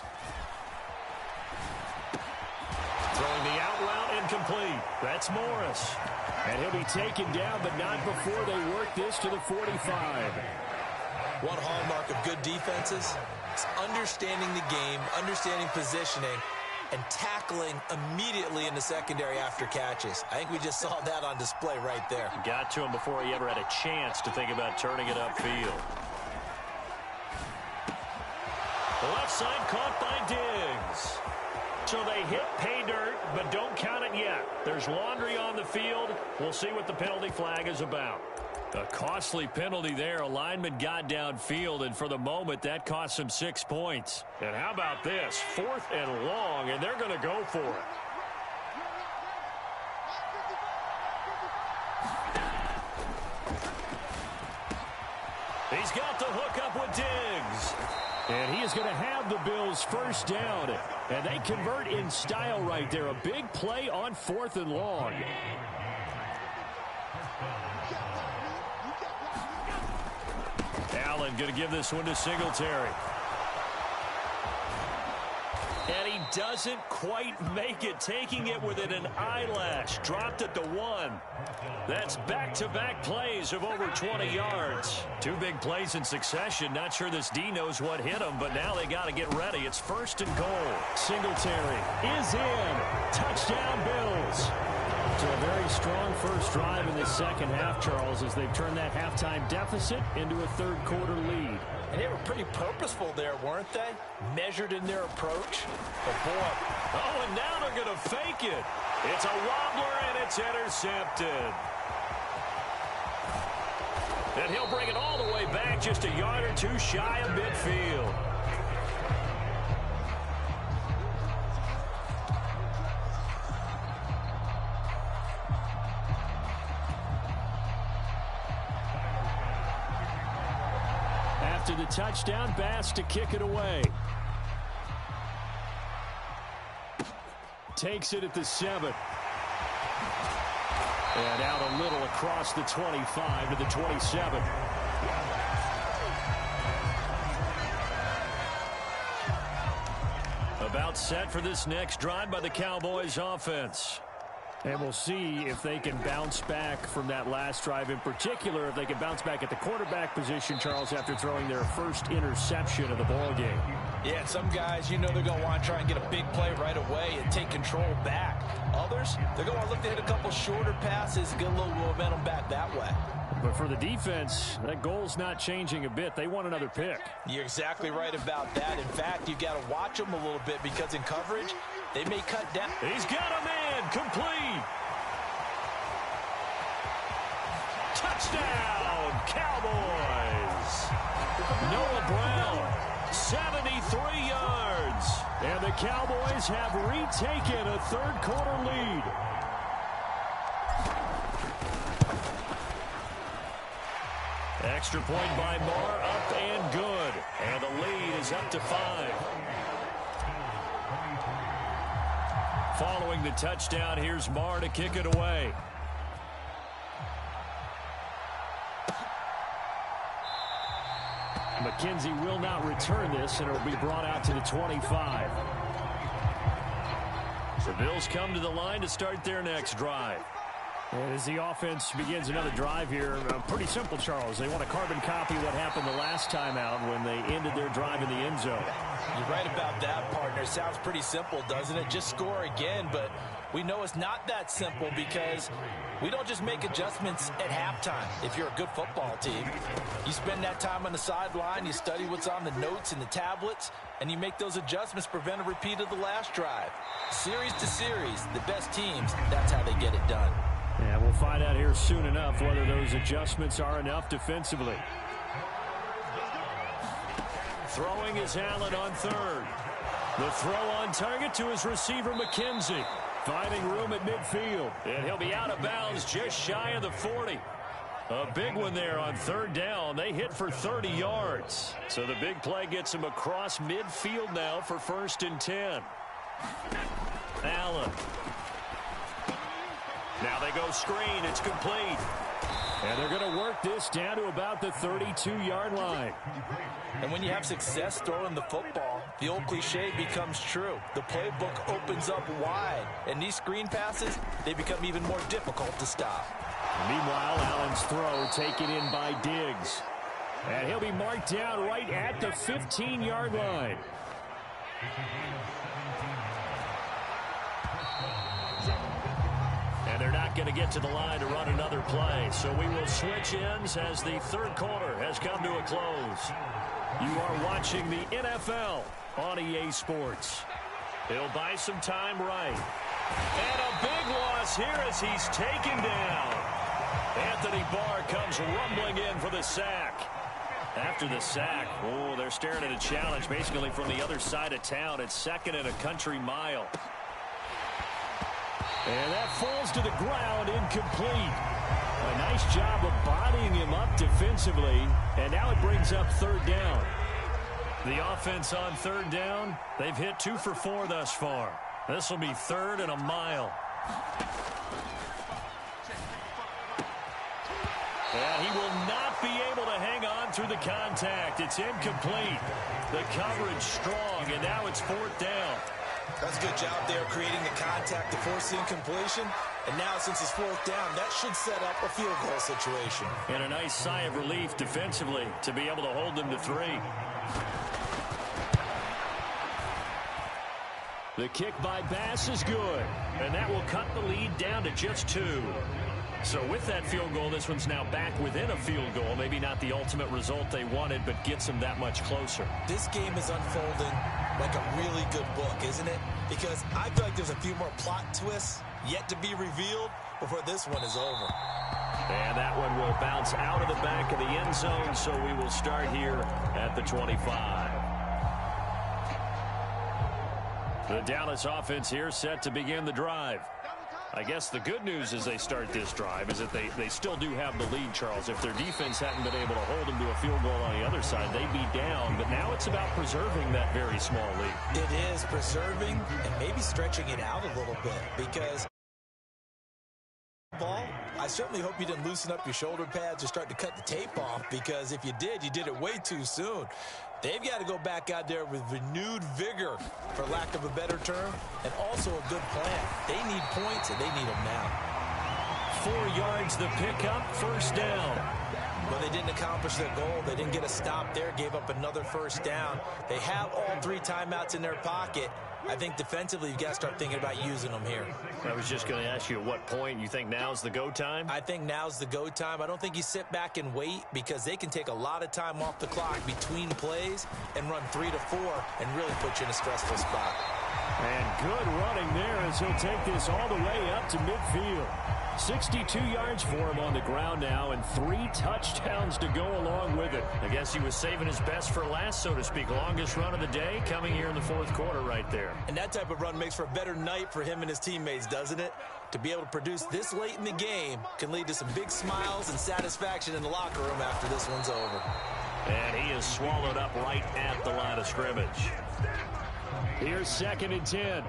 Throwing the out route incomplete. That's Morris. And he'll be taken down, but not before they work this to the 45. One hallmark of good defenses is understanding the game, understanding positioning, and tackling immediately in the secondary after catches. I think we just saw that on display right there. Got to him before he ever had a chance to think about turning it upfield. The left side caught by Diggs. So they hit pay dirt, but don't count it yet. There's laundry on the field. We'll see what the penalty flag is about. A costly penalty there. A lineman got downfield, and for the moment, that cost him 6 points. And how about this? 4th and long, and they're going to go for it. He's got the hook up with Diggs. And he is going to have the Bills first down. And they convert in style right there. A big play on 4th and long. Allen going to give this one to Singletary. And he doesn't quite make it, taking it within an eyelash. Dropped at the 1. That's back-to-back plays of over 20 yards. 2 big plays in succession. Not sure this D knows what hit him, but now they got to get ready. It's 1st and goal. Singletary is in. Touchdown, Bills. So a very strong first drive in the second half, Charles, as they've turned that halftime deficit into a third-quarter lead. And they were pretty purposeful there, weren't they? Measured in their approach. But boy. Oh, and now they're going to fake it. It's a wobbler, and it's intercepted. And he'll bring it all the way back, just a yard or 2 shy of midfield. After the touchdown, Bass to kick it away. Takes it at the 7. And out a little across the 25 to the 27. About set for this next drive by the Cowboys offense. And we'll see if they can bounce back from that last drive, in particular if they can bounce back at the quarterback position, Charles, after throwing their first interception of the ball game. Yeah, some guys, you know, they're going to want to try and get a big play right away and take control back. Others, they're going to look to hit a couple shorter passes and get a little momentum back that way. But for the defense, that goal's not changing a bit. They want another pick. You're exactly right about that. In fact, you've got to watch them a little bit because in coverage, they may cut down. He's got a man complete. Touchdown, Cowboys. Noah Brown, 73 yards. And the Cowboys have retaken a third-quarter lead. Extra point by Marr, up and good. And the lead is up to 5. Following the touchdown, here's Marr to kick it away. McKenzie will not return this, and it will be brought out to the 25. The Bills come to the line to start their next drive. And as the offense begins another drive here, pretty simple, Charles. They want to carbon copy what happened the last time out when they ended their drive in the end zone. You're right about that, partner. Sounds pretty simple, doesn't it? Just score again, but we know it's not that simple because we don't just make adjustments at halftime. If you're a good football team, you spend that time on the sideline, you study what's on the notes and the tablets, and you make those adjustments, prevent a repeat of the last drive. Series to series, the best teams, that's how they get it done. Yeah, we'll find out here soon enough whether those adjustments are enough defensively. Throwing is Allen on third. The throw on target to his receiver, McKenzie. Finding room at midfield. And he'll be out of bounds just shy of the 40. A big one there on third down. They hit for 30 yards. So the big play gets them across midfield now for 1st and 10. Allen. Now they go screen. It's complete. And they're going to work this down to about the 32-yard line. And when you have success throwing the football, the old cliche becomes true. The playbook opens up wide. And these screen passes, they become even more difficult to stop. Meanwhile, Allen's throw taken in by Diggs. And he'll be marked down right at the 15-yard line. And they're not going to get to the line to run another play. So we will switch ends as the third quarter has come to a close. You are watching the NFL on EA Sports. He'll buy some time right. And a big loss here as he's taken down. Anthony Barr comes rumbling in for the sack. After the sack, they're staring at a challenge basically from the other side of town. It's 2nd and a country mile. And that falls to the ground, incomplete. A nice job of bodying him up defensively. And now it brings up 3rd down. The offense on 3rd down, they've hit 2 for 4 thus far. This will be 3rd and a mile. And he will not be able to hang on through the contact. It's incomplete. The coverage strong, and now it's 4th down. That's a good job there creating the contact to force the incompletion. And now since it's 4th down, that should set up a field goal situation. And a nice sigh of relief defensively to be able to hold them to 3. The kick by Bass is good. And that will cut the lead down to just 2. So with that field goal, this one's now back within a field goal. Maybe not the ultimate result they wanted, but gets them that much closer. This game is unfolding like a really good book, isn't it? Because I feel like there's a few more plot twists yet to be revealed before this one is over. And that one will bounce out of the back of the end zone, so we will start here at the 25. The Dallas offense here set to begin the drive. I guess the good news as they start this drive is that they still do have the lead, Charles. If their defense hadn't been able to hold them to a field goal on the other side, they'd be down. But now it's about preserving that very small lead. It is preserving and maybe stretching it out a little bit because I certainly hope you didn't loosen up your shoulder pads or start to cut the tape off, because if you did it way too soon. They've got to go back out there with renewed vigor, for lack of a better term, and also a good plan. They need points, and they need them now. 4 yards the pickup, 1st down. Well, they didn't accomplish their goal. They didn't get a stop there, gave up another 1st down. They have all 3 timeouts in their pocket. I think defensively you've got to start thinking about using them here. I was just going to ask you at what point you think now's the go time? I think now's the go time. I don't think you sit back and wait, because they can take a lot of time off the clock between plays and run 3 to 4 and really put you in a stressful spot. And good running there as he'll take this all the way up to midfield. 62 yards for him on the ground now, and 3 touchdowns to go along with it. I guess he was saving his best for last, so to speak. Longest run of the day coming here in the 4th quarter right there. And that type of run makes for a better night for him and his teammates, doesn't it? To be able to produce this late in the game can lead to some big smiles and satisfaction in the locker room after this one's over. And he is swallowed up right at the line of scrimmage. Here's 2nd and 10.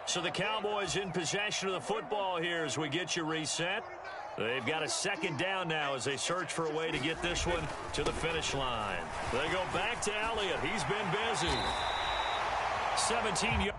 So the Cowboys in possession of the football here as we get you reset. They've got a 2nd down now as they search for a way to get this one to the finish line. They go back to Elliott. He's been busy. 17 yards.